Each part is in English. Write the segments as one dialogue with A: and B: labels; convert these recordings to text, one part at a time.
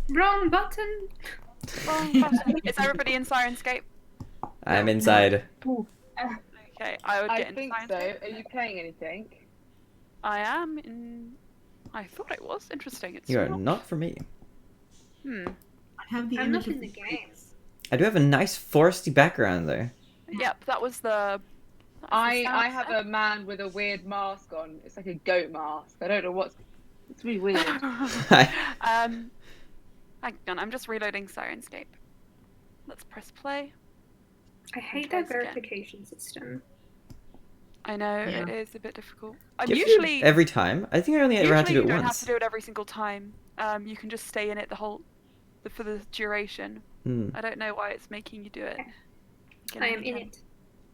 A: Wrong button.
B: Wrong button. Is everybody in Sirenscape?
C: I'm inside.
B: Okay, I would
D: I
B: get into
D: think so.
B: Sirenscape.
D: Are you playing anything?
B: I am in. I thought it was interesting. It's
C: You are
B: not.
C: not for me.
B: Hmm.
E: I have the
A: I'm
E: image
A: not
E: of
A: in the game.
C: I do have a nice foresty background there.
B: Yep, that was the.
D: I have a man with a weird mask on. It's like a goat mask. I don't know what's. It's really weird.
B: Hang on, I'm just reloading Sirenscape. Let's press play.
A: I hate
B: try
A: that
B: this again.
A: verification system.
B: I know
E: Yeah.
B: it is a bit difficult. I'm
C: Do you have to do it
B: usually
C: every time. I think I only ever had to do
B: you
C: it
B: don't have
C: once.
B: to do it every single time. You can just stay in it for the duration.
C: Hmm.
B: I don't know why it's making you do it.
A: I am in it.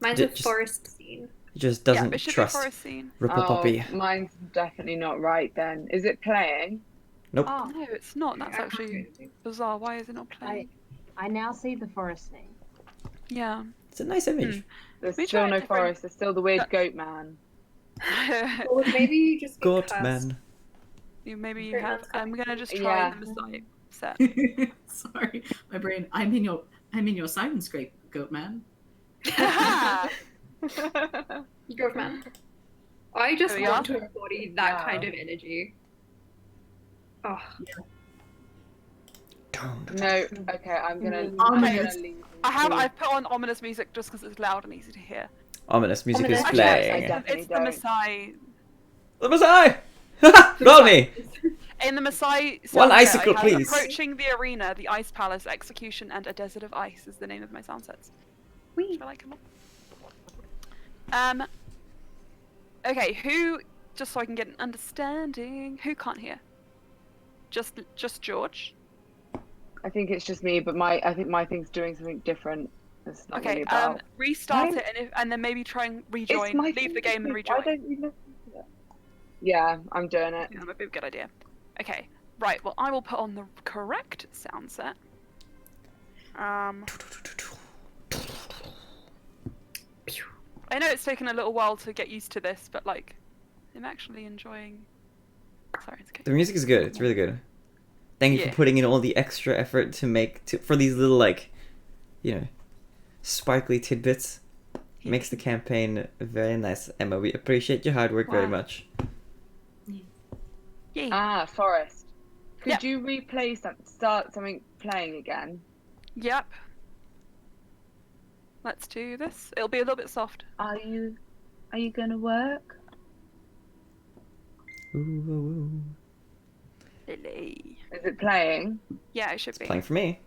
A: Mine's
C: Ju-
A: a
C: just-
A: forest scene.
C: It just
B: Yeah,
C: doesn't
B: it should
C: trust
B: be for a scene.
C: Ripple Puppy.
D: Mine's definitely not right then. Is it playing?
C: Nope.
F: Oh,
B: No, it's not. That's
A: I can't do
B: actually
A: anything.
B: bizarre. Why is it not playing?
F: I now see the forest thing.
B: Yeah.
C: It's a nice image.
D: There's
B: We
D: still
B: tried
D: no
B: different-
D: forest. There's still the weird
B: That-
D: goat man.
A: Or maybe you just get
C: Goat
A: cursed.
C: man.
B: Maybe you
A: Okay,
B: have.
A: let's go.
B: I'm gonna just try
D: Yeah.
B: the Messiah set.
E: Sorry, my brain. I'm in your Sirenscape, goat man.
A: Goat man. I just
B: There we
A: want
B: are.
A: to embody that
D: Wow.
A: kind of energy. Oh,
D: No, okay, I'm gonna
E: Ominous.
D: leave.
B: I've put on ominous music just because it's loud and easy to hear.
C: Ominous music
A: Ominous.
C: is
A: Actually,
C: playing.
D: definitely
B: It's the
D: don't.
B: Messiah.
C: The Messiah! Roll me!
B: In the Messiah
C: One
B: soundset,
C: icicle,
B: I have
C: please.
B: Approaching the Arena, the Ice Palace, Execution, and A Desert of Ice is the name of my sound sets.
A: wee.
B: Shall I come on? Okay, who, just so I can get an understanding, who can't hear? Just George?
D: I think it's just me, but I think my thing's doing something different. It's not
B: Okay,
D: really about.
B: restart
D: Why-
B: it and then maybe try and
D: It's
B: rejoin,
D: my
B: leave
D: thing
B: the game and
D: to do.
B: rejoin.
D: Why don't you listen to that? Yeah, I'm doing it.
B: Yeah, that might be a good idea. Okay, right, well I will put on the correct sound set. I know it's taken a little while to get used to this, but like, I'm actually enjoying. Sorry, it's okay.
C: The music is good. It's really good. Thank you
B: Yeah.
C: for putting in all the extra effort for these little, like, sparkly tidbits. Makes the campaign very nice, Emma. We appreciate your hard work very
B: Wow.
C: much.
B: Yeah.
D: Forest. Could
B: Yep.
D: you replay start something playing again?
B: Yep. Let's do this. It'll be a little bit soft.
D: Are you gonna work?
C: Ooh, ooh, ooh.
B: Lily.
D: Is it playing?
B: Yeah, it should be.
C: Playing for me.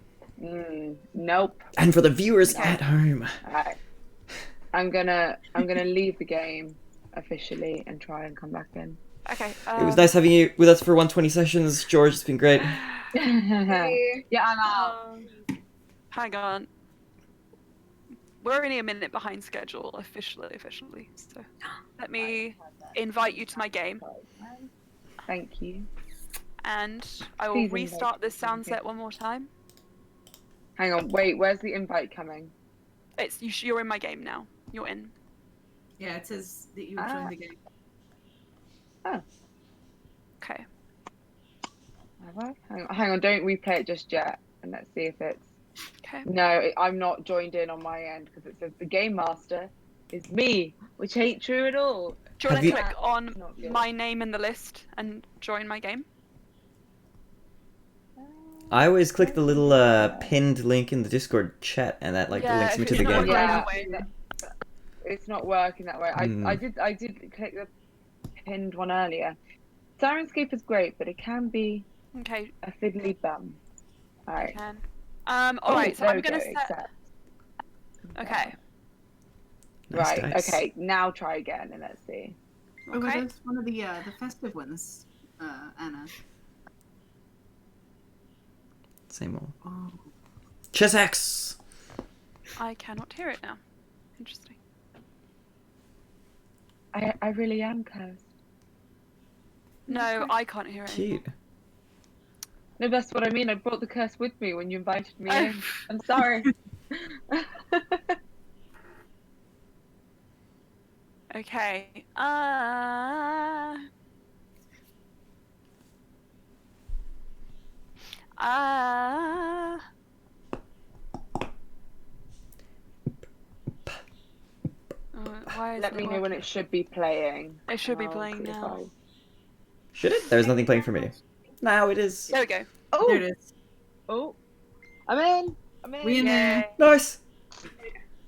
D: Nope.
C: And for the viewers
B: Okay.
C: at home.
D: Alright. I'm gonna leave the game officially and try and come back in.
B: Okay.
C: It was nice having you with us for 120 sessions, George. It's been great.
A: Hey.
D: Yeah, I'm out.
B: Hang on. We're only a minute behind schedule officially. So let me invite you to my game,
D: Thank you.
B: and I will
D: Please invite
B: restart
D: me
B: this
D: to
B: sound
D: my
B: set one more time.
D: Hang on, wait, where's the invite coming?
B: You're in my game now. You're in.
E: Yeah, it says that you joined the game.
B: Okay.
D: Have I? Hang on, don't replay it just yet. And let's see if it's...
B: Okay.
D: No, I'm not joined in on my end because it says the game master is me, which ain't true at all.
B: Do you want
C: Have
B: to
C: you-
B: click on
D: Not good.
B: my name in the list and join my game?
C: I always click the little pinned link in the Discord chat, and that links me
B: if
C: to
B: it's
C: the
B: not
C: game.
B: working
D: Yeah.
B: that way.
D: It's not working that way. I did click the pinned one earlier. Sirenscape is great, but it can be
B: Okay.
D: a fiddly bum.
B: I
D: Alright.
B: can. Alright, so
D: there
B: I'm
D: we
B: gonna
D: go,
B: set.
D: accept.
B: Okay.
C: Nice
D: Right,
C: dice.
D: okay, now try again and let's see.
E: Oh,
B: Okay.
E: that's one of the festive ones, Anna.
C: Same old.
E: Oh.
C: Chessex!
B: I cannot hear it now. Interesting.
D: I really am cursed.
B: No, I can't hear it. anymore.
C: Cute.
D: No, that's what I mean. I brought the curse with me when you invited me
B: Oh.
D: in. I'm sorry.
B: Okay. Why is
D: Let
B: it
D: me know when
B: working?
D: it should be playing.
B: It should be
D: I'll
B: playing
D: see if
B: now.
C: Should it? There's nothing playing for me. Now it is.
B: There we go.
D: Oh,
E: There it is.
D: oh, I'm in. I'm in.
E: We in there.
B: Yay.
C: Nice.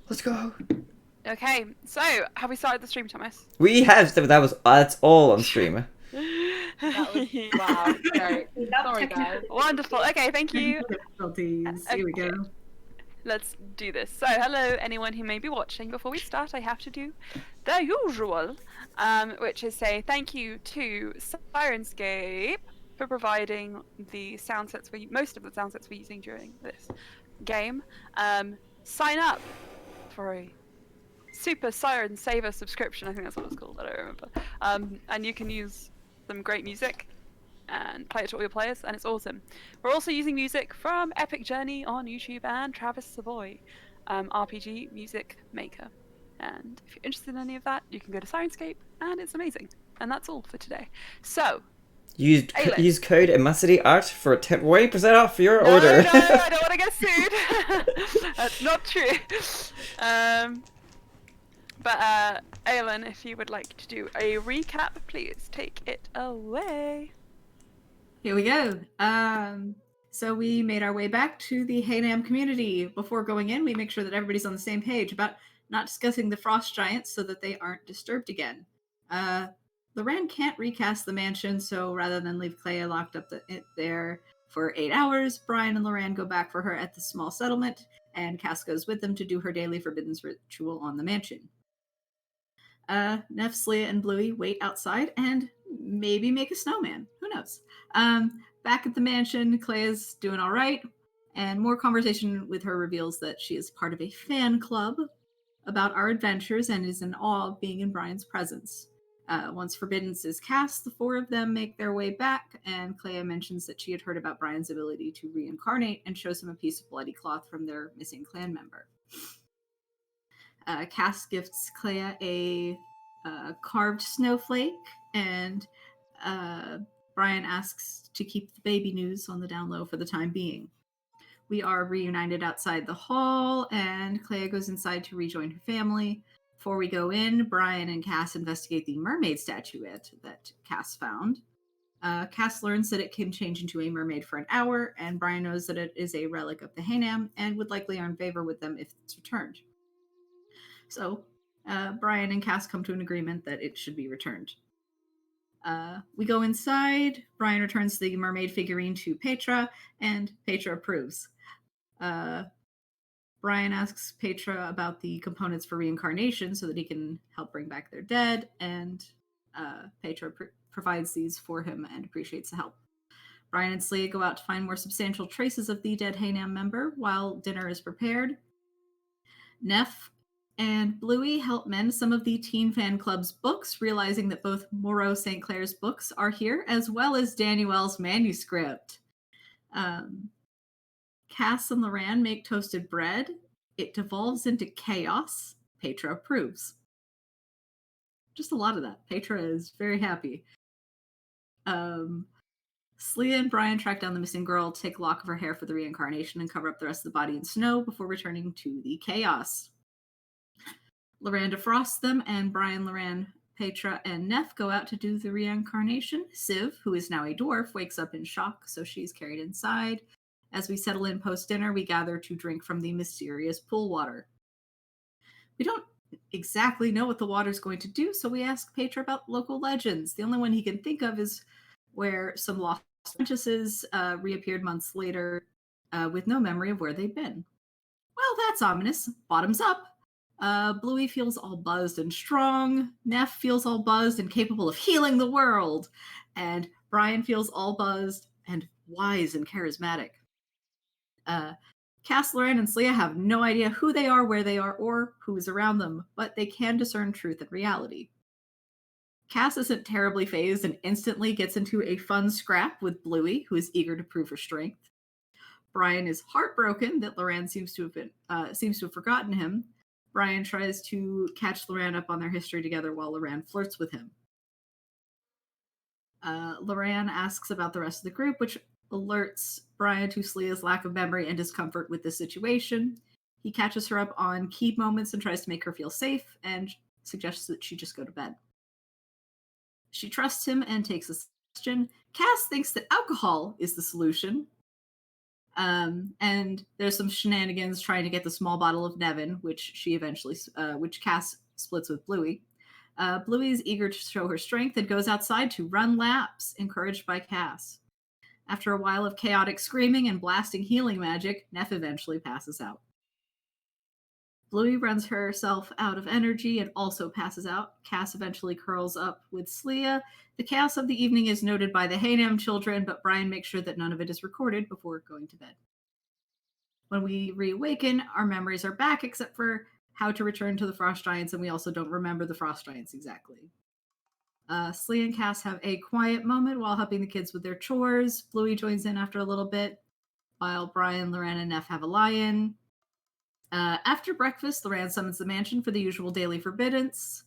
C: Let's go.
B: Okay, so have we started the stream, Thomas?
C: We have. That's all on stream.
D: That was wow. Great. Sorry, guys.
B: Wonderful. Okay, thank you.
E: Difficulties. Here we go.
B: Okay. Let's do this. So, hello, anyone who may be watching. Before we start, I have to do the usual, which is say thank you to Slyan'ssun for providing the sound sets most of the sound sets we're using during this game. Sign up for a Super Siren Saver subscription. I think that's what it's called. I don't remember. And you can use some great music and play it to all your players, and it's awesome. We're also using music from Epic Journey on YouTube and Travis Savoy, RPG music maker. And if you're interested in any of that, you can go to Sirenscape, and it's amazing. And that's all for today. So,
C: Use code EMACITYART for 20% off your
B: no,
C: order.
B: no, I don't want to get sued. That's not true. But Aylin, if you would like to do a recap, please take it away.
E: Here we go. So we made our way back to the Haynam community. Before going in, we make sure that everybody's on the same page about not discussing the frost giants so that they aren't disturbed again. Loran can't recast the mansion, so rather than leave Clea locked up there for 8 hours, Brian and Loran go back for her at the small settlement, and Cass goes with them to do her daily forbiddance ritual on the mansion. Neff, Slya, and Bluey wait outside and maybe make a snowman. Who knows? Back at the mansion, Clea's doing all right, and more conversation with her reveals that she is part of a fan club about our adventures and is in awe of being in Brian's presence. Once forbiddance is cast, the four of them make their way back, and Clea mentions that she had heard about Brian's ability to reincarnate and shows him a piece of bloody cloth from their missing clan member. Cass gifts Clea a carved snowflake, and Brian asks to keep the baby news on the down low for the time being. We are reunited outside the hall, and Clea goes inside to rejoin her family. Before we go in, Brian and Cass investigate the mermaid statuette that Cass found. Cass learns that it can change into a mermaid for an hour, and Brian knows that it is a relic of the Haynam and would likely earn favor with them if it's returned. So, Brian and Cass come to an agreement that it should be returned. We go inside. Brian returns the mermaid figurine to Petra, and Petra approves. Brian asks Petra about the components for reincarnation so that he can help bring back their dead, and Petra provides these for him and appreciates the help. Brian and Slya go out to find more substantial traces of the dead Haynam member while dinner is prepared. Neff and Bluey help mend some of the Teen Fan Club's books, realizing that both Moreau St. Clair's books are here, as well as Danielle's manuscript. Cass and Loran make toasted bread. It devolves into chaos. Petra approves. Just a lot of that. Petra is very happy. Slya and Brian track down the missing girl, take a lock of her hair for the reincarnation, and cover up the rest of the body in snow before returning to the chaos. Loran defrosts them, and Brian, Loran, Petra, and Neff go out to do the reincarnation. Civ, who is now a dwarf, wakes up in shock, so she's carried inside. As we settle in post-dinner, we gather to drink from the mysterious pool water. We don't exactly know what the water's going to do, so we ask Petra about local legends. The only one he can think of is where some lost apprentices reappeared months later with no memory of where they'd been. Well, that's ominous. Bottoms up. Bluey feels all buzzed and strong. Neff feels all buzzed and capable of healing the world. And Brian feels all buzzed and wise and charismatic. Cass, Loran, and Slya have no idea who they are, where they are, or who is around them, but they can discern truth and reality. Cass isn't terribly fazed and instantly gets into a fun scrap with Bluey, who is eager to prove her strength. Brian is heartbroken that Loran seems to have forgotten him. Brian tries to catch Loran up on their history together while Loran flirts with him. Loran asks about the rest of the group, which alerts Brian to Slia's lack of memory and discomfort with the situation. He catches her up on key moments and tries to make her feel safe and suggests that she just go to bed. She trusts him and takes a suggestion. Cass thinks that alcohol is the solution. And there's some shenanigans trying to get the small bottle of Nevin, which Cass splits with Bluey. Bluey is eager to show her strength and goes outside to run laps, encouraged by Cass. After a while of chaotic screaming and blasting healing magic, Neff eventually passes out. Bluey runs herself out of energy and also passes out. Cass eventually curls up with Slia. The chaos of the evening is noted by the Haynam children, but Brian makes sure that none of it is recorded before going to bed. When we reawaken, our memories are back except for how to return to the Frost Giants, and we also don't remember the Frost Giants exactly. Slia and Cass have a quiet moment while helping the kids with their chores. Bluey joins in after a little bit, while Brian, Loran, and Neff have a lie-in. After breakfast, Loran summons the mansion for the usual daily forbiddance.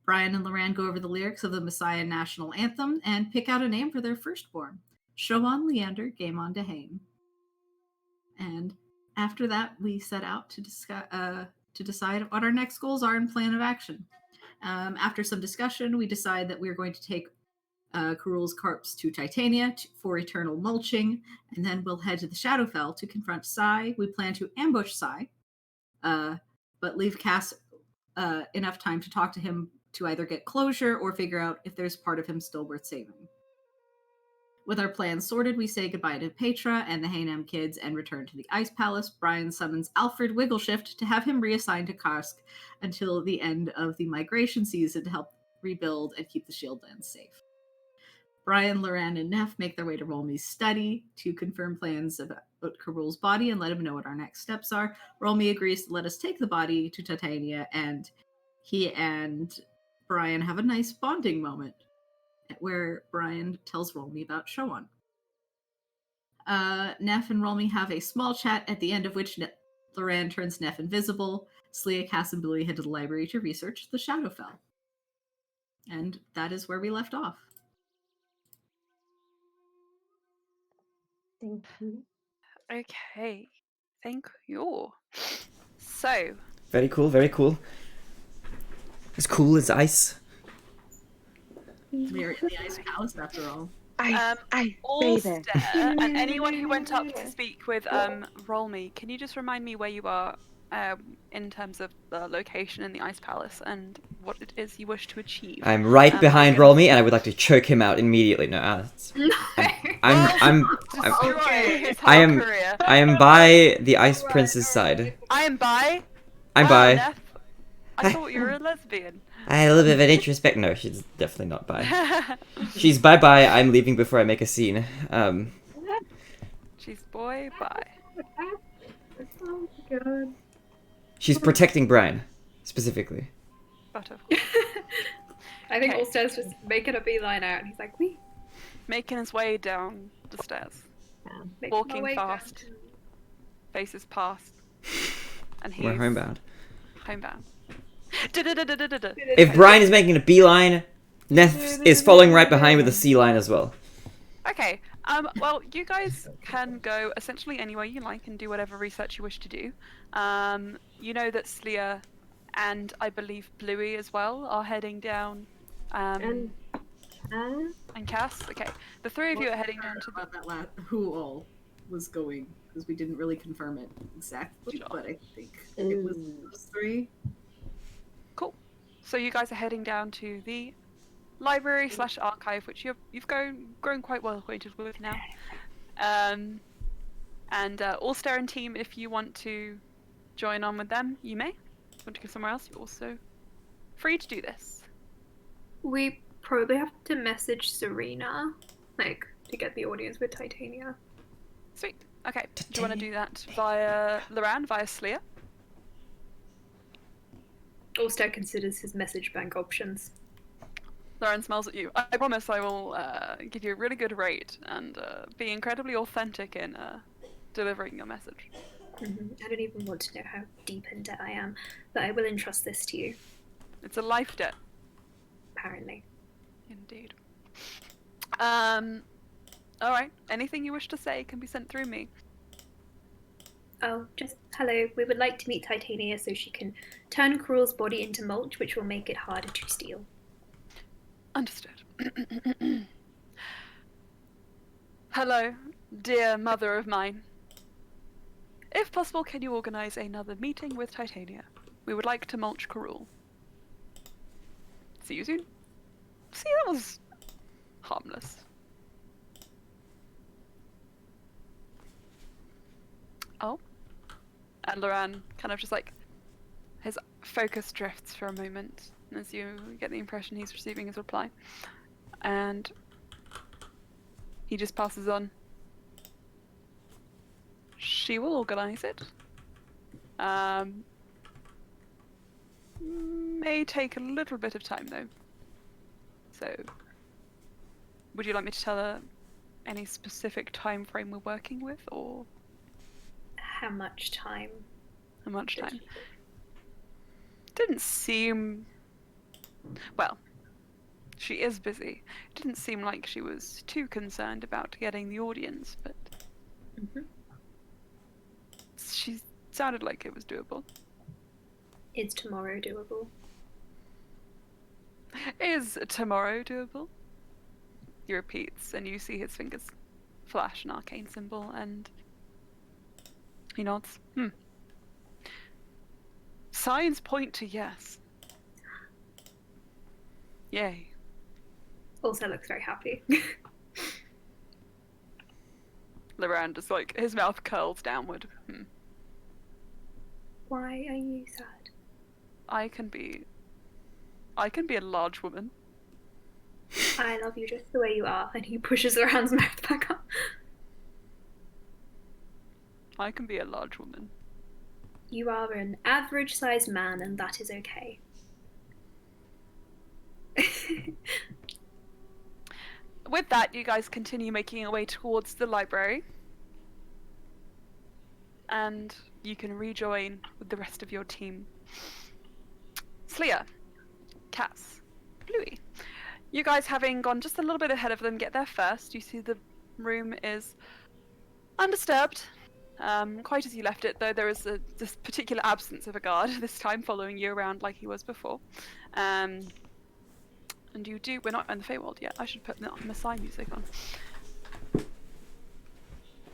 E: Brian and Loran go over the lyrics of the Messiah National Anthem and pick out a name for their firstborn. Shoan Leander, Game on Dehane. And after that, we set out to decide what our next goals are and plan of action. After some discussion, we decide that we're going to take Karul's corpse to Titania for eternal mulching, and then we'll head to the Shadowfell to confront Sai. We plan to ambush Sai, but leave Cass enough time to talk to him to either get closure or figure out if there's part of him still worth saving. With our plans sorted, we say goodbye to Petra and the Haynam kids and return to the Ice Palace. Brian summons Alfred Wiggleshift to have him reassigned to Karsk until the end of the migration season to help rebuild and keep the Shieldlands safe. Brian, Loran, and Neff make their way to Rolmy's study to confirm plans about Karul's body and let him know what our next steps are. Rolmy agrees to let us take the body to Titania, and he and Brian have a nice bonding moment where Brian tells Rolmy about Shoan. Neff and Rolmy have a small chat at the end of which Loran turns Neff invisible. Slia, Cass, and Bluey head to the library to research the Shadowfell. And that is where we left off.
F: Thank you.
B: Okay, thank you. So,
C: Very cool, very cool. As cool as ice.
E: We're in the Ice Palace after all.
D: Ice,
B: Ulster,
D: baby.
B: and anyone who went up to speak with Rolmy, can you just remind me where you are in terms of the location in the Ice Palace and what it is you wish to achieve?
C: I'm right behind Rolmy, and I would like to choke him out immediately. No, I'm
B: Destroy his
C: I
B: whole
C: am-
B: career.
C: I am by the Ice Prince's side.
B: I am bi.
C: I'm
B: Wow,
C: bi.
B: Neff, I thought you were a lesbian.
C: I had a little bit of an introspect. No, she's definitely not bi. She's bye-bye. I'm leaving before I make a scene.
B: She's boy bi.
A: Oh my god.
C: She's protecting Brian, specifically.
B: But of course.
A: I think
B: Okay.
A: Ulster's just making a beeline out and he's like, wee.
B: Making his way down the stairs.
A: Making my
B: Walking
A: way
B: fast.
A: down.
B: Faces past. And he's
C: We're homebound.
B: homebound. Da-da-da-da-da-da.
C: If Brian is making a beeline, Neff is following right behind with a sea line as well.
B: Okay. Well, you guys can go essentially anywhere you like and do whatever research you wish to do. You know that Slia and I believe Bluey as well are heading down.
F: And
B: Cass. Okay. The three of you are heading down to the...
E: about that who all was going, because we didn't really confirm it exactly,
B: Sure.
E: but I think it was those three.
B: Cool. So you guys are heading down to the library / archive, which you've grown quite well acquainted with now. And Ulster and team, if you want to join on with them, you may. If you want to go somewhere else, you're also free to do this.
A: We probably have to message Serena, like, to get the audience with Titania.
B: Sweet. Okay. Do you want to do that via Loran, via Slia?
A: Ulster considers his message bank options.
B: Loran smiles at you. I promise I will give you a really good rate and be incredibly authentic in delivering your message.
A: I don't even want to know how deep in debt I am, but I will entrust this to you,
B: It's a life debt.
A: apparently.
B: Indeed. Alright, anything you wish to say can be sent through me.
A: Oh, just hello. We would like to meet Titania so she can turn Cruel's body into mulch, which will make it harder to steal.
B: Understood. Hello, dear mother of mine. If possible, can you organize another meeting with Titania? We would like to mulch Cruel. See you soon. See, that was harmless. Oh. And Loran kind of just like, his focus drifts for a moment as you get the impression he's receiving his reply. And he just passes on. She will organize it. May take a little bit of time though. So, would you like me to tell her any specific time frame we're working with, or
A: How much time?
B: how much time? Didn't seem... Well, she is busy. Didn't seem like she was too concerned about getting the audience, but she sounded like it was doable.
A: Is tomorrow doable?
B: Is tomorrow doable? He repeats, and you see his fingers flash an arcane symbol, and he nods. Signs point to yes. Yay.
A: Also looks very happy.
B: Loran just like, his mouth curls downward.
A: Why are you sad?
B: I can be a large woman.
A: I love you just the way you are. And he pushes Loran's mouth back up.
B: I can be a large woman.
A: You are an average-sized man, and that is okay.
B: With that, you guys continue making your way towards the library. And you can rejoin with the rest of your team. Slya, Cass, Bluey. You guys, having gone just a little bit ahead of them, get there first. You see the room is undisturbed. Quite as you left it, though, there is this particular absence of a guard, this time following you around like he was before. And we're not in the Feywild yet. I should put the Maasai music on.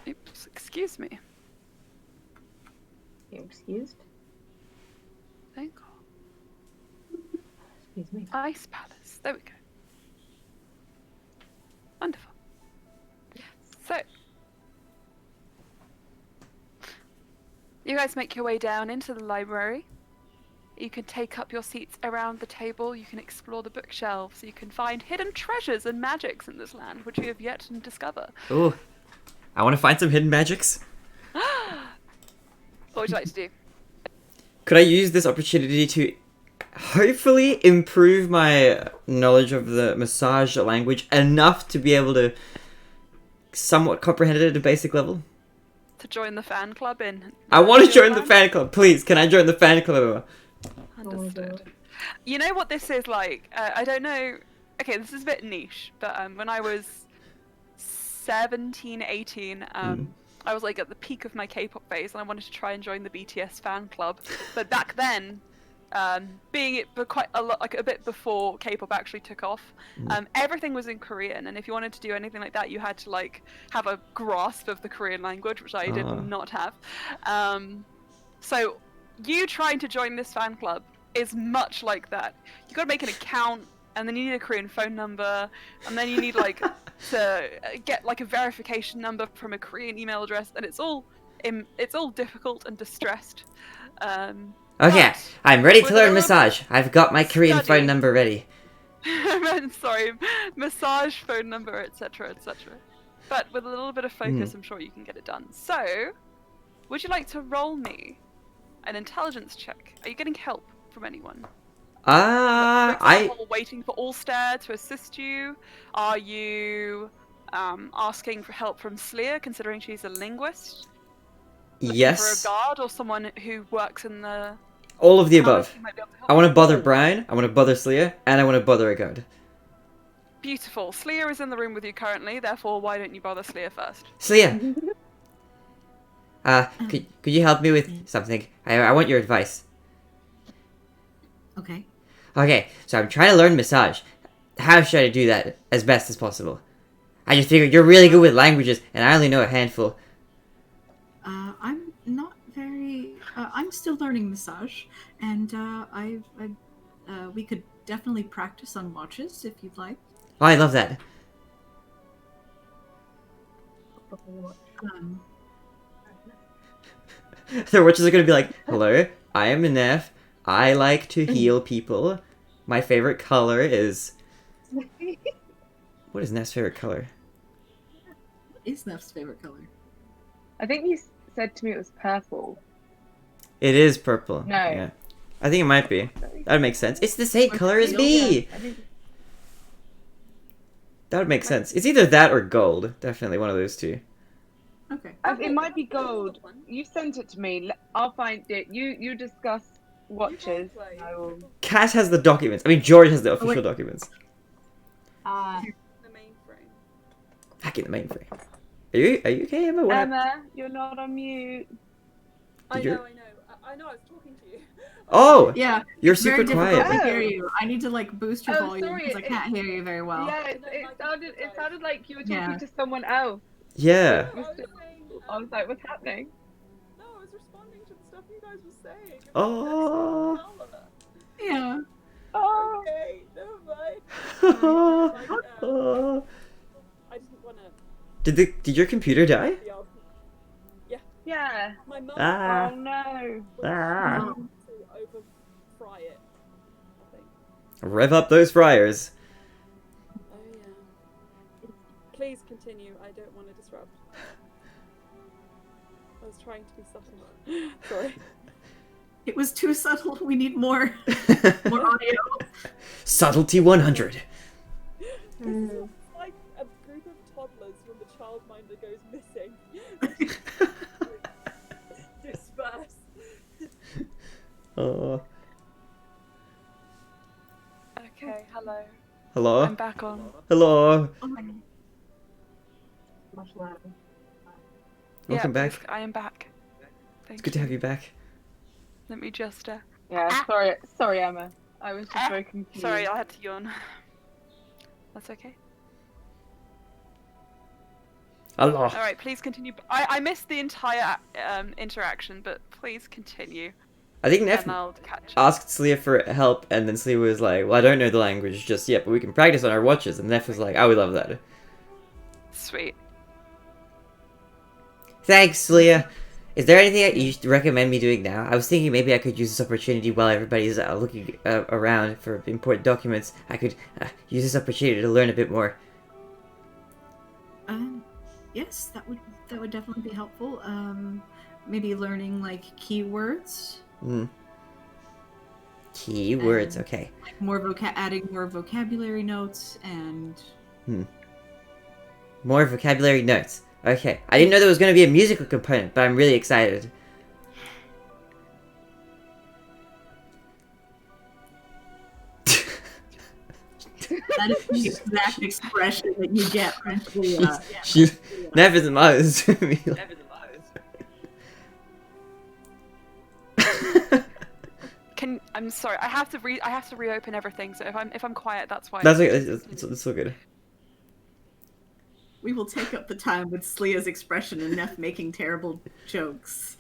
B: Oops, excuse me.
F: You're excused.
B: Thank God.
F: Excuse me.
B: Ice Palace. There we go. Wonderful. So, you guys make your way down into the library. You can take up your seats around the table. You can explore the bookshelves. You can find hidden treasures and magics in this land, which you have yet to discover.
C: Ooh, I want to find some hidden magics.
B: What would you like to do?
C: Could I use this opportunity to hopefully improve my knowledge of the massage language enough to be able to somewhat comprehend it at a basic level?
B: To join the fan club in...
C: I want to join the fan club, please. Can I join the fan club?
B: Understood. You know what this is like? I don't know... Okay, this is a bit niche, but when I was 17, 18, I was like at the peak of my K-pop phase, and I wanted to try and join the BTS fan club. But back then, being it quite a lot, like a bit before K-pop actually took off, everything was in Korean, and if you wanted to do anything like that, you had to like have a grasp of the Korean language, which I did not have. So you trying to join this fan club is much like that. You got to make an account, and then you need a Korean phone number, and then you need like to get like a verification number from a Korean email address, and it's all difficult and distressed.
C: Okay, I'm ready to
B: with a
C: learn
B: little
C: massage. I've got my Korean
B: study.
C: phone number ready.
B: Sorry, massage phone number, etc., etc. But with a little bit of focus, I'm sure you can get it done. So, would you like to roll me an intelligence check? Are you getting help from anyone? For example, waiting for Allstare to assist you? Are you asking for help from Slya, considering she's a linguist?
C: Yes.
B: For a guard or someone who works in the...
C: All of the above.
B: Who might be able to help
C: I want to
B: you?
C: bother Brian, I want to bother Slya, and I want to bother a guard.
B: Beautiful. Slya is in the room with you currently, therefore why don't you bother Slya first?
C: Slya, could you help me with something? I want your advice.
E: Okay.
C: Okay, so I'm trying to learn massage. How should I do that as best as possible? I just figured you're really good with languages, and I only know a handful.
E: I'm not very. I'm still learning massage, and we could definitely practice on watches if you'd like.
C: Oh, I love that.
E: Um,
C: The witches are gonna be like, hello, I am Neff. I like to heal people. My favorite color is... What is Neff's favorite color?
E: what is Neff's favorite color?
D: I think you said to me it was purple.
C: It is purple.
D: No.
C: Yeah. I think it might be. That would make sense. It's the same
E: Or
C: color as
E: teal,
C: me!
D: I think
C: That would make sense. It's either that or gold. Definitely one of those two.
E: Okay.
D: it might be gold. You sent it to me. I'll find it. You discuss watches. I will...
C: Cass has the documents. I mean, George has the official
E: wait.
C: documents.
B: The mainframe.
C: Back in the mainframe. Are you okay, Emma? What happened?
D: Emma, you're not on mute.
C: Did you-
B: I know, I was talking to you.
C: Oh!
E: Yeah.
C: You're
E: It's very
C: super
E: difficult
C: quiet.
E: to hear you. I need to like boost your
D: Oh,
E: volume
D: sorry,
E: because I can't hear you very well.
D: Yeah, it sounded like you were talking
E: Yeah.
D: to someone else.
C: Yeah.
D: I was like, what's happening?
B: No, I was responding to the stuff you guys were saying.
C: Oh.
E: Yeah.
D: Oh,
B: Okay, never mind.
C: Oh.
B: I didn't want to
C: Did your computer die?
B: be able
D: yeah.
B: My mum
C: Ah.
D: Oh no.
C: Ah.
B: to over fry it, I think.
C: Rev up those fryers.
B: Oh yeah. Please continue, I don't want to disrupt. I was trying to be subtle. Sorry.
E: It was too subtle. We need more audio.
C: Subtlety 100.
B: This is like a group of toddlers when the childminder goes missing. Disperse.
C: Oh.
B: Okay, hello.
C: Hello?
B: I'm back on.
C: Hello?
E: Oh my God.
F: Much louder.
C: Welcome
B: Yeah,
C: back.
B: I am back. Thank
C: It's good to have you back.
B: Let me just
D: Yeah, sorry, Emma. I was just very confused.
B: sorry, I had to yawn. That's okay.
C: Hello.
B: Alright, please continue. I missed the entire interaction, but please continue.
C: I think Neff
B: And I'll catch up.
C: asked Slya for help, and then Slya was like, well, I don't know the language just yet, but we can practice on our watches. And Neff was like, I would love that.
B: Sweet.
C: Thanks, Slya. Is there anything that you recommend me doing now? I was thinking maybe I could use this opportunity while everybody's looking around for important documents. I could use this opportunity to learn a bit more.
E: Yes, that would definitely be helpful. Maybe learning like keywords.
C: Keywords,
E: And-
C: okay.
E: Like adding more vocabulary notes and
C: More vocabulary notes. Okay. I didn't know there was going to be a musical component, but I'm really excited.
E: that is the exact expression that you get from Julia.
C: Neff is Mars.
B: I'm sorry. I have to reopen everything. So if I'm quiet, that's why.
C: That's okay. It's all good.
E: We will take up the time with Slya's expression and Neff making terrible jokes.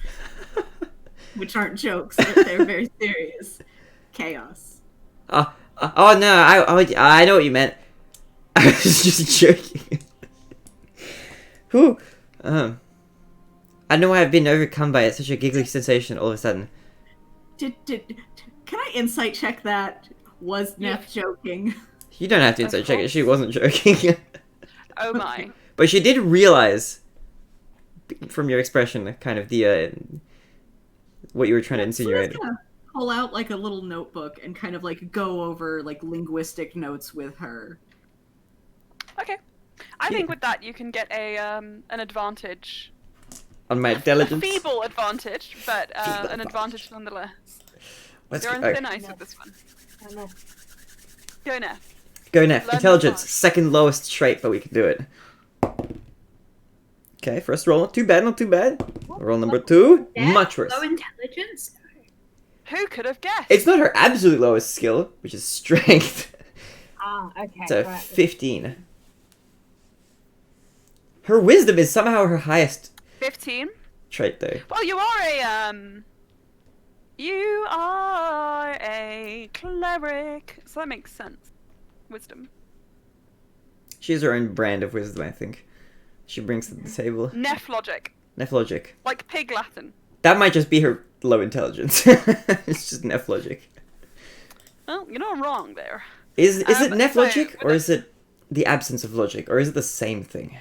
E: Which aren't jokes, but they're very serious. Chaos.
C: Oh no! I know what you meant. I was just joking. Whew. I know I've been overcome by such a giggly sensation all of a sudden.
E: Can I insight check that? Was Neff joking?
C: You don't have to insight check it. She wasn't joking.
B: Oh my.
C: But she did realize, from your expression, kind of the what you were trying to insinuate.
E: So pull out like a little notebook and kind of like go over like linguistic notes with her.
B: Okay. I think with that you can get a an advantage.
C: On my
B: A
C: intelligence.
B: feeble advantage, but
C: Feeble
B: an advantage nonetheless.
C: Let's
B: You're on
C: go.
B: thin ice with this one.
F: I know.
B: Go Neff.
C: Go, Neff.
B: Learn
C: Intelligence.
B: massage.
C: Second lowest trait, but we can do it. Okay, first roll. Not too bad, not too bad. Roll number 2.
A: Death,
C: Much worse.
A: Low intelligence.
B: Who could have guessed?
C: It's not her absolute lowest skill, which is strength.
F: Ah, okay.
C: It's a
F: right.
C: 15. Her wisdom is somehow her highest
B: 15.
C: trait, though.
B: Well, you are a cleric, so that makes sense. Wisdom.
C: She has her own brand of wisdom, I think. She brings to the table.
B: Neph logic,
C: Neph logic.
B: like pig Latin.
C: That might just be her low intelligence. It's just Neph logic.
B: Well, you're not wrong there.
C: Is it Neph
B: so
C: logic,
B: with
C: or
B: the-
C: is it the absence of logic, or is it the same thing?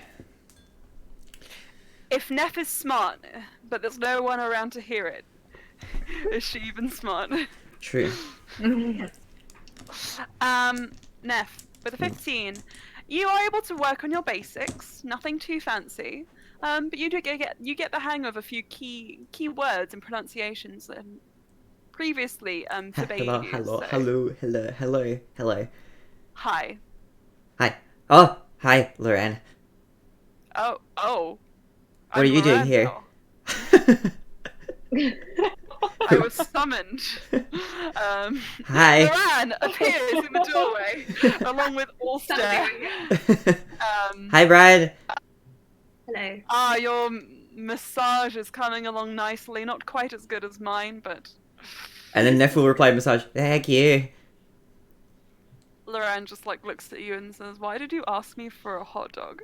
B: If Neph is smart, but there's no one around to hear it, is she even smart?
C: True.
B: Neph, with a 15, you are able to work on your basics, nothing too fancy, but you do get the hang of a few key words and pronunciations that previously forbade
C: Hello,
B: you.
C: hello,
B: so-
C: hello.
B: Hi.
C: Hi. Oh, hi, Loran.
B: Oh.
C: What are you doing here?
B: I was summoned.
C: Hi.
B: Loran appears in the doorway, along with Ulster.
C: Hi, Brian.
A: Hello.
B: Your massage is coming along nicely. Not quite as good as mine, but
C: And then Neff will reply, massage. Thank you.
B: Loran just looks at you and says, "Why did you ask me for a hot dog?"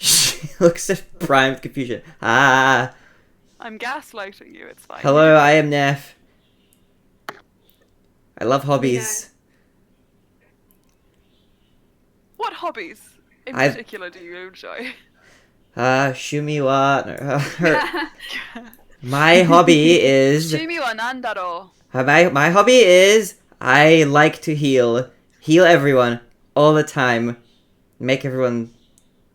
C: She looks at Brian with confusion. Ah.
B: I'm gaslighting you. It's fine.
C: Hello, I am Neff. I love hobbies.
B: What hobbies in
C: I've-
B: particular do you enjoy?
C: Shumiwa. My hobby is.
B: Shimi wa nandaro.
C: My hobby is. I like to heal. Heal everyone. All the time. Make everyone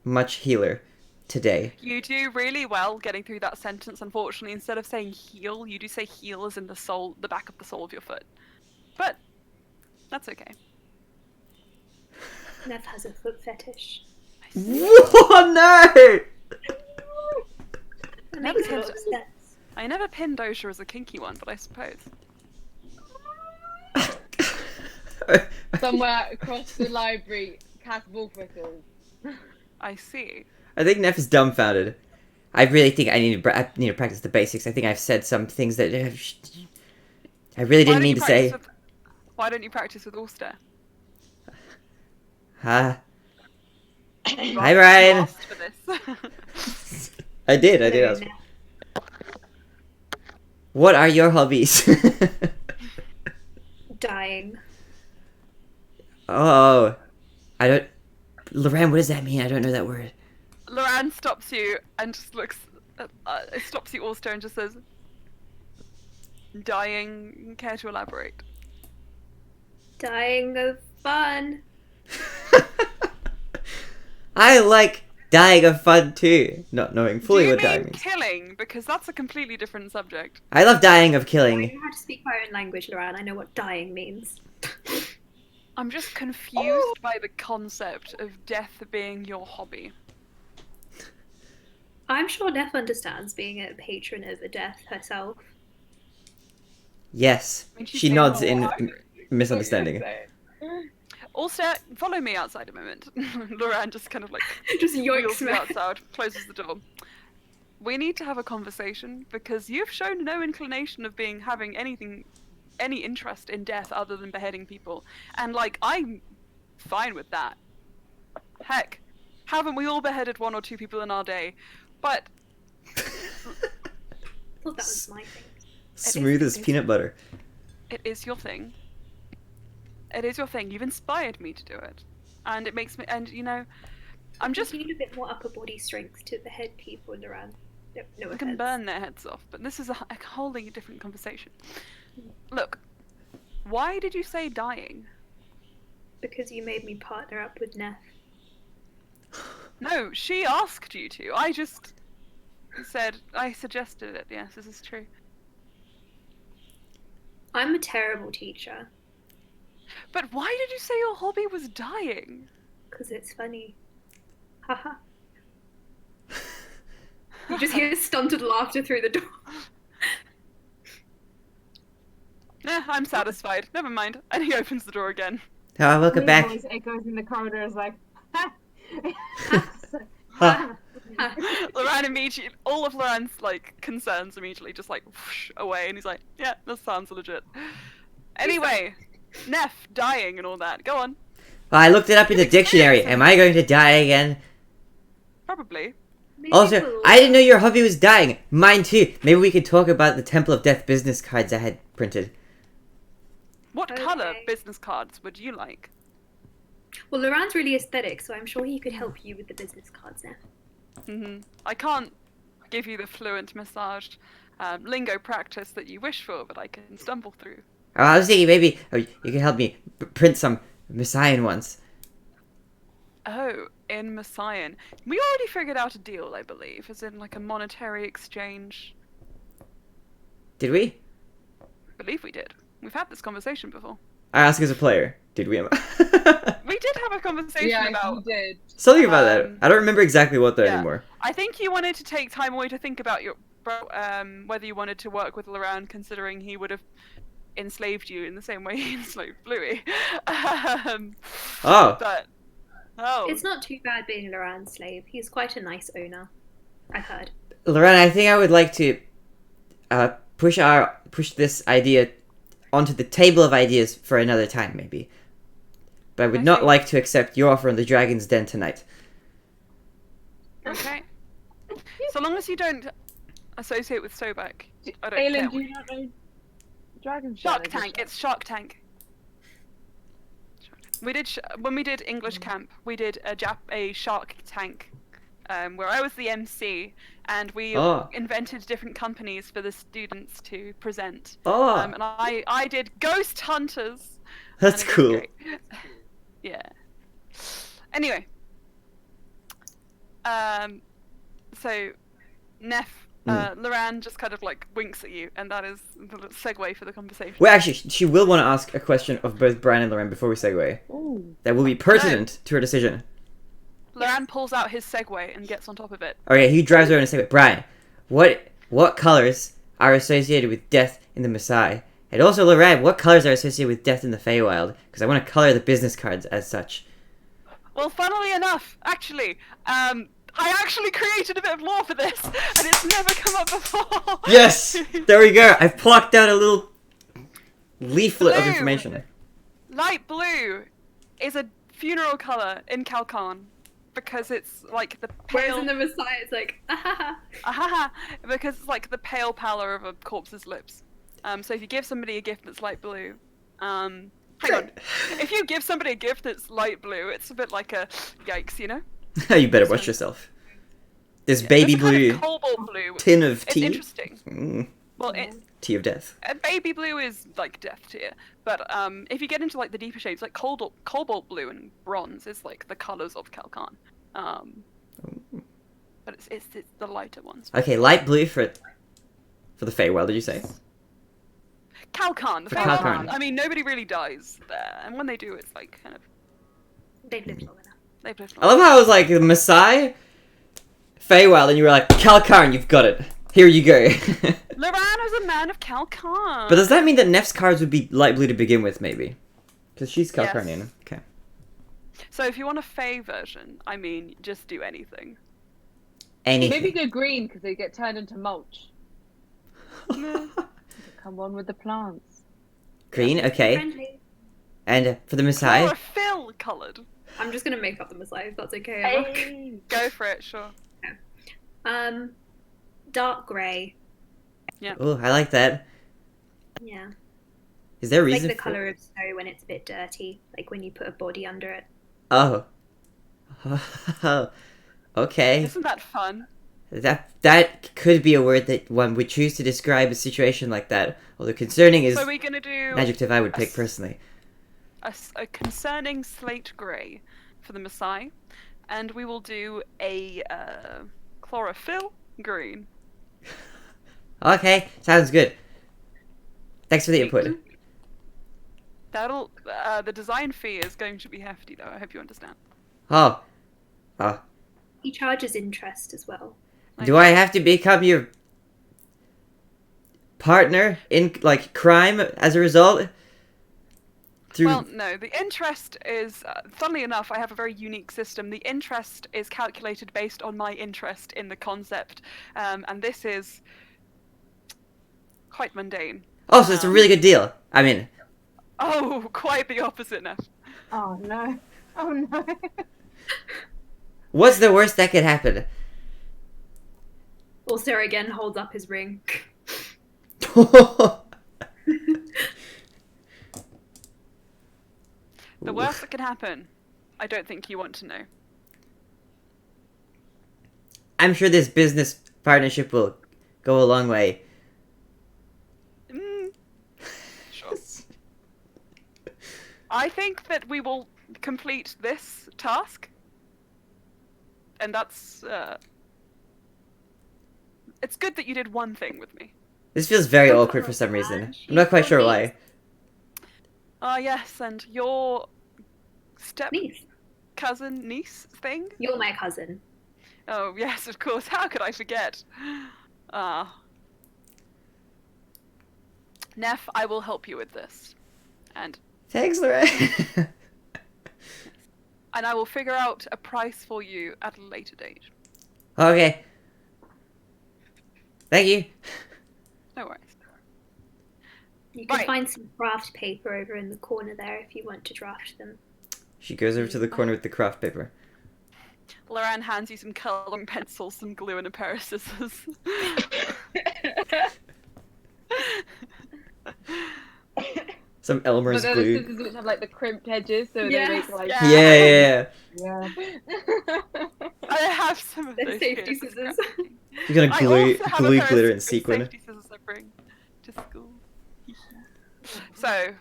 C: much healer. Today.
B: You do really well getting through that sentence. Unfortunately, instead of saying heel, you do say heel as in the back of the sole of your foot. But that's okay.
A: Nev has a foot fetish.
C: Whoa, no!
A: That makes a lot of sense.
B: I never pinned Osha as a kinky one, but I suppose.
D: Somewhere across the library, cast wolf whistles.
B: I see.
C: I think Neff is dumbfounded. I really think I need to practice the basics. I think I've said some things that I really didn't mean to say.
B: Why don't you practice with Ulster?
C: Hi,
B: You
C: Brian.
B: asked for this.
C: I did
A: Hello,
C: ask.
A: Nev.
C: What are your hobbies?
A: Dying.
C: Oh, I don't. Loran, what does that mean? I don't know that word.
B: Loran stops you and just stops you Ulster and just says, "Dying, care to elaborate?"
A: Dying of fun.
C: I like dying of fun too, not knowing fully
B: Do you
C: what dying
B: mean
C: means.
B: killing? Because that's a completely different subject.
C: I love dying of
A: I
C: killing.
A: know how to speak my own language, Loran. I know what dying means.
B: I'm just confused by the concept of death being your hobby.
A: I'm sure Nev understands being a patron of a death herself.
C: Yes,
B: When she
C: she
B: says,
C: nods
B: "Oh,
C: in
B: I-"
C: misunderstanding.
B: Ulster, follow me outside a moment. Loran just kind of
A: Just
B: wheels
A: yoinks
B: you
A: me.
B: outside, closes the door. We need to have a conversation because you've shown no inclination of having any interest in death other than beheading people. And I'm fine with that. Heck, haven't we all beheaded 1 or 2 people in our day? But
A: I thought that was my thing.
C: Smooth as peanut butter.
B: it is your thing. It is your thing. You've inspired me to do it. And it makes me, and I'm just,
A: You need a bit more upper body strength to behead people in Loran. No
B: I can
A: offense.
B: burn their heads off, but this is a wholly different conversation. Look, why did you say dying?
A: Because you made me partner up with Neff.
B: No, she asked you to. I just I suggested it. Yes, this is true.
A: I'm a terrible teacher.
B: But why did you say your hobby was dying?
A: Because it's funny. Haha. You just hear stunted laughter through the door.
B: I'm satisfied. Never mind. And he opens the door again.
C: Oh, welcome
F: Lee
C: back.
F: voice echoes in the corridor is like, ha!
C: Ha.
B: Loran immediately, all of Loran's like concerns immediately just like whoosh, away, and he's like, "Yeah, that sounds legit." Anyway, Neff dying and all that. Go on.
C: Well, I looked it up in the dictionary. Am I going to die again?
B: Probably.
A: Maybe
C: Also,
A: we'll-
C: I didn't know your hobby was dying. Mine too. Maybe we could talk about the Temple of Death business cards I had printed.
B: What
A: Okay.
B: color business cards would you like?
A: Well, Loran's really aesthetic, so I'm sure he could help you with the business cards now.
B: I can't give you the fluent massaged lingo practice that you wish for, but I can stumble through.
C: Oh, I was thinking maybe you could help me print some Messiah ones.
B: Oh, in Messiah. We already figured out a deal, I believe, as in like a monetary exchange.
C: Did we?
B: I believe we did. We've had this conversation before.
C: I ask as a player. Did we?
B: We did have a conversation
D: Yeah,
B: about.
D: you did.
C: Something about that.
B: Um,
C: I don't remember exactly what though
B: yeah.
C: anymore.
B: I think you wanted to take time away to think about your whether you wanted to work with Loran, considering he would have enslaved you in the same way he enslaved Bluey.
C: Oh.
B: But
A: It's not too bad being Loran's slave. He's quite a nice owner, I've heard.
C: Lorena, I think I would like to push this idea onto the table of ideas for another time, maybe. But I would
B: I
C: not
B: see.
C: like to accept your offer on the Dragon's Den tonight.
B: okay. So long as you don't associate with Sobek, I don't
D: Aelin,
B: care.
D: do you not know Dragon's
B: Shark
D: Den
B: Tank.
D: edition?
B: It's Shark Tank. We did when we did English camp. We did a Shark Tank, where I was the MC, and we
C: Oh.
B: invented different companies for the students to present.
C: Oh,
B: And I did Ghost Hunters.
C: that's
B: and it was
C: cool.
B: great. Yeah. Anyway. So, Neff, Loran just kind of like winks at you, and that is the segue for the conversation.
C: Well, actually, she will want to ask a question of both Brian and Lorraine before we segue.
D: Ooh.
C: That will be pertinent to her decision.
B: Loran pulls out his Segway and gets on top of it.
C: Okay, he drives over in a second. Brian, what colors are associated with death in the Messiah? And also, Lorraine, what colors are associated with death in the Feywild? Because I want to color the business cards as such.
B: Well, funnily enough, actually, I actually created a bit of lore for this, and it's never come up before.
C: Yes! There we go. I've plucked out a little leaflet of
B: Blue.
C: information.
B: Light blue is a funeral color in Kalkan because it's like the
A: Whereas
B: pale.
A: in the Messiah, it's like, ah,
B: Ahaha, because it's like the pale pallor of a corpse's lips. So if you give somebody a gift that's light blue, hang on. If you give somebody a gift that's light blue, it's a bit like a yikes, you know?
C: You better watch yourself. This
B: Yeah,
C: baby
B: it's a kind
C: blue
B: of cobalt blue.
C: tin of
B: It's
C: tea.
B: interesting.
C: Mm,
B: Well,
C: tea of death.
B: baby blue is like death tier, but if you get into like the deeper shades, like cobalt blue and bronze is like the colors of Kalkan. But it's the lighter ones.
C: Okay, light blue for the Feywild, did you say?
B: Kalkan, the
C: For
B: Feywild.
C: Kalkan.
B: I mean, nobody really dies there, and when they do, it's like kind of
A: they've lived long enough.
B: they've lived
C: I love how I was like, Messiah, Feywild, and you were like, Kalkarn, you've got it. Here you go.
B: Loran is a man of Kalkan.
C: But does that mean that Neff's cards would be light blue to begin with, maybe? Because she's Kalkarnian.
B: Yes.
C: Okay.
B: So if you want a Fey version, I mean, just do anything.
C: Anything.
D: Maybe go green because they get turned into mulch. Come on with the plants.
C: Green, okay.
A: Friendly.
C: And for the Messiah?
B: Chlorophyll coloured.
A: I'm just gonna make up the Messiah if that's okay. Mark.
D: Hey.
B: Go for it, sure.
A: Dark grey.
C: Oh, I like that.
A: Yeah.
C: Is there a
A: Like
C: reason
A: the
C: for...
A: colour of snow when it's a bit dirty, like when you put a body under it.
C: Oh. Okay.
B: Isn't that fun?
C: That could be a word that one would choose to describe a situation like that. Although concerning is
B: So we're gonna do
C: an adjective I would pick
B: s-
C: personally.
B: a concerning slate grey for the Messiah, and we will do a chlorophyll green.
C: Okay, sounds good. Thanks for the input.
B: That'll the design fee is going to be hefty, though. I hope you understand.
C: Oh. Oh.
A: He charges interest as well.
C: Do I have to become your partner in like crime as a result? Through...
B: Well, no. The interest is, funnily enough, I have a very unique system. The interest is calculated based on my interest in the concept, and this is quite mundane.
C: Oh, so it's a really good deal. I mean,
B: Oh, quite the opposite, Neff.
F: Oh no. Oh no.
C: what's the worst that could happen?
A: Also, again, holds up his ring.
B: The worst that can happen, I don't think you want to know.
C: I'm sure this business partnership will go a long way.
B: Sure. I think that we will complete this task, and that's. It's good that you did one thing with me.
C: This feels very awkward for some reason. I'm not quite sure why.
B: Ah, yes, and your step
A: Niece.
B: cousin niece thing?
A: You're my cousin.
B: Oh, yes, of course. How could I forget? Ah. Neff, I will help you with this. And
C: Thanks, Lorraine.
B: I will figure out a price for you at a later date.
C: Okay. Thank you.
B: No worries.
A: You can
B: Right.
A: find some craft paper over in the corner there if you want to draft them.
C: She goes over to the corner with the craft paper.
B: Loran hands you some colouring pencils, some glue, and a pair of scissors.
C: Some Elmer's
D: But they're the
C: glue.
D: scissors which have like the crimped edges, so
A: Yes.
D: they make like.
B: Yeah.
C: Yeah.
B: I have some of
A: They're
B: those
A: safety
B: here.
A: scissors.
C: You're gonna
B: I
C: glue,
B: also have a
C: glue
B: pair
C: glitter
B: of
C: and sequin.
B: safety scissors I bring to school. So,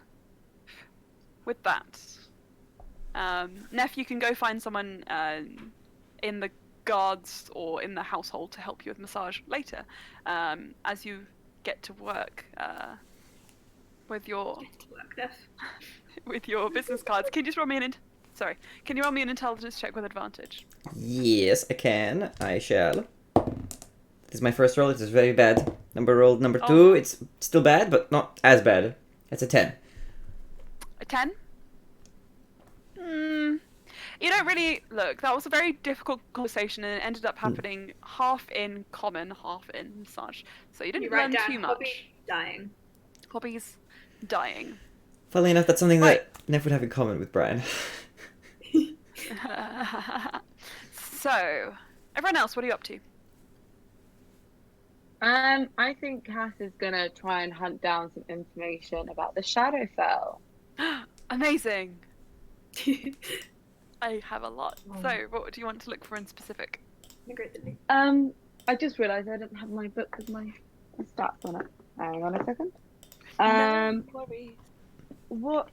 B: with that, Neff, you can go find someone in the guards or in the household to help you with massage later, as you get to work with your
A: Get to work, Neff.
B: with your business cards. Can you just roll me Can you roll me an intelligence check with advantage?
C: Yes, I can. I shall. This is my first roll. It is very bad. Number rolled number 2.
B: Oh.
C: It's still bad, but not as bad. It's a 10.
B: A 10? You don't really look. That was a very difficult conversation, and it ended up happening half in common, half in massage. So you didn't
A: You write
B: learn
A: down
B: too much.
A: hobby dying.
B: Hobbies, dying.
C: Funnily enough, that's something
B: Right.
C: that Neff would have in common with Brian.
B: So, everyone else, what are you up to?
D: I think Cass is gonna try and hunt down some information about the Shadowfell.
B: Amazing. I have a lot. So, what do you want to look for in specific?
D: I just realised I don't have my book with my stats on it. Hang on a second.
B: No worries.
D: What?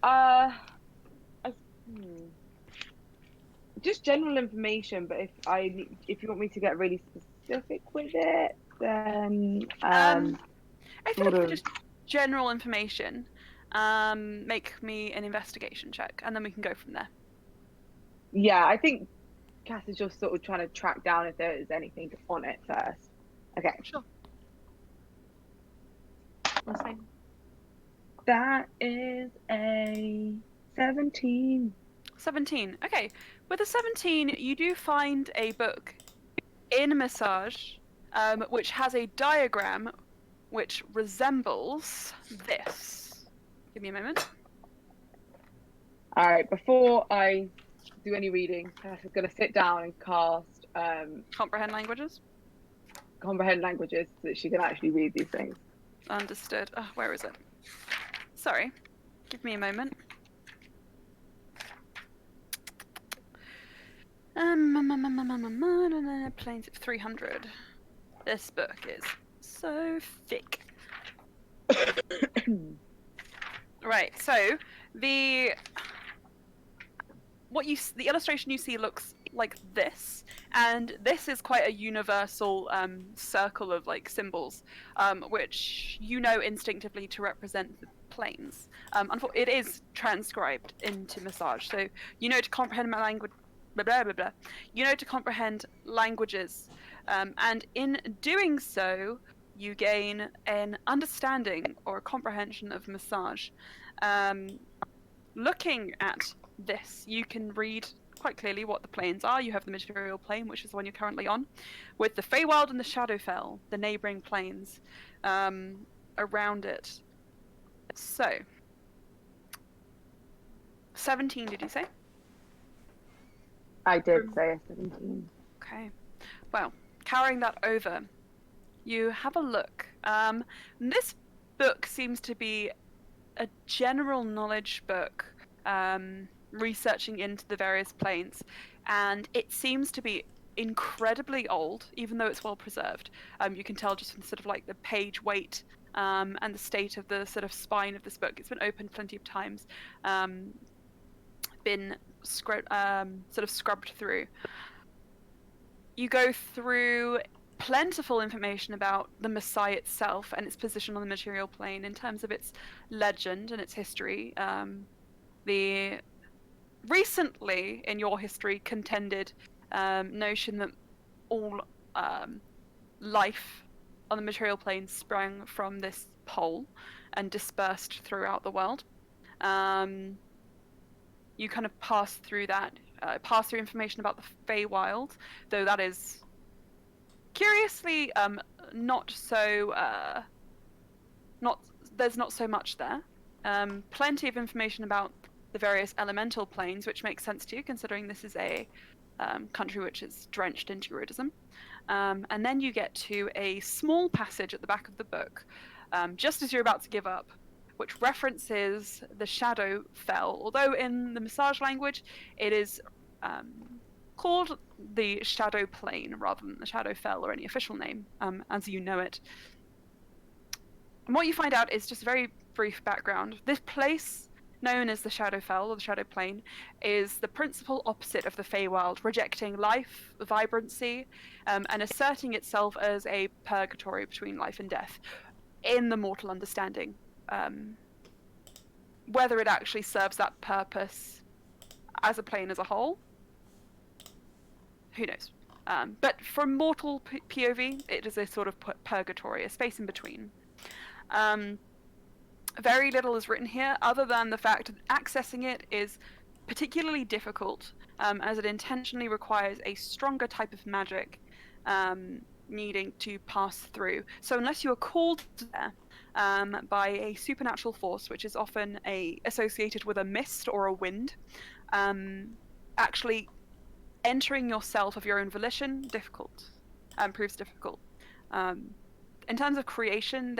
D: Just general information, but if you want me to get really specific with it, then
B: I feel
D: sort
B: like
D: of-
B: just general information. Make me an investigation check, and then we can go from there.
D: yeah, I think Cass is just sort of trying to track down if there is anything on it first. Okay.
B: Sure.
A: That's fine.
D: That is a 17.
B: 17. Okay. With a 17, you do find a book in massage, which has a diagram which resembles this. Give me a moment.
D: All right, before I do any reading, Cass is going to sit down and cast
B: Comprehend languages.
D: comprehend languages so that she can actually read these things.
B: Understood. Where is it? Sorry. Give me a moment. Planes of 300. This book is so thick. Right, so the illustration you see looks like this, and this is quite a universal circle of like symbols, which you know instinctively to represent planes. It is transcribed into Massage, so you know to comprehend my language. Blah, blah, blah, blah. You know to comprehend languages, and in doing so, you gain an understanding or a comprehension of Massage. Looking at this, you can read quite clearly what the planes are. You have the material plane, which is the one you're currently on, with the Feywild and the Shadowfell, the neighboring planes, around it. So, 17, did you say?
D: I did say 17.
B: Okay. Well, carrying that over, you have a look. This book seems to be a general knowledge book, researching into the various planes, and it seems to be incredibly old, even though it's well preserved. You can tell just from sort of like the page weight, and the state of the sort of spine of this book. It's been opened plenty of times, been sort of scrubbed through. You go through plentiful information about the Messiah itself and its position on the material plane in terms of its legend and its history. The recently in your history contended notion that all life on the material plane sprang from this pole and dispersed throughout the world. You kind of pass through that, pass through information about the Feywild, though that is curiously not so there's not so much there. Plenty of information about the various elemental planes, which makes sense to you considering this is a country which is drenched in Druidism. And then you get to a small passage at the back of the book, just as you're about to give up, which references the Shadowfell, although in the Massage language it is called the Shadow Plane rather than the Shadowfell or any official name, as you know it. And what you find out is just a very brief background. This place, known as the Shadowfell or the Shadow Plane, is the principal opposite of the Feywild, rejecting life, vibrancy, and asserting itself as a purgatory between life and death, in the mortal understanding. Whether it actually serves that purpose as a plane as a whole, who knows? But from mortal POV, it is a sort of purgatory, a space in between. Very little is written here, other than the fact that accessing it is particularly difficult, as it intentionally requires a stronger type of magic, needing to pass through. So unless you are called there by a supernatural force, which is often associated with a mist or a wind, actually entering yourself of your own volition, proves difficult. In terms of creation,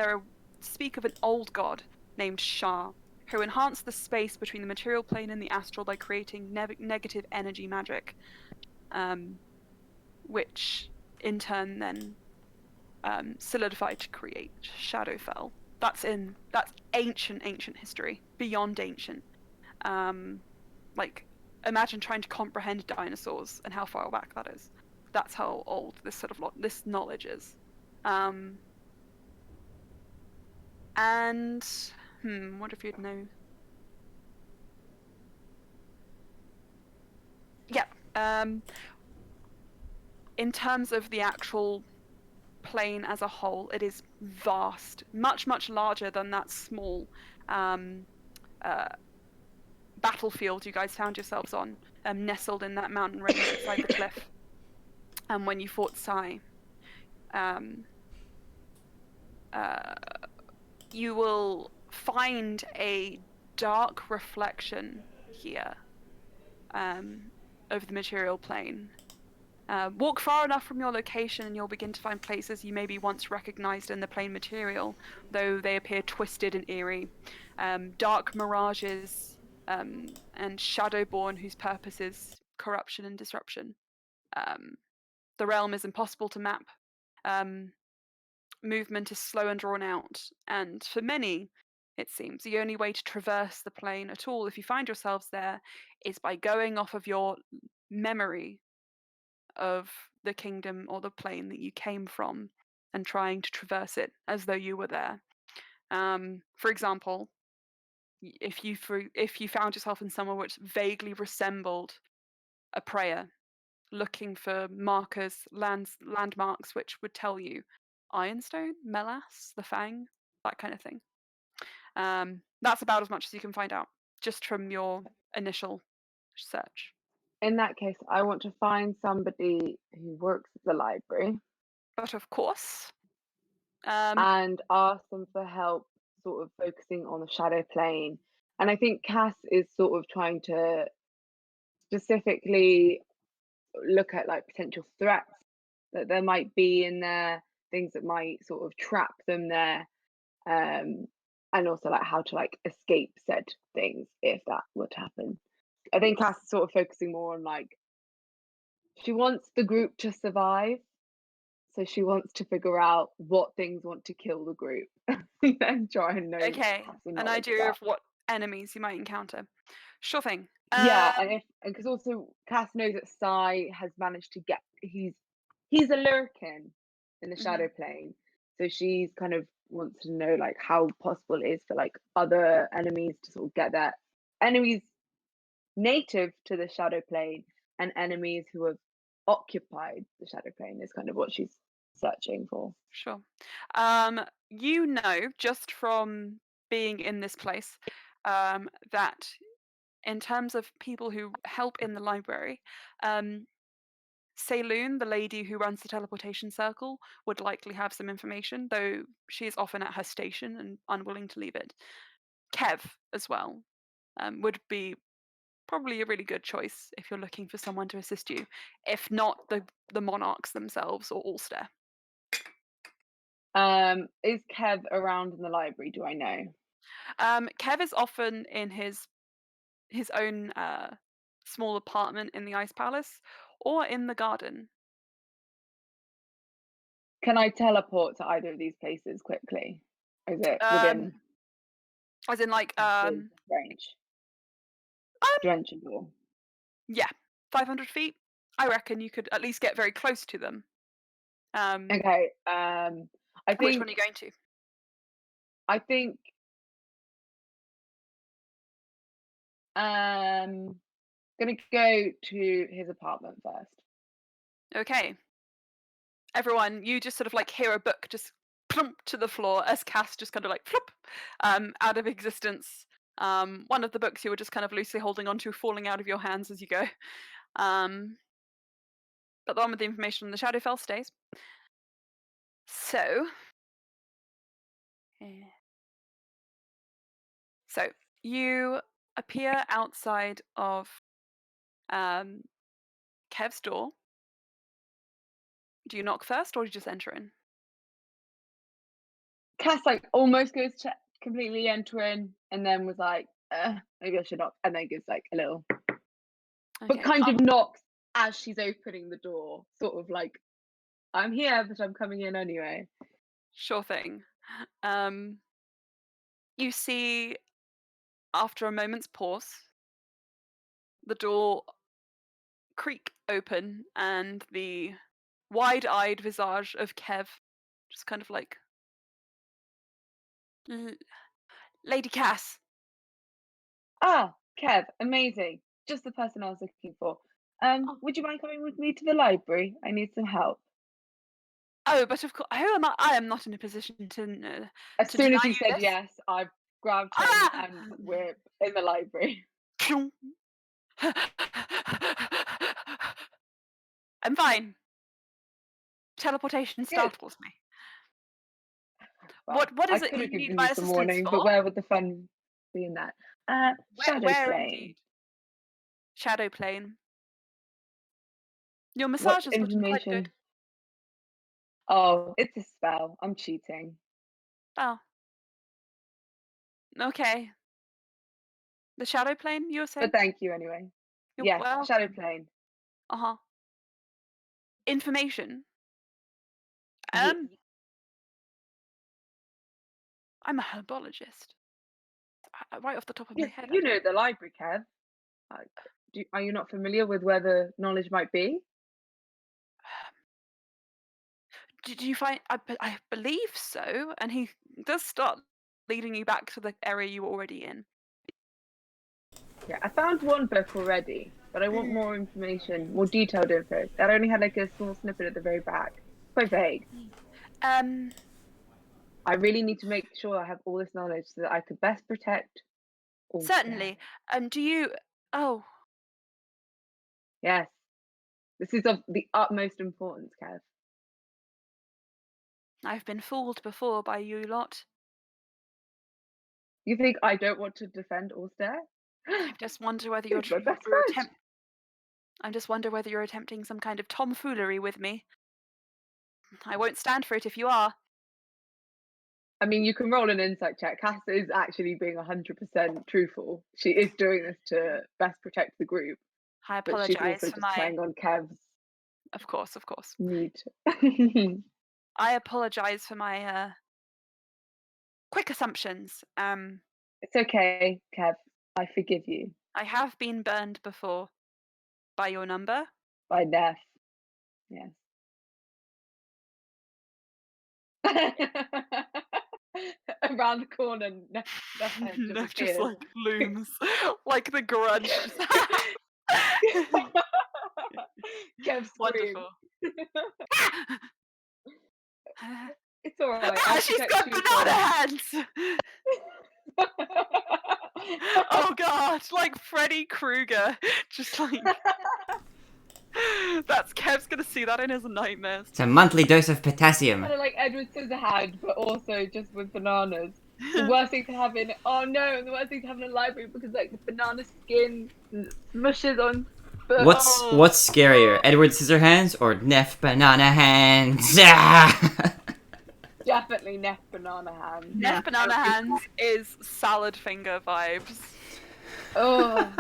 B: speak of an old god named Shah, who enhanced the space between the material plane and the astral by creating negative energy magic, which in turn then solidified to create Shadowfell. That's ancient history, beyond ancient. Like, imagine trying to comprehend dinosaurs and how far back that is. That's how old this sort of this knowledge is. And wonder if you'd know. Yeah. In terms of the actual plane as a whole, it is vast, much larger than that small battlefield you guys found yourselves on, nestled in that mountain range beside the cliff. And when you fought Sai, you will find a dark reflection here over the material plane. Walk far enough from your location and you'll begin to find places you maybe once recognized in the plane material, though they appear twisted and eerie. Dark mirages and shadowborn whose purpose is corruption and disruption. The realm is impossible to map. Movement is slow and drawn out, and for many, it seems, the only way to traverse the plane at all, if you find yourselves there, is by going off of your memory of the kingdom or the plane that you came from and trying to traverse it as though you were there. For example, if you found yourself in somewhere which vaguely resembled a prayer, looking for markers, landmarks which would tell you Ironstone, Melas, the Fang, that kind of thing. That's about as much as you can find out just from your initial search.
D: In that case, I want to find somebody who works at the library
B: But of course,
D: and ask them for help, sort of focusing on the shadow plane. And I think Cass is sort of trying to specifically look at like potential threats that there might be in there, things that might sort of trap them there, and also like how to like escape said things if that were to happen. I think Cass is sort of focusing more on like she wants the group to survive, so she wants to figure out what things want to kill the group and try and know.
B: okay,
D: have some
B: an
D: knowledge
B: idea
D: about.
B: of what enemies you might encounter. Sure thing.
D: Yeah, and because also Cass knows that Sai has managed to get he's a lurking in the shadow plane, so she's kind of wants to know like how possible it is for like other enemies to sort of get there, enemies native to the shadow plane and enemies who have occupied the shadow plane is kind of what she's searching for.
B: Sure. You know, just from being in this place, that in terms of people who help in the library, Saloon, the lady who runs the teleportation circle, would likely have some information, though she is often at her station and unwilling to leave it. Kev, as well, would be probably a really good choice if you're looking for someone to assist you, if not the monarchs themselves or Ulster.
D: Is Kev around in the library? Do I know?
B: Kev is often in his own small apartment in the Ice Palace or in the garden.
D: Can I teleport to either of these places quickly? Is it within
B: As in, like,
D: his range? Drenchable.
B: yeah, 500 feet. I reckon you could at least get very close to them.
D: Okay. I
B: Which
D: think.
B: one are you going to?
D: I think. Gonna go to his apartment first.
B: Okay. Everyone, you just sort of like hear a book just plump to the floor as Cass just kind of like flop out of existence. One of the books you were just kind of loosely holding onto falling out of your hands as you go. But the one with the information on the Shadowfell stays. So, you appear outside of Kev's door. Do you knock first, or do you just enter in?
D: Cass like almost goes to completely enter in, and then was like, maybe I should knock, and then gives like a little, but
B: Okay.
D: kind of knocks as she's opening the door, sort of like, I'm here, but I'm coming in anyway.
B: Sure thing. You see, after a moment's pause, the door creak open, and the wide-eyed visage of Kev just kind of like, Lady Cass.
D: Ah, Kev, amazing. Just the person I was looking for. Would you mind coming with me to the library? I need some help.
B: Oh, but of course, who am I? I am not in a position to
D: As
B: to
D: soon
B: deny
D: as he
B: you
D: said
B: this.
D: yes, I grabbed him
B: Ah!
D: and we're in the library.
B: I'm fine. Teleportation
D: Good.
B: startles me.
D: Well,
B: What is
D: I
B: it
D: could
B: you
D: have
B: need
D: given
B: my
D: you some
B: assistance
D: warning,
B: for?
D: but where would the fun be in that? Shadow
B: Where
D: plane.
B: indeed? Shadow plane. Your
D: What
B: massage is looking quite
D: information?
B: good.
D: Oh, it's a spell. I'm cheating.
B: Oh. Okay. The shadow plane, you were saying?
D: But thank you anyway.
B: You're
D: Yes,
B: welcome.
D: shadow plane.
B: Uh-huh. Information.
D: Yes.
B: I'm a herbologist. Right off the top of my
D: Yes,
B: head.
D: you know the library, Kev. Are you not familiar with where the knowledge might be?
B: Did you find? I believe so. And he does start leading you back to the area you were already in.
D: Yeah, I found one book already, but I want more information, more detailed info. That only had like a small snippet at the very back. Quite vague.
B: Um,
D: I really need to make sure I have all this knowledge so that I could best protect all.
B: certainly. Do you? Oh,
D: Yes. This is of the utmost importance, Kev.
B: I've been fooled before by you lot.
D: You think I don't want to defend Ulster?
B: I just wonder whether you're,
D: He's my best
B: you're
D: friend.
B: I just wonder whether you're attempting some kind of tomfoolery with me. I won't stand for it if you are.
D: I mean, you can roll an insight check. Cass is actually being 100% truthful. She is doing this to best protect the group,
B: I
D: but she's
B: apologize
D: also
B: for
D: just
B: my.
D: playing on Kev's
B: Of course, of course.
D: need.
B: I apologize for my quick assumptions.
D: It's okay, Kev. I forgive you.
B: I have been burned before by your number.
D: By death. Yes. Around the corner, the head just
B: Neff just
D: appears.
B: like looms, like the grudge.
D: Kev screams.
B: Wonderful.
D: It's all right. I'll
B: She's
D: protect
B: got
D: you
B: banana
D: from-
B: hands. Oh god, like Freddy Krueger, just like that's Kev's gonna see that in his nightmares.
C: It's a monthly dose of potassium.
D: Kind of like Edward Scissorhands, but also just with bananas. The worst thing to have in the worst thing to have in a library because like the banana skin smushes on. But
C: What's scarier, Edward Scissorhands or Neff Banana Hands?
D: definitely Neff banana hands.
B: Neff Banana Hands is salad finger vibes.
D: Oh,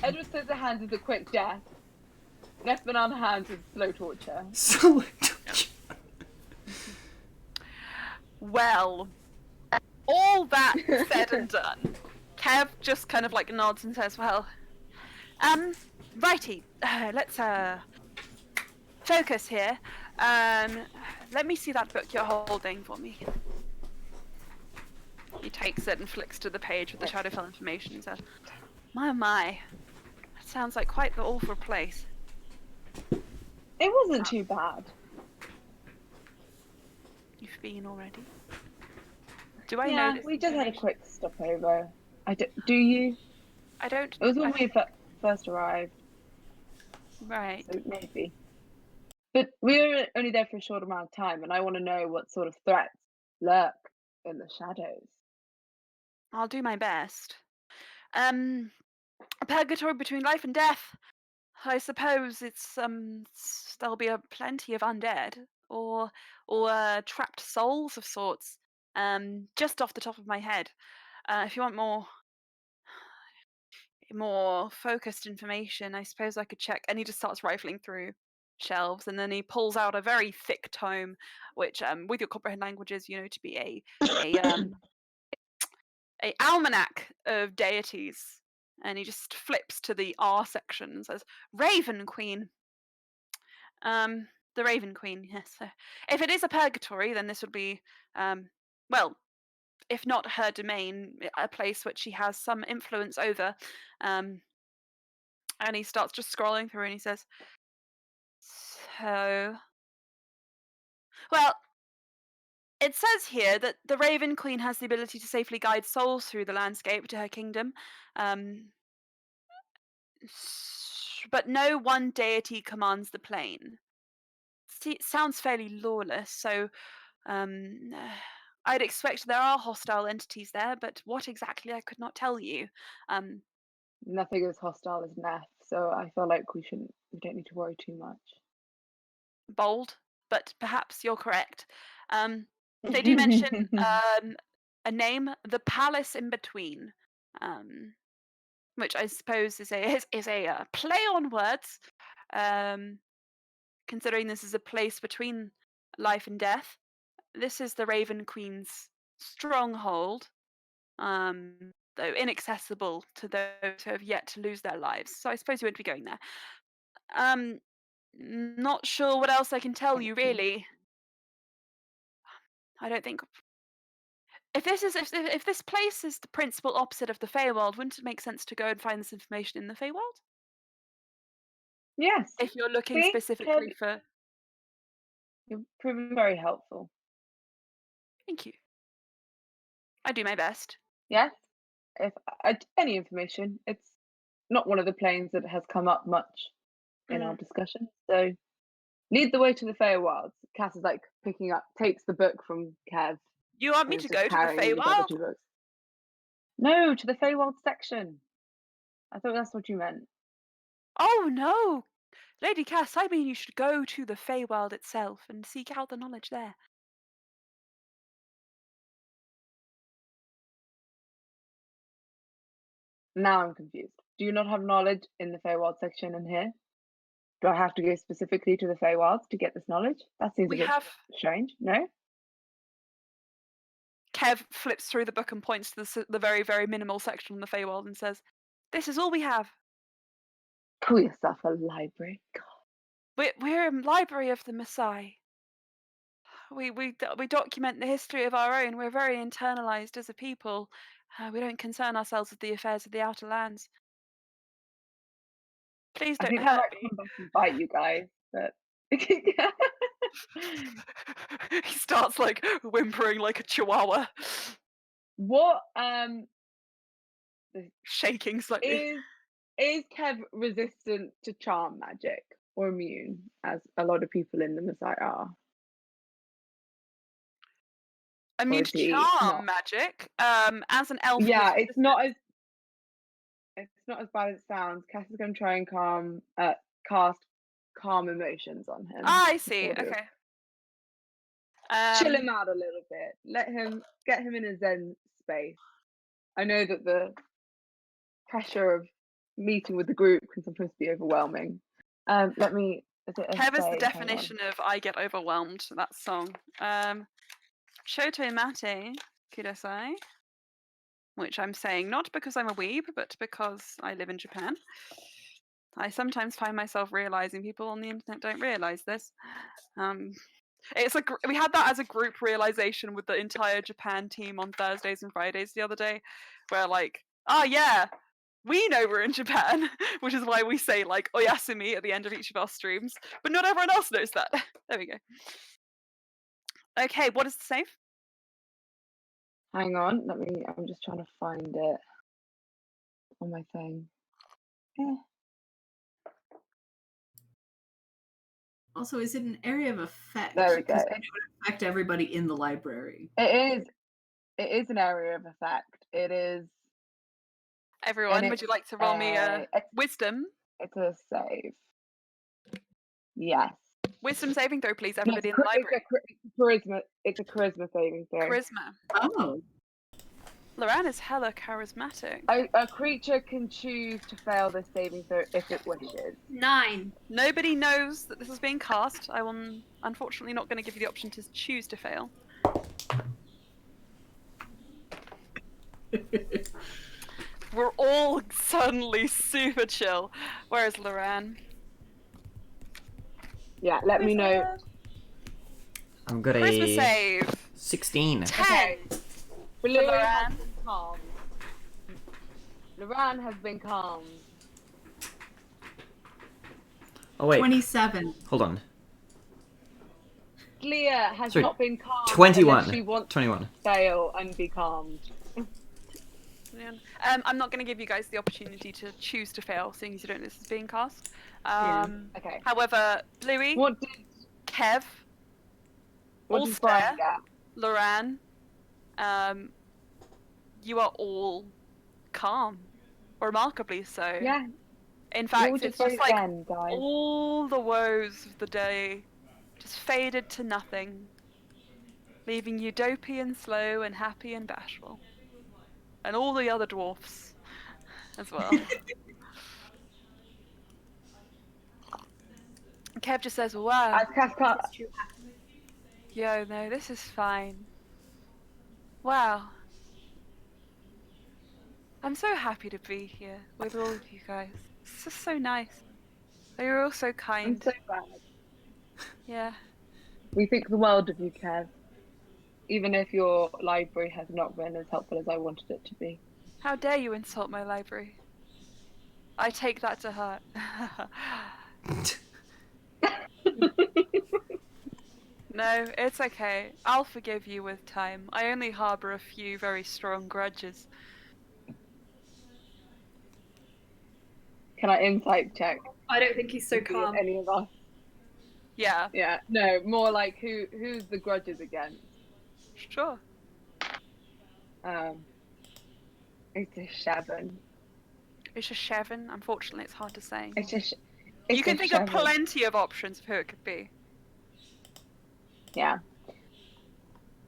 D: Edward Scissorhands is a quick death. Neff banana hands is slow torture.
C: So
B: Well, all that said and done, Kev just kind of like nods and says, well, righty, let's focus here. Let me see that book you're holding for me. He takes it and flicks to the page with the Shadowfell information and says, my, that sounds like quite the awful place.
D: It wasn't too bad.
B: You've been already? Do I know
D: Yeah,
B: this
D: we just had a
B: information?
D: quick stopover. Do you?
B: I don't.
D: It was when
B: I-
D: we first arrived,
B: Right.
D: so maybe. But we were only there for a short amount of time, and I want to know what sort of threats lurk in the shadows.
B: I'll do my best. A purgatory between life and death. I suppose it's there'll be plenty of undead or trapped souls of sorts. Just off the top of my head. If you want more focused information, I suppose I could check. And he just starts rifling through shelves, and then he pulls out a very thick tome, which, with your comprehend languages, you know to be a almanac of deities. And he just flips to the R section and says, "Raven Queen." The Raven Queen. Yes. So if it is a purgatory, then this would be, well, if not her domain, a place which she has some influence over. And he starts just scrolling through and he says, so, well, it says here that the Raven Queen has the ability to safely guide souls through the landscape to her kingdom. But no one deity commands the plane. See, it sounds fairly lawless, so I'd expect there are hostile entities there, but what exactly I could not tell you.
D: Nothing as hostile as Neff, so I feel like we don't need to worry too much.
B: Bold, but perhaps you're correct. They do mention a name, the Palace in Between, which I suppose is a play on words, considering this is a place between life and death. This is the Raven Queen's stronghold, though inaccessible to those who have yet to lose their lives. So I suppose you won't be going there. Not sure what else I can tell you, really. I don't think If this place is the principal opposite of the Feywild, wouldn't it make sense to go and find this information in the Feywild?
D: Yes.
B: If you're looking
D: See,
B: specifically for...
D: You're proving very helpful.
B: Thank you. I do my best.
D: Yes. If any information, it's not one of the planes that has come up much in our discussion. So lead the way to the Feywilds. Cass is like takes the book from Kev.
B: You want me
D: and is
B: to
D: just
B: go to the
D: carrying the other
B: Feywild?
D: 2 books. No, to the Feywild section. I thought that's what you meant.
B: Oh no! Lady Cass, I mean you should go to the Feywild itself and seek out the knowledge there.
D: Now I'm confused. Do you not have knowledge in the Feywild section in here? Do I have to go specifically to the Feywilds to get this knowledge? That seems a bit strange. No?
B: Kev flips through the book and points to the very, very minimal section on the Feywild and says, "This is all we have.
D: Call yourself a library. God.
B: We're a library of the Maasai. We document the history of our own. We're very internalized as a people. We don't concern ourselves with the affairs of the Outer Lands. Please
D: I
B: don't
D: think that
B: hurt
D: might
B: me."
D: come back and bite you guys, but
B: He starts like whimpering like a chihuahua,
D: what
B: shaking slightly.
D: is Kev resistant to charm magic or immune, as a lot of people in the Maasai are?
B: Immune
D: is
B: to
D: he
B: charm
D: not?
B: magic. As an elf, he
D: Yeah,
B: is
D: it's not as bad as it sounds. Cass is going to try and cast calm emotions on him.
B: Ah, I see.
D: Sort of
B: Okay.
D: chill him out a little bit. Get him in a zen space. I know that the pressure of meeting with the group can sometimes be overwhelming. Let me.
B: Kev is the definition of "I get overwhelmed." That song. Shoto mate kudasai, which I'm saying not because I'm a weeb, but because I live in Japan. I sometimes find myself realizing people on the internet don't realize this. It's like we had that as a group realization with the entire Japan team on Thursdays and Fridays the other day, where like, oh yeah, we know we're in Japan, which is why we say like oyasumi at the end of each of our streams, but not everyone else knows that. There we go. Okay, what is the save?
D: Hang on, I'm just trying to find it on my thing.
E: Also, is it an area of effect?
D: There we go.
E: Because it would affect everybody in the library.
D: It is an area of effect. It is.
B: Everyone, would you like to roll me a wisdom?
D: It's a save. Yes.
B: Wisdom saving throw, please, everybody in the library.
D: It's a charisma saving throw.
B: Charisma.
E: Oh.
B: Loran is hella charismatic.
D: A creature can choose to fail this saving throw if it wishes.
A: 9.
B: Nobody knows that this is being cast. I will unfortunately not going to give you the option to choose to fail. We're all suddenly super chill. Where's Loran?
D: Yeah, let me know.
C: I've got
B: Charisma
C: a
B: save.
C: 16.
B: 10.
D: Okay. Blue
B: Loran.
D: has been calmed. Loran has been calmed.
C: Oh wait,
E: 27.
C: hold on.
D: Leah has
C: Sorry,
D: not been calmed.
C: 21.
D: Unless she wants
C: 21.
D: to fail and be calmed.
B: I'm not going to give you guys the opportunity to choose to fail, seeing as you don't know this is being cast.
D: Okay.
B: However, Bluey,
D: What did
B: Kev,
D: Brian get?
B: Loran, you are all calm, remarkably so.
D: Yeah.
B: In fact,
D: We'll
B: it's
D: just
B: just like
D: again, guys.
B: all the woes of the day just faded to nothing, leaving you dopey and slow and happy and bashful. And all the other dwarfs as well. Kev just says, wow.
D: As Cascade.
B: Yo, no, this is fine. Wow. I'm so happy to be here with all of you guys. It's just so nice. You're all so
D: I'm
B: kind.
D: so glad.
B: Yeah.
D: We think the world of you, Kev. even if your library has not been as helpful as I wanted it to be.
B: How dare you insult my library? I take that to heart. No, it's okay. I'll forgive you with time. I only harbor a few very strong grudges.
D: Can I insight check
A: I don't think he's so
D: to see if
A: calm.
D: any of us?
B: Yeah,
D: Yeah, no, more like who's the grudges against?
B: sure.
D: It's a Shaven.
B: It's a Chevin. Unfortunately, it's hard to say.
D: It's a sh-
B: You
D: it's
B: can
D: a
B: think of
D: Shaven.
B: plenty of options of who it could be.
D: Yeah.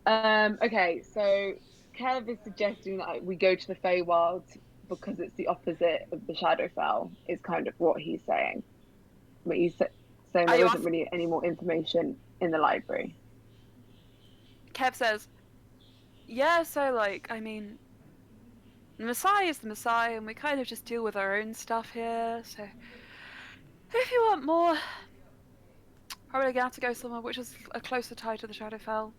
D: Okay, so Kev is suggesting that we go to the Feywild because it's the opposite of the Shadowfell, is kind of what he's saying. But he's saying
B: Are
D: there
B: you
D: isn't really any more information in the library.
B: Kev says, yeah, so, like, I mean, the Messiah is the Messiah, and we kind of just deal with our own stuff here, so if you want more, probably gonna have to go somewhere which is a closer tie to the Shadowfell.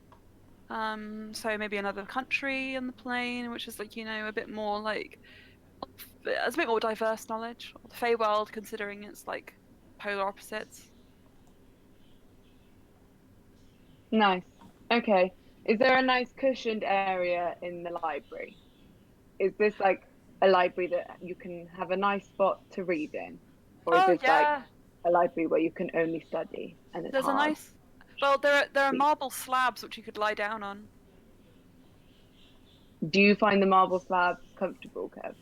B: So maybe another country on the plane, which is, like, you know, a bit more, like, has a bit more diverse knowledge. Or the Feywild, considering it's, like, polar opposites.
D: Nice. Okay. Is there a nice cushioned area in the library? Is this like a library that you can have a nice spot to read in? Or is
B: Oh,
D: this like
B: yeah,
D: a library where you can only study and it's
B: there's a
D: hard?
B: nice... Well, there are
D: Sleep?
B: marble slabs which you could lie down on.
D: Do you find the marble slabs comfortable, Kev?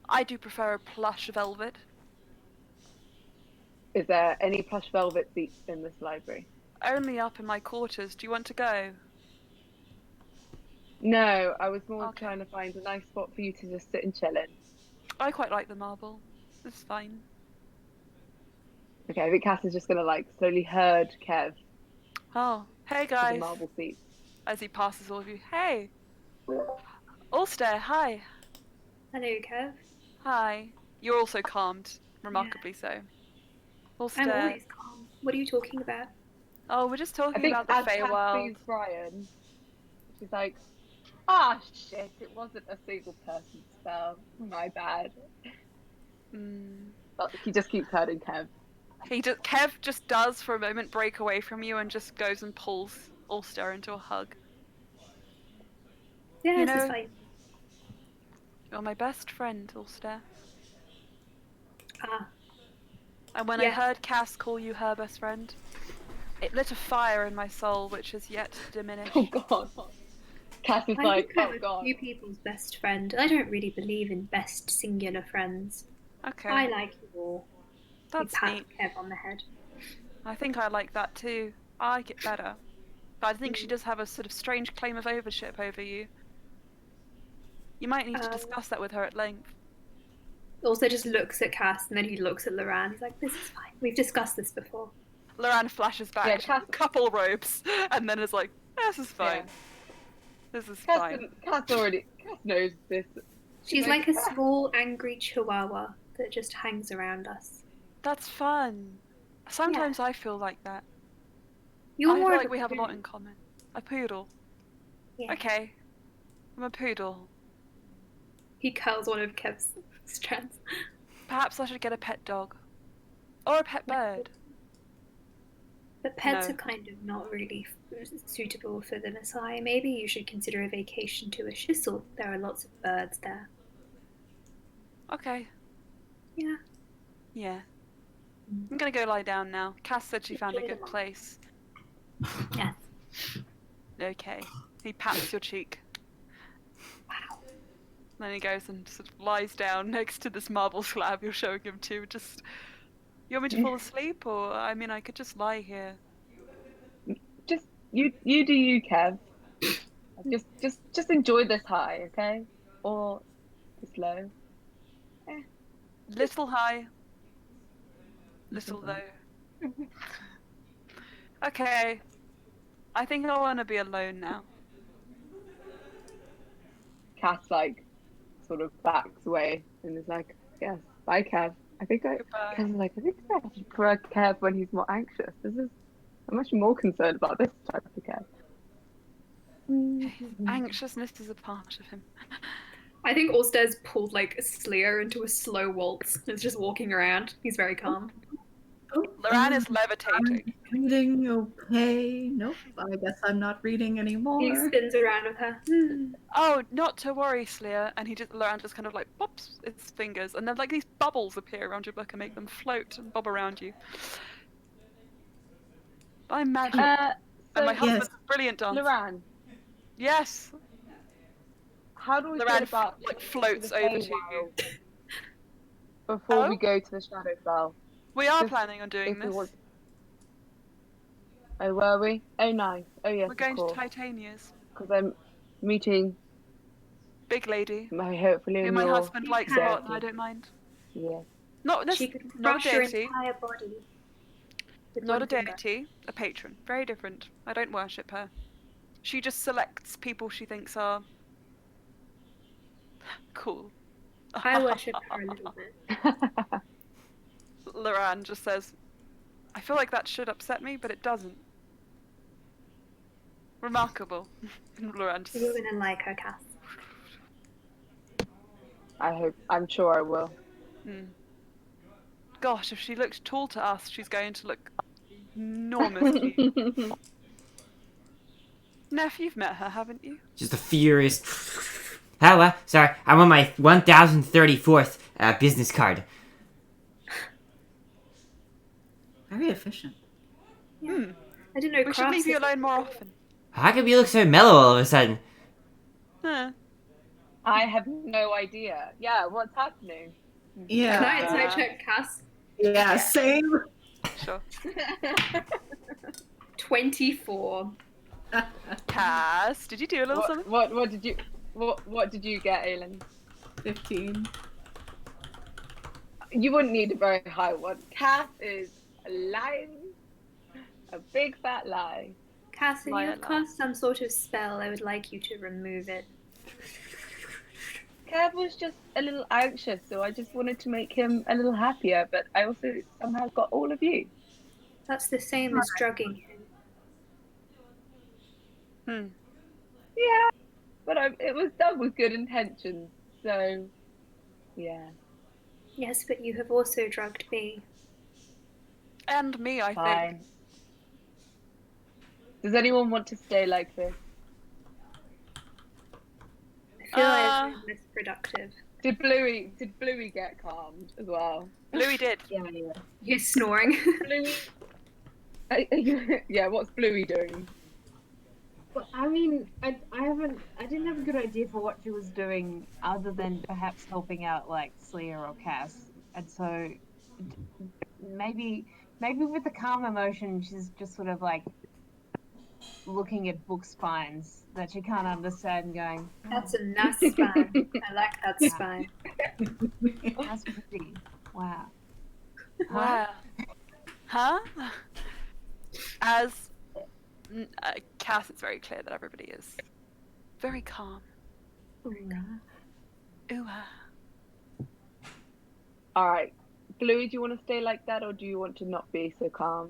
B: I do prefer a plush velvet.
D: Is there any plush velvet seats in this library?
B: Only up in my quarters. Do you want to go?
D: No, I was more
B: Okay.
D: trying to find a nice spot for you to just sit and chill in.
B: I quite like the marble. It's fine.
D: Okay, I think Cass is just gonna like slowly herd Kev
B: Oh, hey
D: to the
B: guys.
D: marble seats.
B: As he passes all of you. Hey! Ulster, hi.
A: Hello, Kev.
B: Hi. You're also calmed. Remarkably so. Ulster.
A: I'm always calm. What are you talking about?
B: Oh, we're just
D: I
B: talking
D: think
B: about the
D: as Cass
B: Feywild.
D: sees Brian, she's like, ah, shit, it wasn't a single person spell. My bad. But he just keeps herding Kev.
B: Kev just does for a moment break away from you and just goes and pulls Ulster into a hug.
A: Yeah,
B: You
A: this is
B: know,
A: fine.
B: you're my best friend, Ulster.
A: Ah,
B: And when I
A: yeah.
B: heard Cass call you her best friend, it lit a fire in my soul which has yet to diminish.
D: Oh god. Cass is
A: I
D: like,
A: think I'm
D: oh
A: a
D: god.
A: few people's best friend. I don't really believe in best singular friends.
B: Okay,
A: I like you all. We
B: that's
A: pat
B: neat.
A: Kev on the head.
B: I think I like that too. I like it better. But I think she does have a sort of strange claim of ownership over you. You might need to discuss that with her at length.
A: Also just looks at Cass and then he looks at Loran. He's like, this is fine. We've discussed this before.
B: Loran flashes back
D: Yeah,
B: to
D: Cass-
B: couple robes and then is like, this is fine.
D: Yeah.
B: This is
D: Cass
B: fine.
D: knows this.
A: She's like a small, angry chihuahua that just hangs around us.
B: That's fun. Sometimes I feel like that.
A: You're
B: I
A: more
B: feel
A: of
B: like
A: a
B: we have a lot
A: poodle.
B: in common. A poodle.
A: Yeah.
B: Okay. I'm a poodle.
A: He curls one of Kev's strands.
B: Perhaps I should get a pet dog. Or a pet bird.
A: But pets
B: No.
A: are kind of not really suitable for the Messiah. Maybe you should consider a vacation to a Shissel. There are lots of birds there.
B: Okay.
A: Yeah.
B: Yeah. I'm gonna go lie down now. Cass said she found a good place.
A: Yes.
B: Okay. He pats your cheek.
A: Wow.
B: Then he goes and sort of lies down next to this marble slab you're showing him to. Just, you want me to fall asleep, or I mean, I could just lie here.
D: Just you do you, Kev. Just enjoy this high, okay? Or this low.
B: Little high, little low. Okay. I think I want to be alone now.
D: Cass like sort of backs away and is like, yes, bye Kev.
B: Goodbye.
D: Kev is like, I think I actually prefer Kev when he's more anxious. I'm much more concerned about this type of Kev.
B: Anxiousness is a part of him.
A: I think Orsted's pulled like Slayer into a slow waltz and is just walking around. He's very calm.
B: Loran is levitating.
E: Reading, okay. Nope, I guess I'm not reading
A: He
E: anymore.
A: spins around with her.
B: Oh, not to worry, Slayer. And Loran just kind of like pops his fingers, and then like these bubbles appear around your book and make them float and bob around you. By magic. And my
D: So,
B: husband's a brilliant dancer.
D: Loran,
B: Yes.
D: how do we feel
B: Loran
D: about
B: like
D: the
B: floats over to you.
D: Feywild before
B: Oh?
D: we go to the Shadowfell?
B: We are
D: Just
B: planning on doing
D: if we
B: this.
D: want- Oh, were we? Oh, nice. Oh, yes,
B: We're going
D: of
B: to
D: course.
B: Titania's.
D: Because I'm meeting
B: Big lady.
D: hopefully
B: Who
D: in
B: my
D: your
B: husband likes a lot, and I don't mind.
D: yeah.
B: Not
A: She
B: necessarily.
A: could
B: Not a
A: brush your
B: deity.
A: entire body. with
B: Not
A: one
B: a
A: finger.
B: deity. A patron. Very different. I don't worship her. She just selects people she thinks are cool.
A: I worship her a little bit.
B: Loran just says, I feel like that should upset me, but it doesn't. Remarkable. Loran just...
A: You're gonna like her, Cass.
D: I'm sure I will.
B: Gosh, if she looked tall to us, she's going to look enormous to you. Neff, you've met her, haven't you?
C: Just a furious. Hello, sorry, I'm on my 1034th business card.
E: Very efficient.
A: I didn't know
B: We should leave you alone more often.
C: How come you look so mellow all of a sudden?
B: Huh.
D: I have no idea. Yeah, what's happening?
E: Yeah.
A: Can I insight check Cass?
E: Yeah, same.
B: Sure.
A: 24.
B: Cass, did you do a little something?
D: What did you get, Aelin?
E: 15.
D: You wouldn't need a very high one. Cass is lying. A big fat lie.
A: Cass, if you
B: Liar,
A: have
B: liar.
A: cast some sort of spell, I would like you to remove it.
D: Kev was just a little anxious, so I just wanted to make him a little happier, but I also somehow got all of you.
A: That's the same as drugging him.
D: Yeah, but it was done with good intentions, so yeah.
A: Yes, but you have also drugged me.
B: And me, I think.
D: Fine. Does anyone want to stay like this?
A: I feel like I'm misproductive.
D: Did Bluey get calmed as well?
B: Bluey did.
F: Yeah.
A: He's snoring.
D: Bluey. Yeah, what's Bluey doing?
F: But I mean, I didn't have a good idea for what she was doing other than perhaps helping out like Slayer or Cass. And so maybe with the calm emotion, she's just sort of like looking at book spines that she can't understand and going,
A: That's a nice spine. I like that spine.
F: that's pretty. Wow.
B: Wow. Huh? As Cass, it's very clear that everybody is very calm. Ooh.
D: All right, Bluey, do you want to stay like that, or do you want to not be so calm?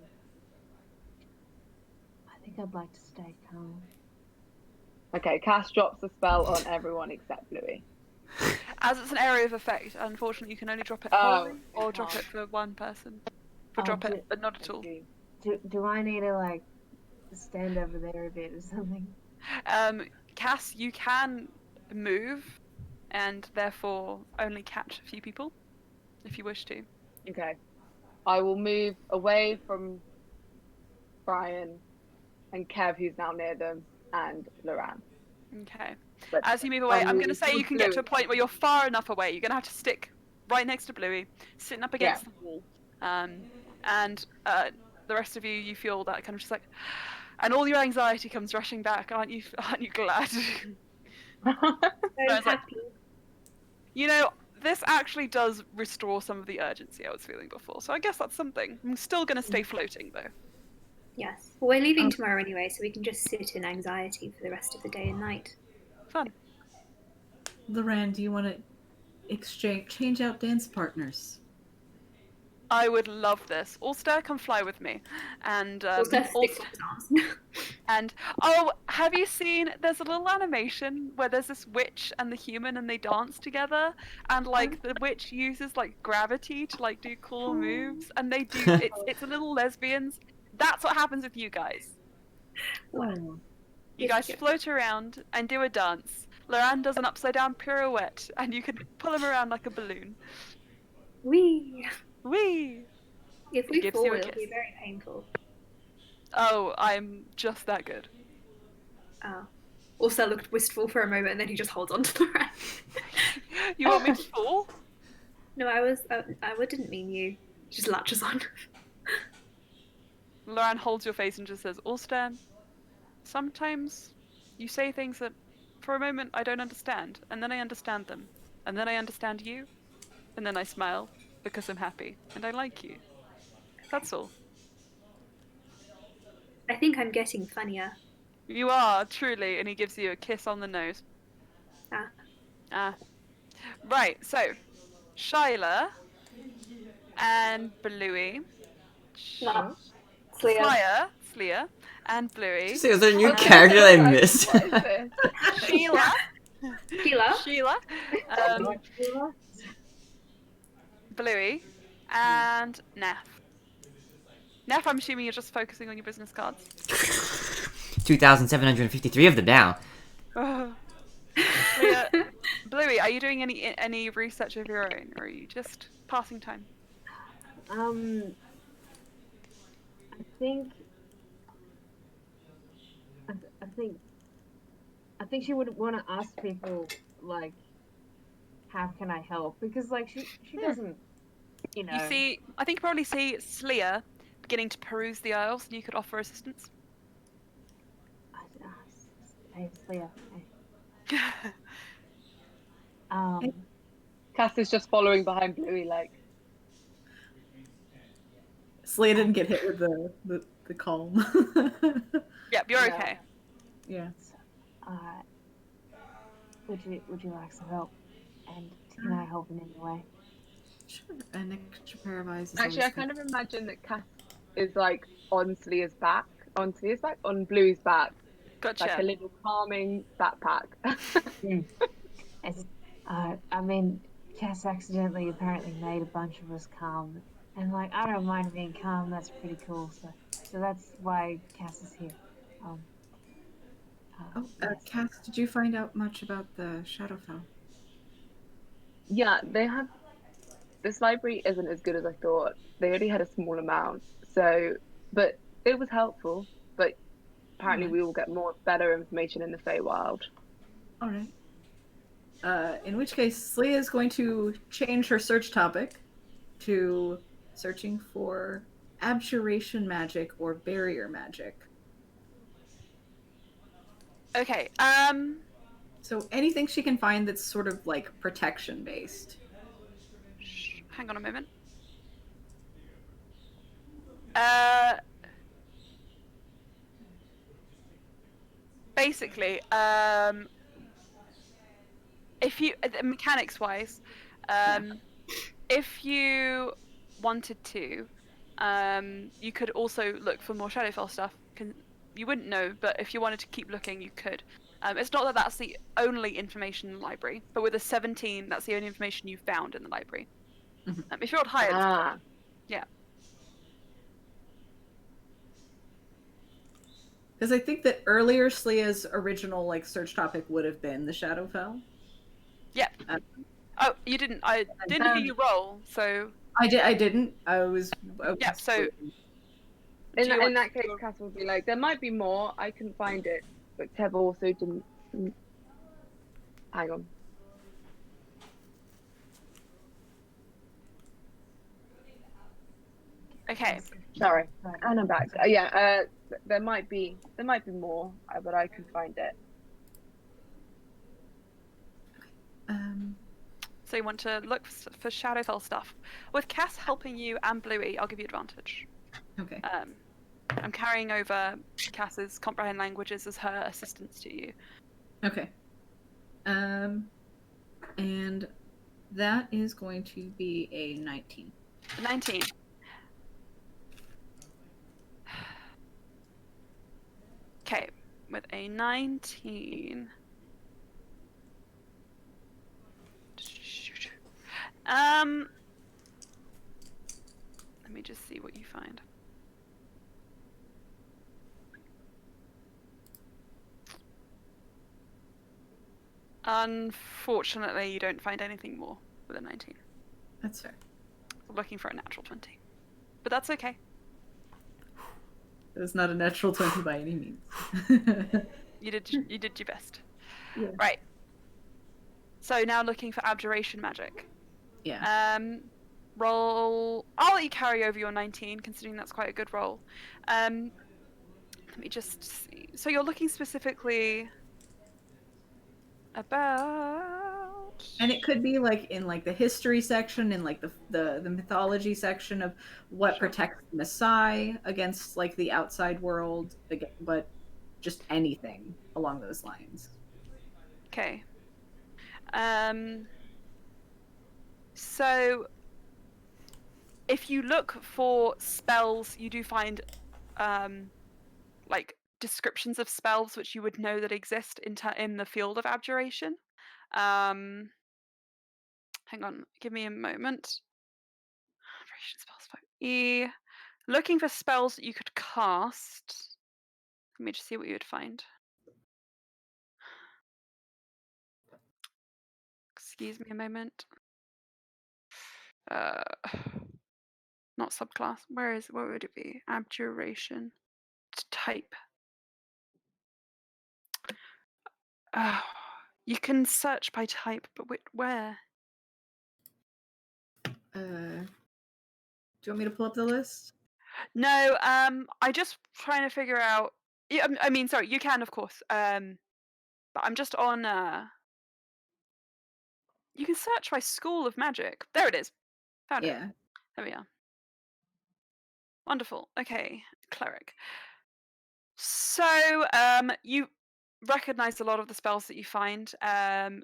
F: I think I'd like to stay calm.
D: Okay, Cass drops the spell on everyone except Bluey.
B: As it's an area of effect, unfortunately, you can only drop it
D: Oh,
B: wholly or drop it for one person.
F: Oh,
B: Drop it, but not at all.
F: Do I need to like stand over there a bit or something?
B: Cass, you can move and therefore only catch a few people if you wish to.
D: Okay, I will move away from Brian and Kev, who's now near them, and Loran.
B: Okay.
D: But
B: As you move away, I'm going to
D: moving
B: say you
D: towards
B: can get to a
D: Bluey.
B: point where you're far enough away. You're going to have to stick right next to Bluey, sitting up against the wall. And the rest of you, you feel that kind of just like, and all your anxiety comes rushing back. Aren't you glad?
A: So
B: Sounds like-
A: happy.
B: You know, this actually does restore some of the urgency I was feeling before. So I guess that's something. I'm still going to stay floating though.
A: Yes. Well, we're leaving tomorrow anyway, so we can just sit in anxiety for the rest of the day and night.
B: Fun.
E: Loran, do you want to change out dance partners?
B: I would love this. Ulster, come fly with me. And
A: Ulster sticks up his arms.
B: and oh, have you seen? There's a little animation where there's this witch and the human, and they dance together. And like the witch uses like gravity to like do cool moves, and they do. It's a little lesbians. That's what happens with you guys.
F: Oh.
B: You guys float around and do a dance. Loran does an upside down pirouette, and you can pull him around like a balloon.
A: Wee.
B: Whee!
A: If we
B: Gives
A: fall,
B: you a
A: it'll be
B: kiss.
A: very painful.
B: Oh, I'm just that good.
A: Oh. Ulster looked wistful for a moment, and then he just holds on to the rack.
B: You want me to fall?
A: No, I didn't mean you. He just latches on.
B: Loran holds your face and just says, Ulster, sometimes you say things that for a moment I don't understand, and then I understand them. And then I understand you, and then I smile because I'm happy, and I like you. That's all.
A: I think I'm getting funnier.
B: You are, truly, and he gives you a kiss on the nose.
A: Ah.
B: Right, so, Shyla and Bluey.
A: No.
B: Slya, and Bluey.
C: So there's a new
B: Okay.
C: character I missed.
D: What is this?
B: Sheila, Bluey, and Neff. Neff, I'm assuming you're just focusing on your business cards.
C: 2,753 of them now.
B: Bluey, are you doing any research of your own, or are you just passing time?
F: I think she would want to ask people like, how can I help? Because like she doesn't, you know.
B: You see, I think you probably see Slya beginning to peruse the aisles, and you could offer assistance.
F: Hey, Slya.
D: Cass is just following behind Bluey, like.
E: Slya didn't get hit with the calm.
B: Yep, you're
F: No.
B: okay.
E: Yeah.
F: Would you like some help? And can I help in any way?
E: Sure. An extra pair of eyes. Is
D: Actually, I
E: always
D: kind
E: good.
D: of imagine that Cass is like on Bluey's back,
B: Gotcha.
D: like a little calming backpack.
F: I mean, Cass accidentally apparently made a bunch of us calm, and like I don't mind being calm. That's pretty cool. So that's why Cass is here. Yes.
E: Cass, did you find out much about the Shadowfell?
D: Yeah, they have. This library isn't as good as I thought. They only had a small amount, but it was helpful. But apparently, we will get better information in the Feywild.
E: All right. In which case, Slya is going to change her search topic to searching for abjuration magic or barrier magic.
B: Okay.
E: So anything she can find that's sort of like protection based.
B: Hang on a moment. Basically, if you mechanics wise, if you wanted to, you could also look for more Shadowfell stuff. You wouldn't know, but if you wanted to keep looking, you could. It's not that that's the only information in the library, but with a 17, that's the only information you found in the library. If you rolled higher, yeah.
E: Because I think that earlier Slya's original like search topic would have been the Shadowfell.
B: Yeah. Oh, you didn't. I didn't hear you roll, so.
E: I didn't. I was.
B: Yeah. So.
D: In that case, Cass would be like, there might be more. I couldn't find it, but Tev also didn't. Hang on.
B: Okay.
D: Sorry, and I'm back. There might be more, but I can find it.
B: So you want to look for Shadowfell stuff. With Cass helping you and Bluey, I'll give you advantage.
E: Okay.
B: I'm carrying over Cass's comprehend languages as her assistance to you.
E: Okay. And that is going to be a 19.
B: 19. Okay, with a 19. Let me just see what you find. Unfortunately, you don't find anything more with a 19.
E: That's fair.
B: I'm looking for a natural 20. But that's okay.
E: It's not a natural 20 by any means.
B: You did your best.
E: Yeah.
B: Right. So now looking for abjuration magic.
E: Yeah.
B: Roll. I'll let you carry over your 19, considering that's quite a good roll. Let me just see. So you're looking specifically about.
E: And it could be like in like the history section, in like the mythology section of what
B: Sure.
E: protects the Messiah against like the outside world, but just anything along those lines.
B: Okay. So if you look for spells, you do find like descriptions of spells which you would know that exist in the field of abjuration. Hang on, give me a moment. Abjuration spells for E. Looking for spells that you could cast. Let me just see what you would find. Excuse me a moment. Not subclass. Where would it be? Abjuration. Type. You can search by type, but where?
E: Do you want me to pull up the list?
B: No, I just trying to figure out. Yeah, I mean, sorry, you can of course. But I'm just on. You can search by school of magic. There it is. Found it.
E: Yeah.
B: There we are. Wonderful. Okay, cleric. So, you recognize a lot of the spells that you find,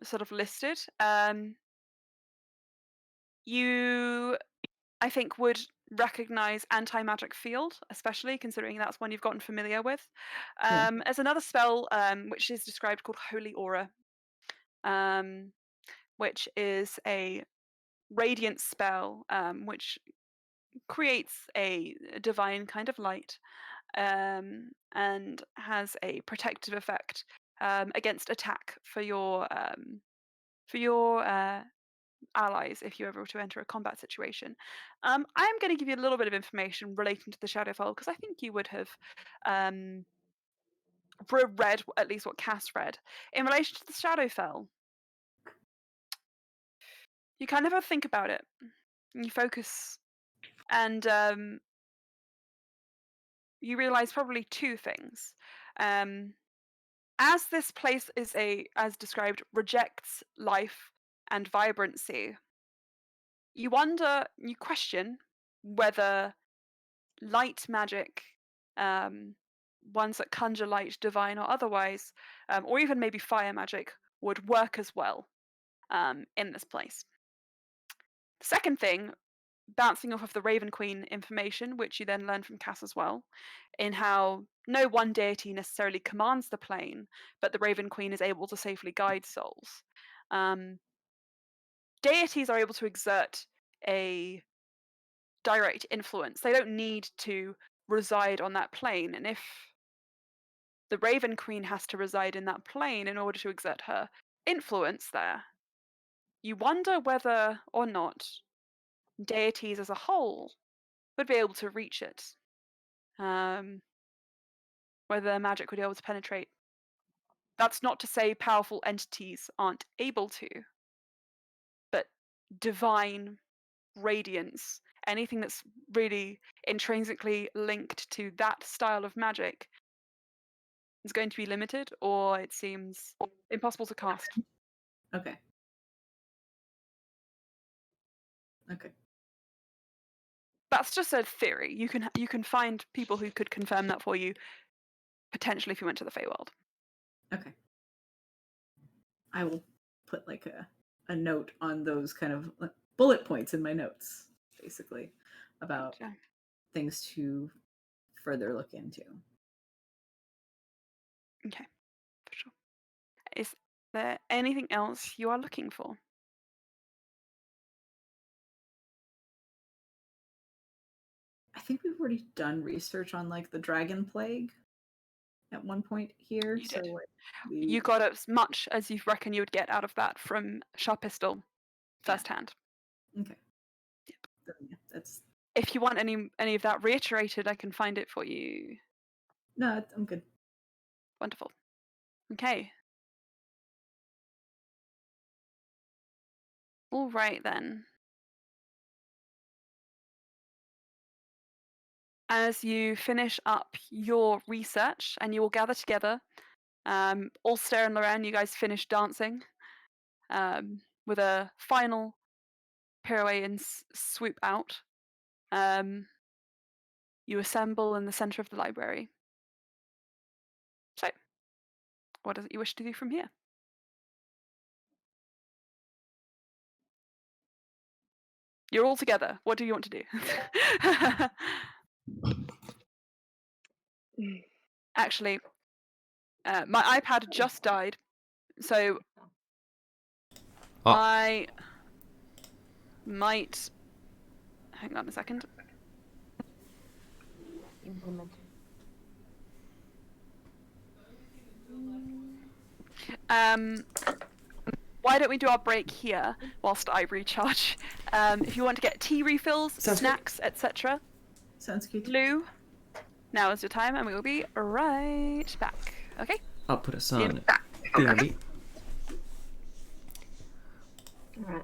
B: sort of listed. You, I think, would recognize anti-magic field, especially considering that's one you've gotten familiar with. There's another spell which is described called Holy Aura, which is a radiant spell which creates a divine kind of light and has a protective effect against attack for your allies if you ever were to enter a combat situation. I'm going to give you a little bit of information relating to the Shadowfell because I think you would have read at least what Cass read in relation to the Shadowfell. You kind of have to think about it. And you focus, and you realize probably two things. As this place is as described, rejects life and vibrancy, you question whether light magic, ones that conjure light, divine or otherwise, or even maybe fire magic, would work as well in this place. The second thing, bouncing off of the Raven Queen information, which you then learn from Cass as well, in how no one deity necessarily commands the plane, but the Raven Queen is able to safely guide souls. Deities are able to exert a direct influence. They don't need to reside on that plane, and if the Raven Queen has to reside in that plane in order to exert her influence there, you wonder whether or not deities as a whole would be able to reach it. Whether their magic would be able to penetrate. That's not to say powerful entities aren't able to, but divine radiance, anything that's really intrinsically linked to that style of magic, is going to be limited, or it seems impossible to cast.
E: Okay. Okay.
B: That's just a theory. You can find people who could confirm that for you, potentially if you went to the Feywild.
E: Okay. I will put like a note on those kind of bullet points in my notes, basically, about
B: Gotcha.
E: things to further look into.
B: Okay, for sure. Is there anything else you are looking for?
E: I think we've already done research on like the dragon plague at one point here.
B: You
E: So
B: did.
E: like
B: You got as much as you reckon you would get out of that from Sharp Pistol firsthand.
E: okay. Then, yeah, that's
B: If you want any of that reiterated, I can find it for you.
E: no, I'm good.
B: Wonderful. Okay. All right then. As you finish up your research and you all gather together, Ulster and Loran, you guys finish dancing with a final pirouette and swoop out. You assemble in the center of the library. So, what is it you wish to do from here? You're all together. What do you want to do? Actually, my iPad just died, so
C: Oh.
B: I might. Hang on a second.
F: Implement.
B: Why don't we do our break here whilst I recharge? If you want to get tea refills,
C: Sounds good.
B: snacks, etc.
E: Sounds good.
B: Lou, now is your time, and we will be right back. Okay?
C: I'll put us
B: See you
C: on
B: back.
C: BRB.
F: All right.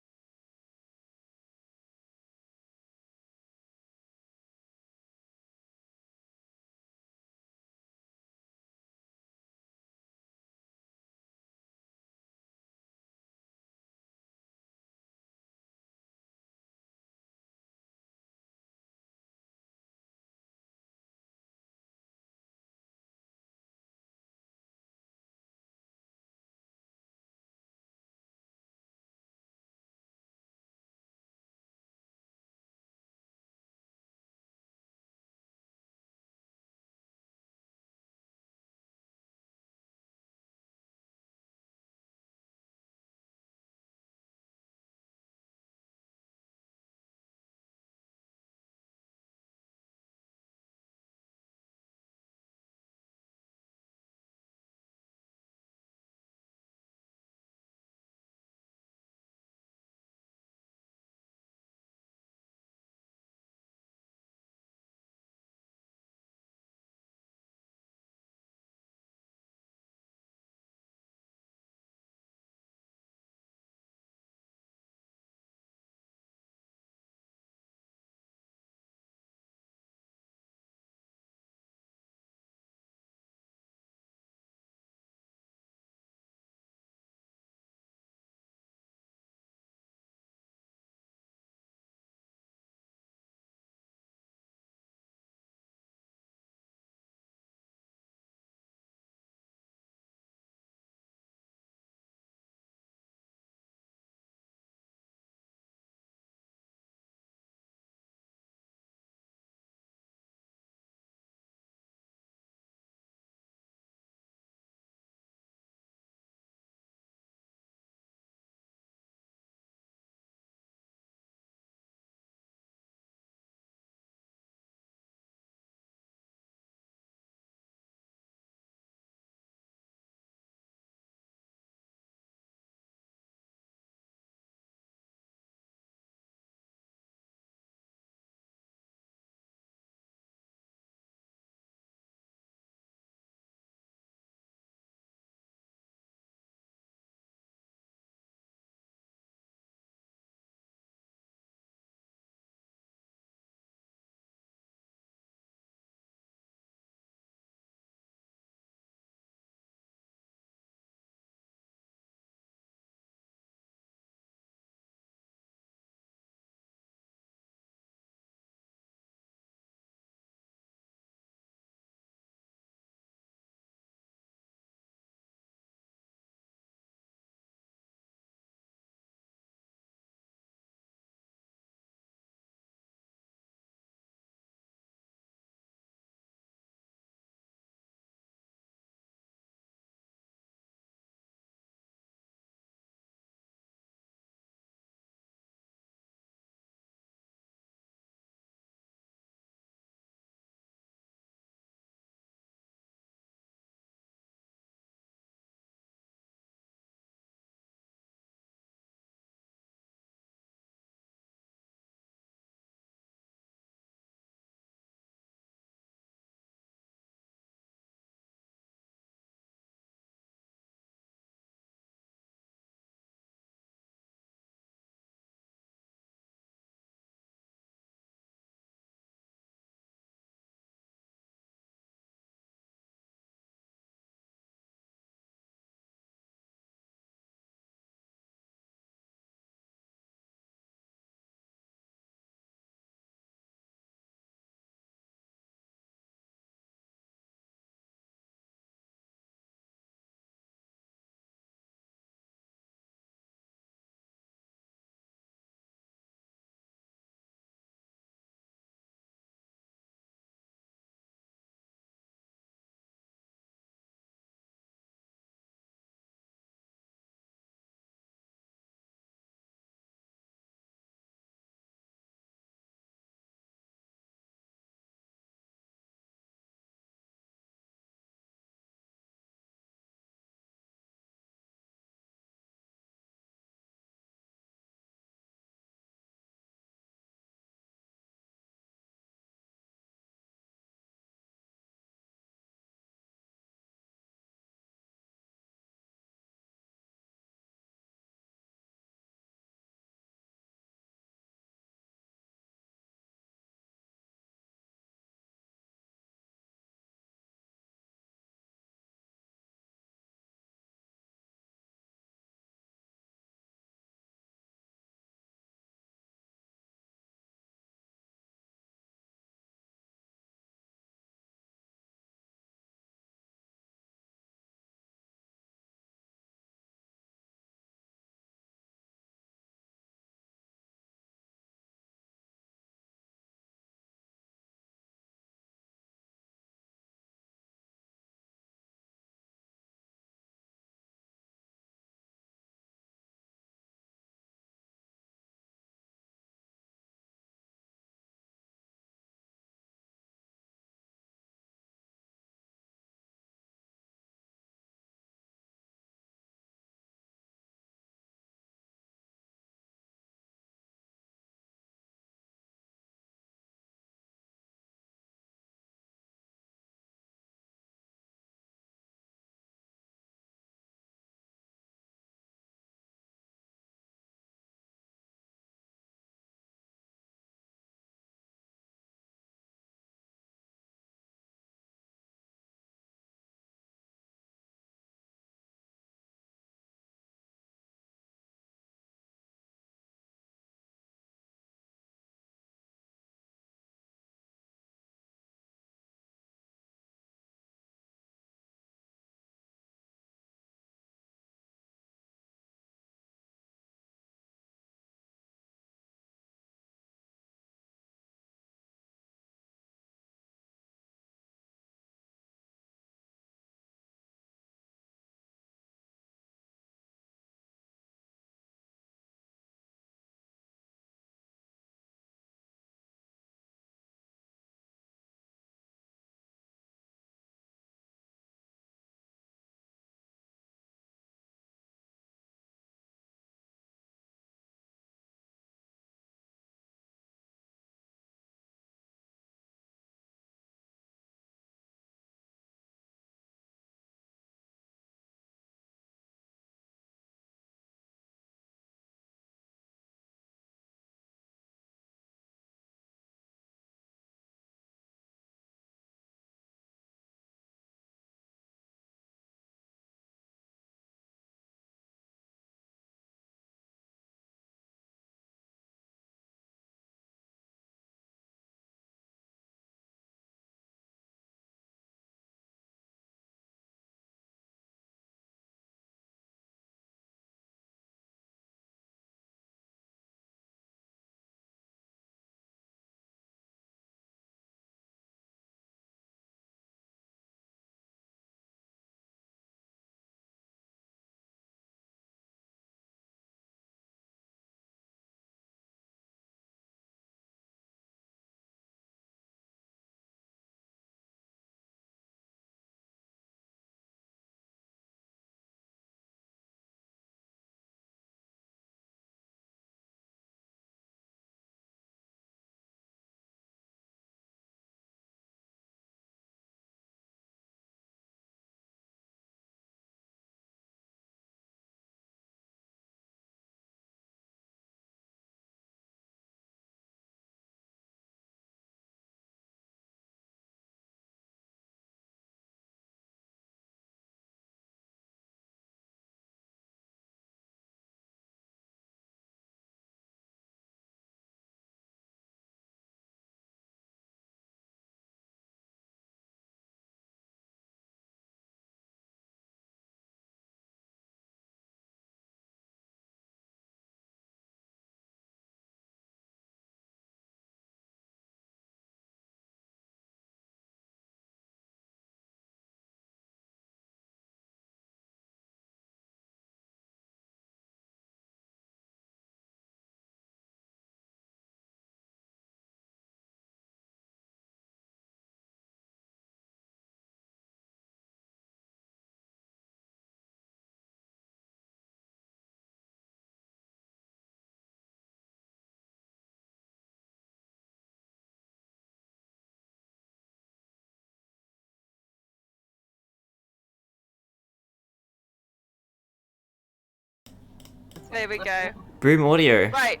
B: There we go.
C: Broom audio.
B: Right.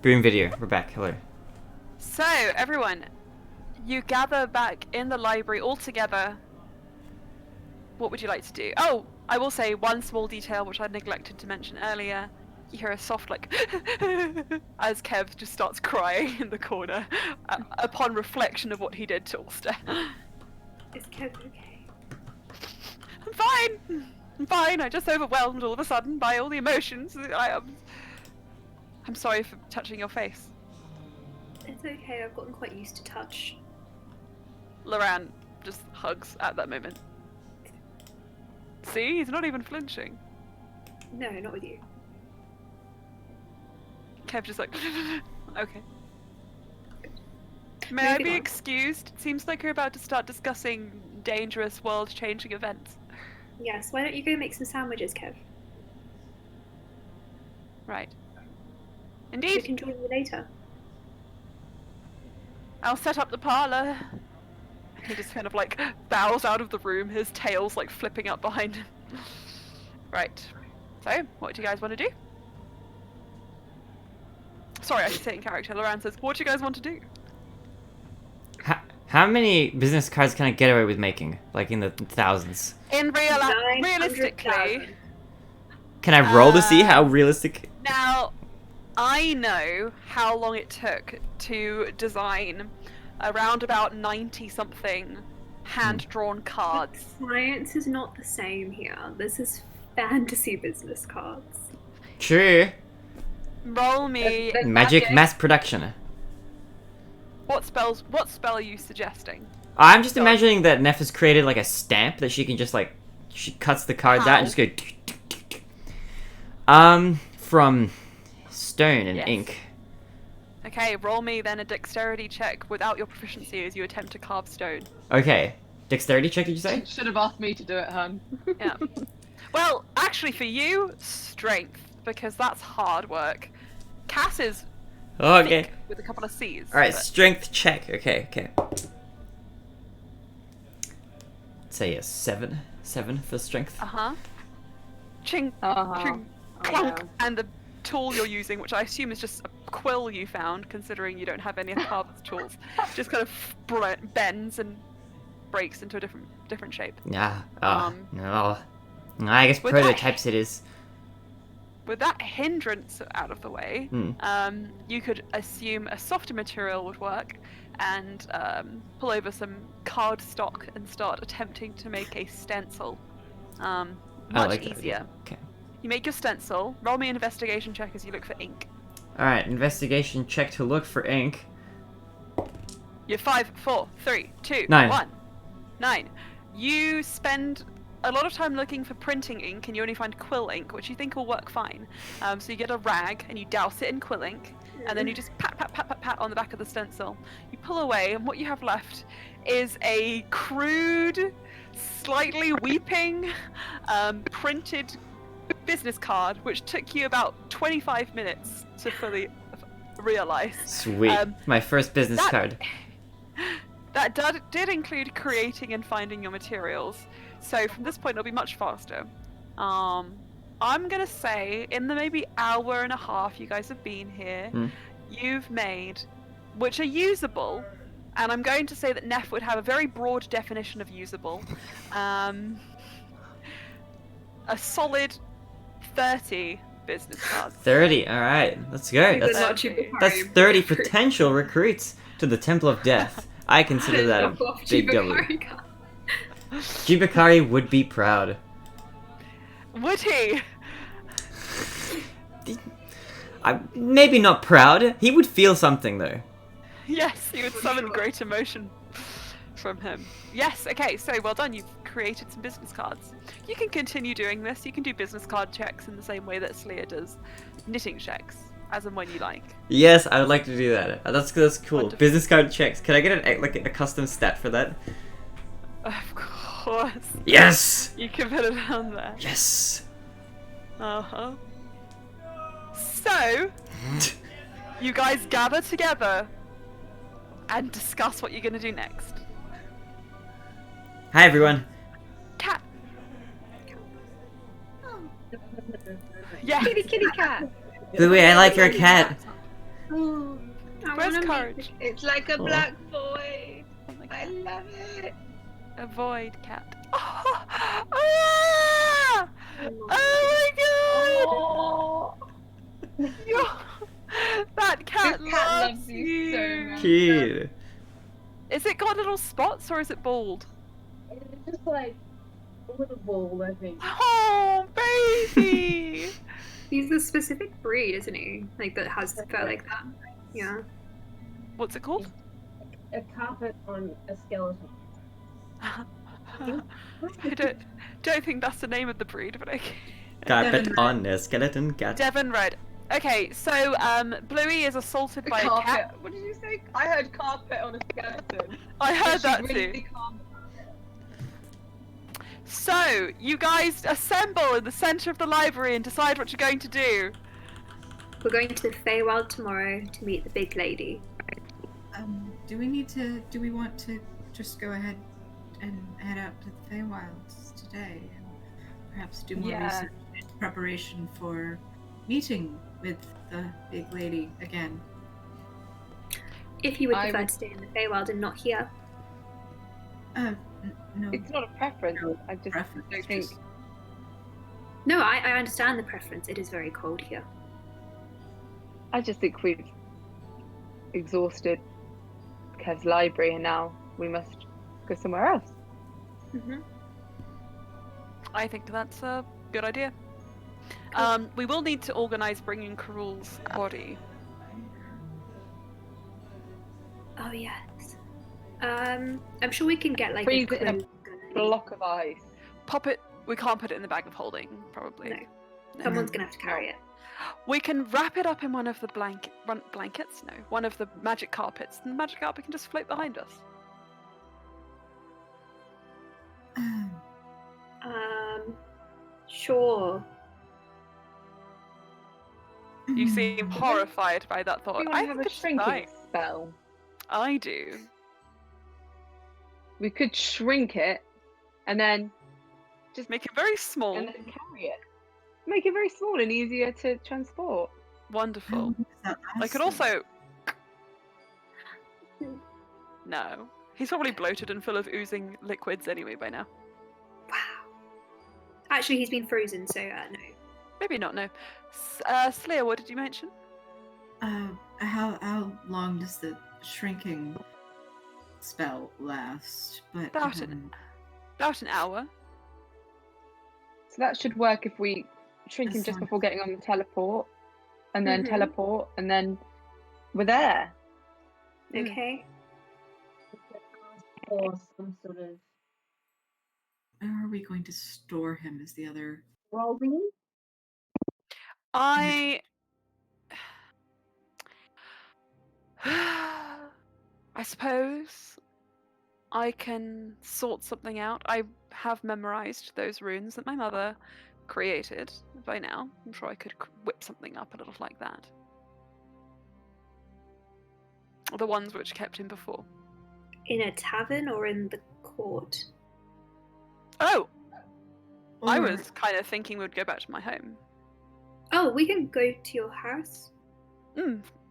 C: Broom video. We're back. Hello.
B: So, everyone, you gather back in the library all together. What would you like to do? Oh, I will say one small detail which I neglected to mention earlier. You hear a soft, like, as Kev just starts crying in the corner upon reflection of what he did to Ulster.
A: Is Kev okay?
B: I'm fine. I'm fine. I just overwhelmed all of a sudden by all the emotions. I'm sorry for touching your face.
A: It's okay, I've gotten quite used to touch.
B: Loran just hugs at that moment. See, he's not even flinching.
A: No, not with you.
B: Kev just like, okay. May I
A: Moving
B: be
A: on.
B: excused? It seems like you're about to start discussing dangerous world-changing events.
A: Yes, why don't you go make some sandwiches, Kev?
B: Right.
A: We
B: Indeed.
A: can join you later.
B: I'll set up the parlor. He just kind of like bows out of the room, his tail's like flipping up behind him. Right. So, what do you guys want to do? Sorry, I should say it in character. Loran says, what do you guys want to do?
C: How many business cards can I get away with making? Like in the thousands.
B: In realistically,
A: 900,000.
C: Can I roll to see how realistic?
B: now, I know how long it took to design around about 90-something hand-drawn cards.
A: Science is not the same here. This is fantasy business cards.
C: True.
B: Roll me.
D: There's
C: Magic mass production.
B: What spell are you suggesting?
C: I'm just
B: Go on.
C: imagining that Neff has created like a stamp that she can just like, she cuts the cards out and just go. From stone and
B: Yes.
C: ink.
B: Okay, roll me then a dexterity check without your proficiency as you attempt to carve stone.
C: Okay. Dexterity check, did you say?
D: Should have asked me to do it, hun.
B: Yeah. Well, actually for you, strength, because that's hard work. Cass is
C: Okay.
B: thick with a couple of C's.
C: Alright,
B: but-
C: strength check. Okay. Say a 7. 7 for strength.
B: Uh-huh. Ching,
D: Uh-huh.
B: ching,
D: Oh,
B: clunk,
D: no.
B: and the tool you're using, which I assume is just a quill you found, considering you don't have any carved tools, just kind of bends and breaks into a different shape.
C: Yeah. No. I guess
B: With that-
C: prototypes it is.
B: With that hindrance out of the way,
C: Hmm.
B: you could assume a softer material would work, and pull over some card stock and start attempting to make a stencil.
C: I
B: Much
C: like that
B: easier.
C: idea. Okay.
B: You make your stencil. Roll me an investigation check as you look for ink.
C: Alright, investigation check to look for ink.
B: You're 5, 4, 3, 2,
C: 9.
B: 1. 9. You spend a lot of time looking for printing ink, and you only find quill ink, which you think will work fine. So you get a rag and you douse it in quill ink, and then you just pat on the back of the stencil. You pull away, and what you have left is a crude, slightly weeping, printed business card, which took you about 25 minutes to fully realize.
C: Sweet. My first business
B: that-
C: card.
B: That did include creating and finding your materials. So from this point, it'll be much faster. I'm gonna say in the maybe hour and a half you guys have been here, you've made, which are usable, and I'm going to say that Neff would have a very broad definition of usable. A solid 30 business cards.
C: 30. Alright, let's go.
A: Good
C: That's,
A: luck, Jupiter.
C: that's 30 potential recruits to the Temple of Death. I consider that a big W. Jibakari would be proud.
B: Would he?
C: Maybe not proud. He would feel something though.
B: Yes, you would summon great emotion from him. Yes, okay, so well done. You've created some business cards. You can continue doing this. You can do business card checks in the same way that Slya does knitting checks, as and when you like.
C: Yes, I would like to do that. That's cool.
B: Wonderful.
C: Business card checks. Can I get a custom stat for that?
B: Of course.
C: Yes.
B: You can put it on there.
C: Yes.
B: Uh-huh. So, you guys gather together and discuss what you're going to do next.
C: Hi everyone.
B: Cat. Yes.
D: Kitty cat.
C: Bluey, I like your cat.
F: Oh,
A: I
B: Where's
A: wanna meet
B: Courage?
D: It's like a
C: Oh.
D: black void.
B: Oh my
D: I
B: God.
D: love it.
B: Avoid cat. Ah!
A: the-
B: Oh
D: Oh,
B: my God! That cat
D: this cat
B: loves
D: loves you so much.
C: Cute.
B: Is it got little spots or is it bald?
F: it's just like a little ball, I think.
B: Oh, baby!
A: He's a specific breed, isn't he? Like that has fur like that. Yeah.
B: What's it called?
F: A carpet on a skeleton.
B: I don't think that's the name of the breed, but okay.
C: Carpet
E: Devon
C: on a skeleton cat.
B: Devon Red. Okay, so Bluey is assaulted by a
D: Carpet.
B: cat.
D: What did you say? I heard carpet on a skeleton.
B: I heard
D: She's
B: that
D: really
B: too.
D: calm.
B: So, you guys assemble in the center of the library and decide what you're going to do.
A: We're going to the Feywild tomorrow to meet the big lady.
E: Do we want to just go ahead and head out to the Feywilds today and perhaps do more
D: Yeah.
E: research in preparation for meeting with the big lady again?
A: If you would
D: I
A: prefer
D: would-
A: to stay in the Feywild and not here.
E: No
D: It's not a preference.
E: No
D: I just
E: preference.
D: don't think.
E: just-
A: No, I understand the preference. It is very cold here.
D: I just think we've exhausted Kev's library, and now we must go somewhere else.
A: Mm-hmm.
B: I think that's a good idea. We will need to organize bringing Karul's body.
A: Oh yes. I'm sure we can get like
D: Freeze
A: a
D: it in a
A: closed
D: Block of ice.
B: Pop it. We can't put it in the bag of holding, probably.
A: No. Someone's gonna have to carry it.
B: We can wrap it up in one of the blankets. No, one of the magic carpets, and the magic carpet can just float behind us.
A: Sure.
B: You seem horrified by that
D: Do
B: thought.
D: you
B: I
D: want to have
B: think
D: a
B: it's
D: shrinking
B: fine.
D: spell?
B: I do.
D: We could shrink it, and then just
B: Make it very small.
D: and then carry it. Make it very small and easier to transport.
B: Wonderful. I could also. No. He's probably bloated and full of oozing liquids anyway by now.
A: Wow. Actually, he's been frozen, so no.
B: Maybe not, no. Slayer, what did you mention?
E: How long does the shrinking spell last? But
B: About an hour.
D: So that should work if we shrink him
E: That's
D: just
E: fine.
D: before getting on the teleport, and then
A: Mhm.
D: teleport, and then we're there.
B: Mm.
A: Okay.
F: Or some sort of
E: where are we going to store him? Is the other?
F: rolling.
B: I suppose I can sort something out. I have memorized those runes that my mother created by now. I'm sure I could whip something up a little like that. The ones which kept him before.
A: In a tavern or in the court?
B: Oh, I
E: Or-
B: was kind of thinking we'd go back to my home.
A: Oh, we can go to your house.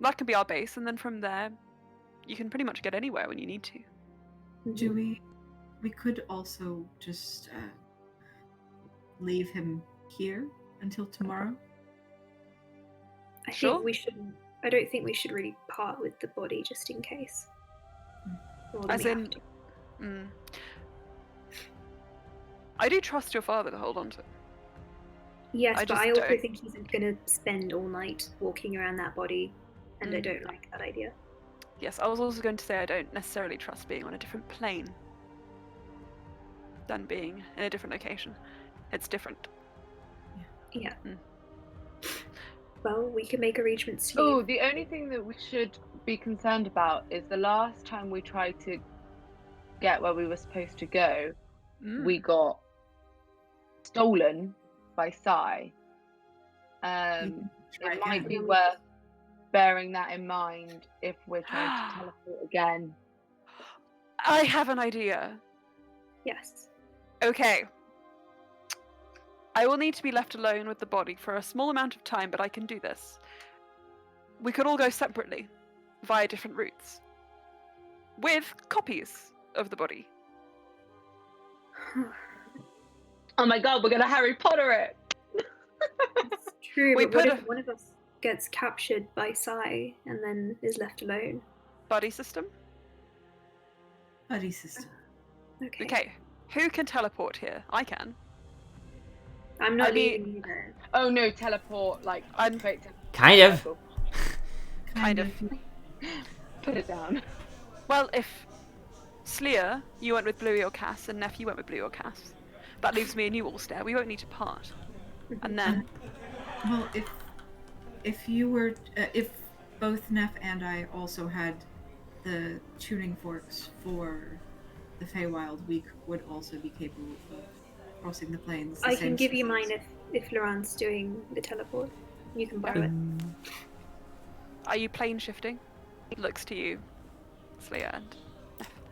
B: That could be our base, and then from there, you can pretty much get anywhere when you need to.
E: Do we could also just leave him here until tomorrow?
A: I
B: Sure.
A: think we should. I don't think we should really part with the body just in case. More than
B: As
A: we have
B: in,
A: to.
B: I do trust your father to hold on to it.
A: Yes,
B: I
A: but
B: just
A: I also
B: don't.
A: think he's going to spend all night walking around that body, and I
B: Mm.
A: don't like that idea.
B: Yes, I was also going to say I don't necessarily trust being on a different plane than being in a different location. It's different.
A: Yeah.
B: Mm.
A: Well, we can make arrangements to
D: Oh,
A: leave.
D: the only thing that we should be concerned about is the last time we tried to get where we were supposed to go, we got stolen by Sai. It might be worth bearing that in mind if we're trying to teleport again.
B: I have an idea.
A: Yes.
B: Okay. I will need to be left alone with the body for a small amount of time, but I can do this. We could all go separately, via different routes, with copies of the body.
D: Oh my god, we're gonna Harry Potter it!
A: It's true,
B: We
A: but what
B: put
A: if one of us gets captured by Sai and then is left alone?
B: Body system?
E: Buddy system.
A: Okay.
B: Okay, who can teleport here? I can.
A: I'm not
B: I mean-
A: leaving either.
D: Oh no, teleport, like,
B: I'm-
D: straight to
C: Kind of.
D: circle.
B: Kind of.
D: Put it down.
B: Well, if Slya, you went with Bluey or Cass, and Neff, you went with Bluey or Cass, that leaves me and you all stare. We won't need to part. And then,
E: Well, if you were, if both Neff and I also had the tuning forks for the Feywild, we would also be capable of crossing the plains. the
A: I
E: same
A: can give you
E: distance.
A: mine if Laurent's doing the teleport. You can borrow it.
B: are you plane shifting? Looks to you, Slya, and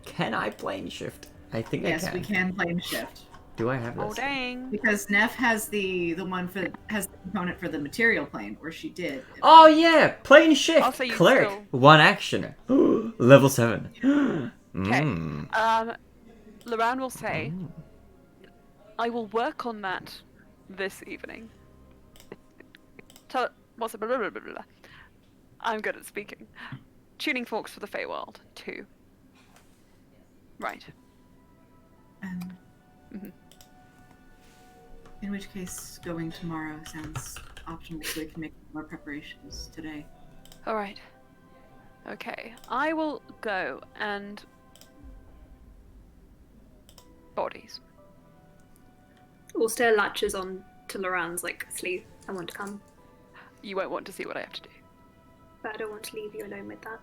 C: Can I plane shift? I think
E: Yes,
C: I can.
E: we can plane shift.
C: Do I have this?
B: oh dang.
E: Because Neff has the one for has the component for the material plane, or she did.
C: Oh yeah, plane shift.
B: Also, you
C: Cleric.
B: still-
C: One action. Level 7.
B: Okay.
C: Mm.
B: Loran will say, I will work on that this evening. What's it? Blah, blah, blah, blah, blah. I'm good at speaking. Tuning forks for the Feywild, 2. Right. Mhm.
E: In which case, going tomorrow sounds optional, so we can make more preparations today.
B: Alright. Okay. I will go and... Bodies.
A: Ulster latches on to Laurent's like sleeve. I want to come,
B: You won't want to see what I have to do.
A: but I don't want to leave you alone with that.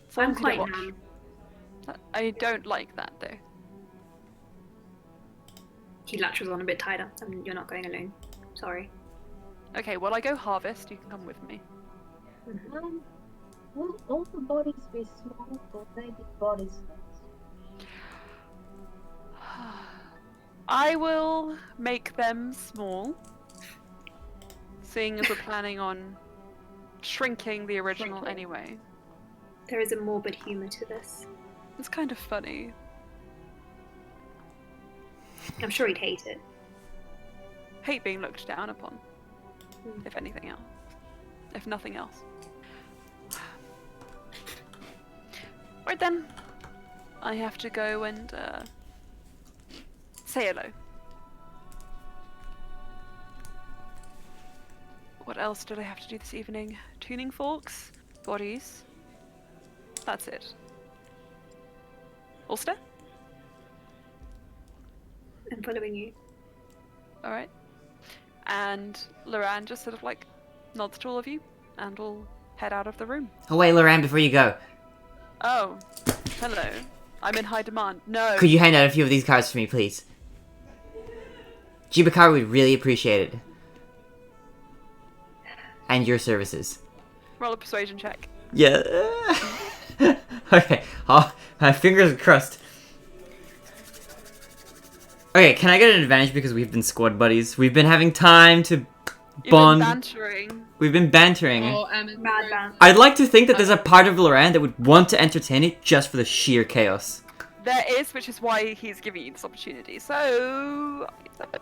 B: As long
A: I'm
B: as you
A: quite
B: don't
A: numb.
B: watch. I don't like that though.
A: He latches on a bit tighter. You're not going alone. Sorry.
B: Okay, well I go harvest, you can come with me.
F: Will all the bodies be small or they be body size?
B: I will make them small, seeing as we're planning on shrinking the original
D: Shrinking.
B: anyway.
A: There is a morbid humour to this.
B: It's kind of funny.
A: I'm sure he'd hate it.
B: Hate being looked down upon,
A: Mm.
B: if anything else. If nothing else. Right then. I have to go and say hello. What else did I have to do this evening? Tuning forks, bodies. That's it. Ulster?
A: I'm following you.
B: Alright. And Loran just sort of like nods to all of you and will head out of the room.
C: Oh wait, Loran, before you go,
B: Oh, hello. I'm in high demand. No.
C: could you hand out a few of these cards for me, please? Jibakar would really appreciate it. And your services.
B: Roll a persuasion check.
C: Yeah. Okay. Oh, my fingers are crossed. Okay, can I get an advantage because we've been squad buddies? We've been having time to
B: You've
C: bond.
B: been bantering.
C: We've been bantering.
D: Or Emma's
A: Mad
D: room.
A: ban.
C: I'd like to think that there's a part of Loran that would want to entertain it just for the sheer chaos.
B: There is, which is why he's giving you this opportunity. So,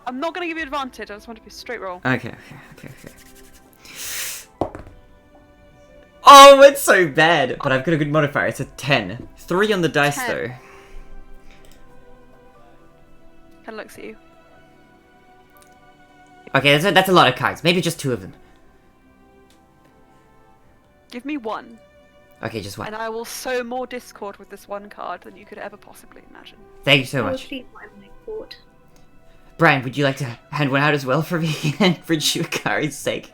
B: I'm not going to give you advantage. I just want to be a straight roll.
C: Okay. Oh, it's so bad. But I've got a good modifier. It's a 10. 3 on the dice,
B: 10.
C: though.
B: Kind of looks at you.
C: Okay, that's a lot of cards. Maybe just 2 of them.
B: Give me 1,
C: Okay, just 1.
B: and I will sow more discord with this 1 card than you could ever possibly imagine.
C: Thank you so
A: I will
C: much.
A: plead what I'm like bought.
C: Brian, would you like to hand one out as well for me and for Jibakari's sake?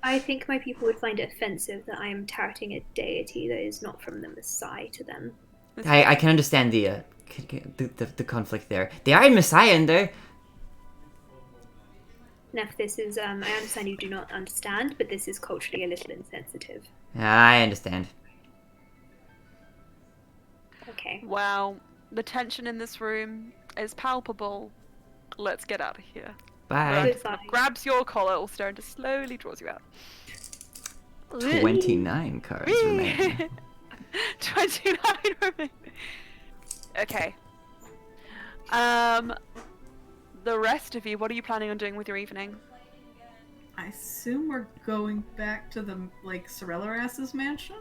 A: I think my people would find it offensive that I am touting a deity that is not from the Messiah to them.
C: I can understand the conflict there. They are in Messiah in there.
A: Neff, this is, I understand you do not understand, but this is culturally a little insensitive.
C: I understand.
A: Okay.
B: Wow, the tension in this room is palpable. Let's get out of here.
C: Bye.
B: Loran
A: Goodbye.
B: grabs your collar, Ulster, and just slowly draws you out.
C: 29 cards remain.
B: 29 remain. Okay. The rest of you, what are you planning on doing with your evening?
E: I assume we're going back to the Sorellaras's mansion.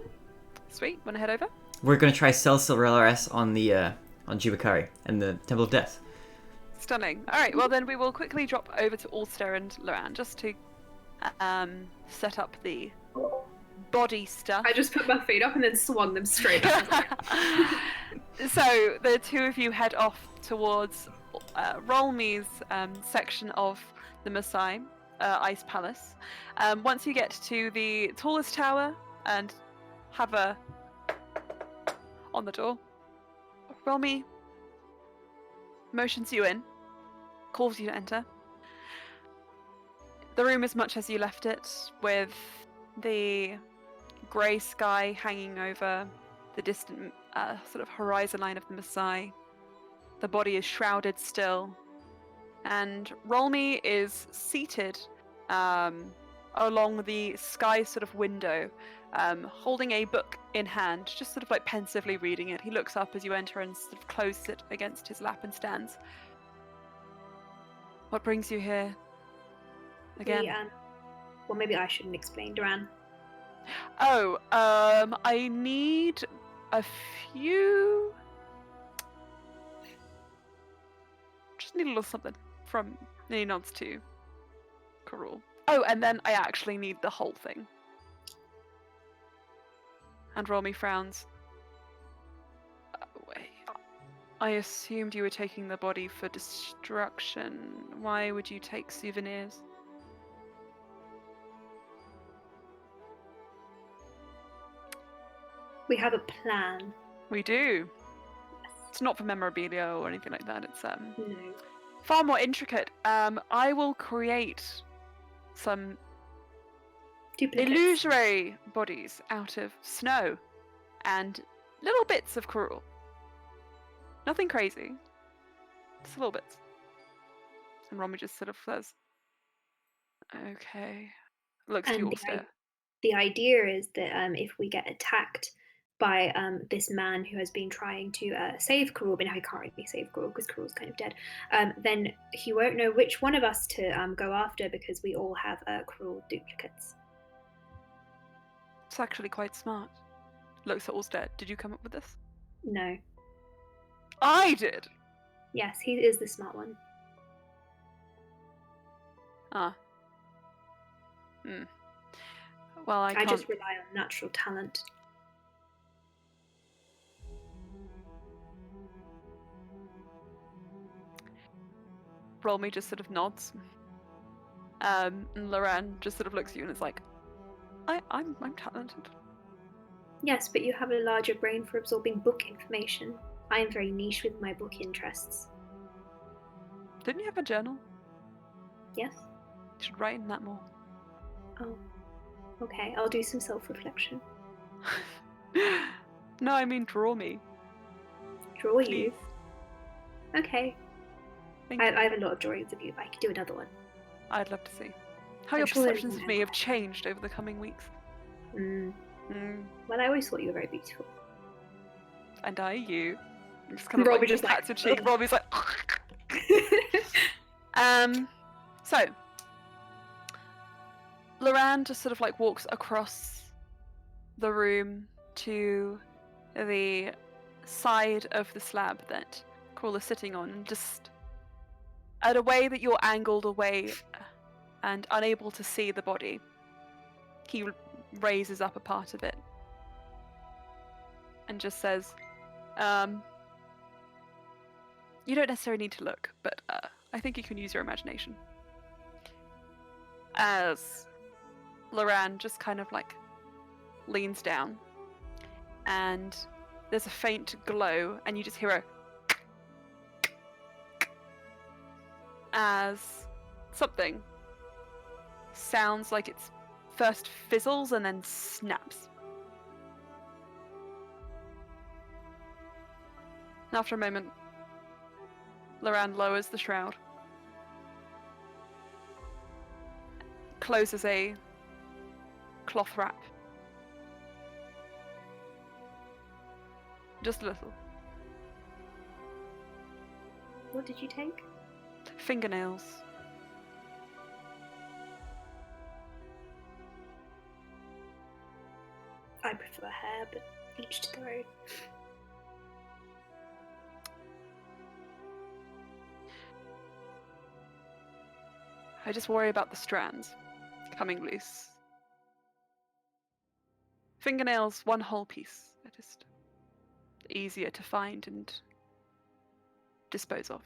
B: Sweet. Wanna head over?
C: We're gonna try sell Silverlaris on the on Jubakari and the Temple of Death.
B: Stunning. All right. Well, then we will quickly drop over to Ulster and Loran just to set up the body stuff.
A: I just put my feet up and then swan them straight up.
B: So the two of you head off towards Rolme's section of the Masai Ice Palace. Once you get to the tallest tower and have a on the door, Rolme motions you in, calls you to enter. The room is much as you left it, with the grey sky hanging over the distant sort of horizon line of the Masai. The body is shrouded still, and Rolme is seated along the sky sort of window, holding a book in hand, just sort of like pensively reading it. He looks up as you enter and sort of closes it against his lap and stands. What brings you here? Again?
A: Well, maybe I shouldn't explain, Duran.
B: Oh, I need a few. Just need a little something from. And he nods to Karul. Oh, and then I actually need the whole thing. And Rolme frowns. Wait. I assumed you were taking the body for destruction. Why would you take souvenirs?
A: We have a plan.
B: We do. It's not for memorabilia or anything like that. It's
A: No.
B: far more intricate. I will create some
A: Duplicates.
B: illusory bodies out of snow and little bits of Karul. Nothing crazy. Just little bits. And Romy just sort of says, okay. Looks to
A: And
B: Ulster.
A: the idea is that if we get attacked by this man who has been trying to save Karul, but now he can't really save Karul because Karul's kind of dead, then he won't know which one of us to go after because we all have Karul duplicates.
B: It's actually quite smart. Looks at Ulster. Did you come up with this?
A: No.
B: I did!
A: Yes, he is the smart one.
B: Ah. Hmm. Well, I
A: I
B: can't.
A: just rely on natural talent.
B: Rolme just sort of nods. And Loran just sort of looks at you and is like, I'm talented.
A: Yes, but you have a larger brain for absorbing book information. I am very niche with my book interests.
B: Didn't you have a journal?
A: Yes?
B: You should write in that more.
A: Oh. Okay, I'll do some self-reflection.
B: No, I mean draw me.
A: Draw
B: Please.
A: you? Okay.
B: Thank
A: I
B: you.
A: have a lot of drawings of you, but I could do another one.
B: I'd love to see. How
A: I'm
B: your
A: sure there's
B: perceptions of
A: more.
B: me have changed over the coming weeks.
A: Mm.
B: Mm.
A: Well, I always thought you were very beautiful.
B: And I, you. Just kind of
A: Robbie
B: like,
A: just
B: pats
A: like,
B: your cheek. Robbie's like, So, Loran just sort of like walks across the room to the side of the slab that Crawl is sitting on, and just at a way that you're angled away and unable to see the body, he raises up a part of it and just says, you don't necessarily need to look, but I think you can use your imagination. As Loran just kind of like leans down, and there's a faint glow, and you just hear a as something sounds like it's first fizzles and then snaps. And after a moment, Loran lowers the shroud. Closes a cloth wrap. Just a little.
A: What did you take?
B: Fingernails.
A: I prefer hair, but each to their own.
B: I just worry about the strands coming loose. Fingernails, one whole piece. They're just easier to find and dispose of.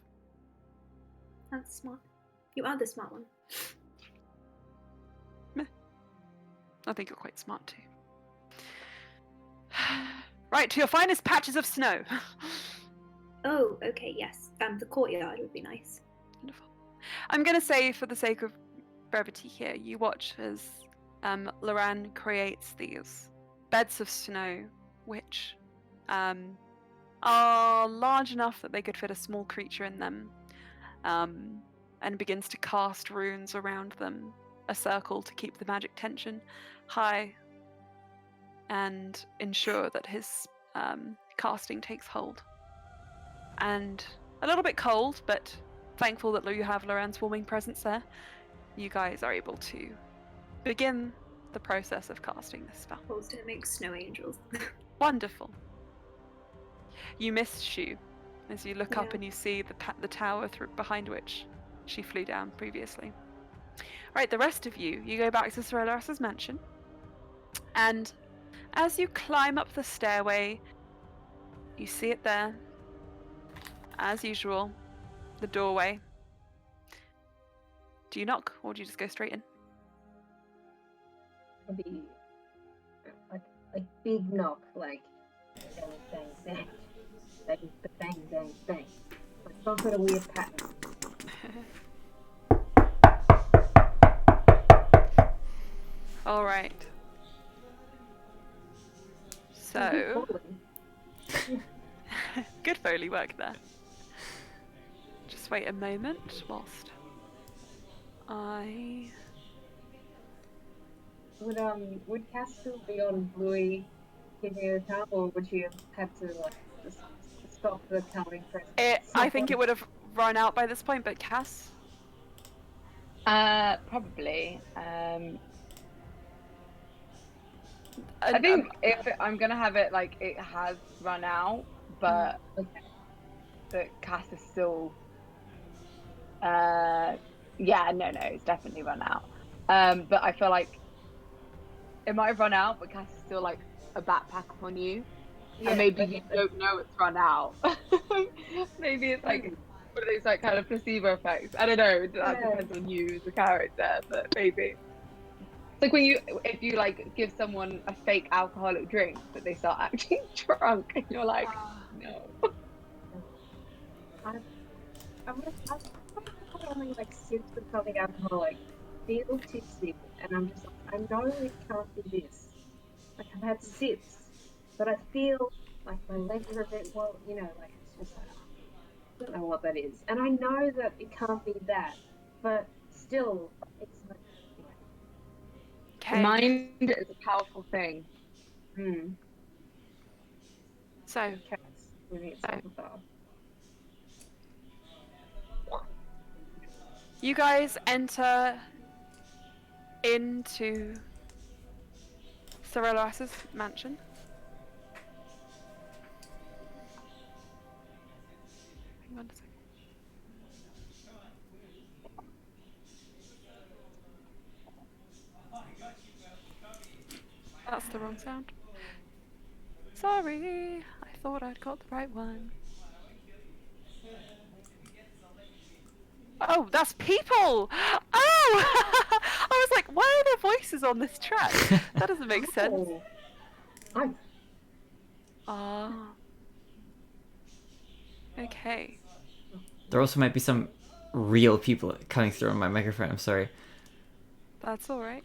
A: That's smart. You are the smart one.
B: Meh. I think you're quite smart too. Right, to your finest patches of snow.
A: Oh, okay, yes. The courtyard would be nice.
B: Wonderful. I'm going to say, for the sake of brevity here, you watch as Loran creates these beds of snow, which are large enough that they could fit a small creature in them, and begins to cast runes around them, a circle to keep the magic tension high and ensure that his casting takes hold. And a little bit cold, but thankful that you have Loran's warming presence there, you guys are able to begin the process of casting this spell.
A: Supposed to make snow angels.
B: Wonderful. You miss Shu as you look up
A: Yeah.
B: and you see the tower behind which she flew down previously. Right, the rest of you go back to Sorellas's mansion, and as you climb up the stairway, you see it there, as usual, the doorway. Do you knock, or do you just go straight in?
F: Maybe a big knock, like bang, bang, bang, bang, bang, bang, bang. Like some sort of weird pattern.
B: All right. So, good Foley work there. Just wait a moment whilst I...
F: Would Cass still be on Bluey giving her a count, or would she have had to like just stop the counting process?
B: I think it would have run out by this point, but Cass?
D: Probably. I think I'm gonna have it like it has run out, but the cast is still. Yeah, no, it's definitely run out. But I feel like it might have run out, but cast is still like a backpack on you, and maybe you don't know it's run out. Maybe it's like one of those like kind of placebo effects. I don't know. That depends on you as a character, but maybe. It's like if you like give someone a fake alcoholic drink, but they start acting drunk, and you're like, no.
F: I'm only like sips of something alcoholic, feel tipsy, and I'm just like, I know it can't be this. Like I've had sips, but I feel like my legs are a bit well, like it's just like I don't know what that is, and I know that it can't be that, but still, it's like.
B: Okay.
D: The mind is a powerful thing.
B: So, you guys enter into Sorellas's mansion. Hang on a second. That's the wrong sound. Sorry, I thought I'd got the right one. Oh, that's people! Oh! I was like, why are there voices on this track? That doesn't make sense. Ah. Okay.
C: There also might be some real people coming through on my microphone. I'm sorry.
B: That's alright.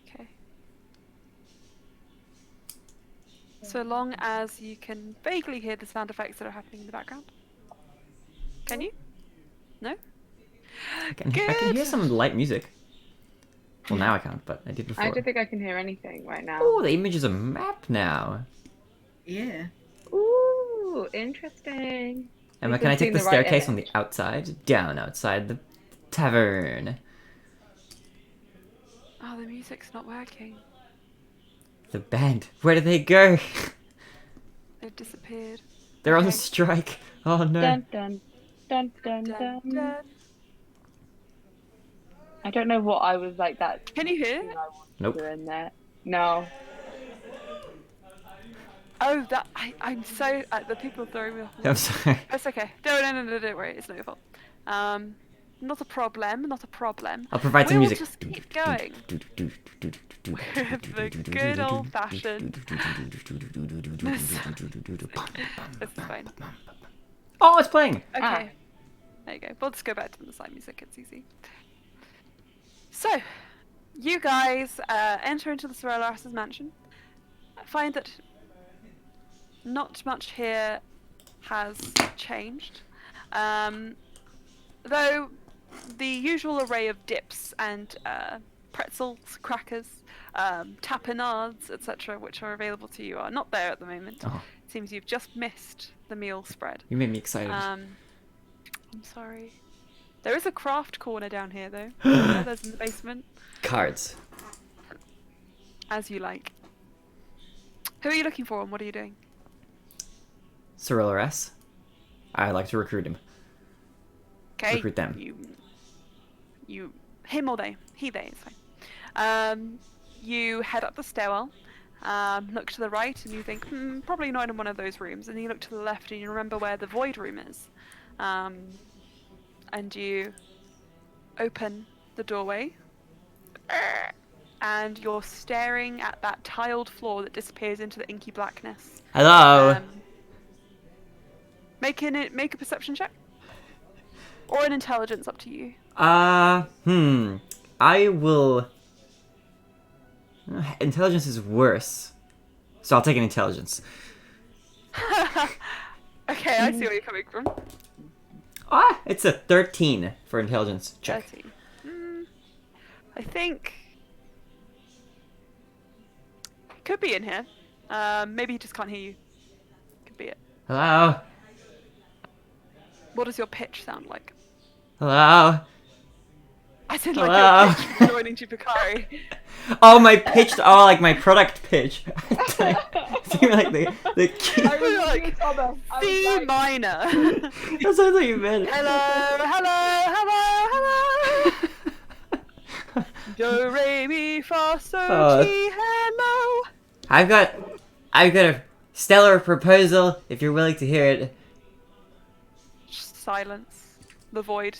B: Okay. So long as you can vaguely hear the sound effects that are happening in the background. Can you? No?
C: I can hear some light music. Well, now I can't, but I did before.
D: I don't think I can hear anything right now.
C: Oh, the image is a map now.
E: Yeah.
D: Ooh, interesting.
C: Emma, can I take the staircase on the outside? Down outside the tavern.
B: Oh, the music's not working.
C: The band. Where did they go?
B: They've disappeared.
C: They're on
B: Okay.
C: strike. Oh no.
D: Dun dun dun dun
B: Dun,
D: dun.
B: dun.
D: I don't know what I was like that.
B: Can you hear
D: thing
B: it?
D: I wanted
C: Nope.
D: to in there. No.
B: Oh, that I'm so the people throwing me off.
C: I'm sorry.
B: That's okay. No, don't worry. It's not your fault. Not a problem. Not a problem.
C: I'll provide some
B: We'll
C: music.
B: just keep going with the good old-fashioned. This is fine.
C: Oh, it's playing.
B: Okay. There you go. We'll just go back to the side music. It's easy. So, you guys enter into the Sorellas's mansion. Find that not much here has changed. Though the usual array of dips and pretzels, crackers, tapenades, etc., which are available to you, are not there at the moment.
C: Oh.
B: It seems you've just missed the meal spread.
C: You made me excited.
B: I'm sorry. There is a craft corner down here, though. Yeah, there's in the basement.
C: Cards.
B: As you like. Who are you looking for and what are you doing?
C: Cirilla S. I'd like to recruit him.
B: Okay.
C: Recruit them.
B: You, him or they? He, they, it's fine. You head up the stairwell, look to the right and you think, probably not in one of those rooms. And you look to the left and you remember where the void room is. And you open the doorway. And you're staring at that tiled floor that disappears into the inky blackness.
C: Hello.
B: Make a perception check. Or an intelligence, up to you.
C: I will... Intelligence is worse. So I'll take an intelligence.
B: Okay, I see where you're coming from.
C: Ah, it's a 13 for intelligence check.
B: 13. I think... Could be in here. Maybe he just can't hear you. Could be it.
C: Hello?
B: What does your pitch sound like?
C: Hello?
B: I said
C: Hello?
B: like your pitch from joining Chupacari.
C: Oh, my pitch. Oh, like my product pitch. You mean like the key.
B: I was like, C minor.
C: That's what I thought you meant.
B: Hello. Do, re, mi, fa, so,
C: Oh.
B: ti, hello.
C: I've got a stellar proposal, if you're willing to hear it.
B: Silence. The void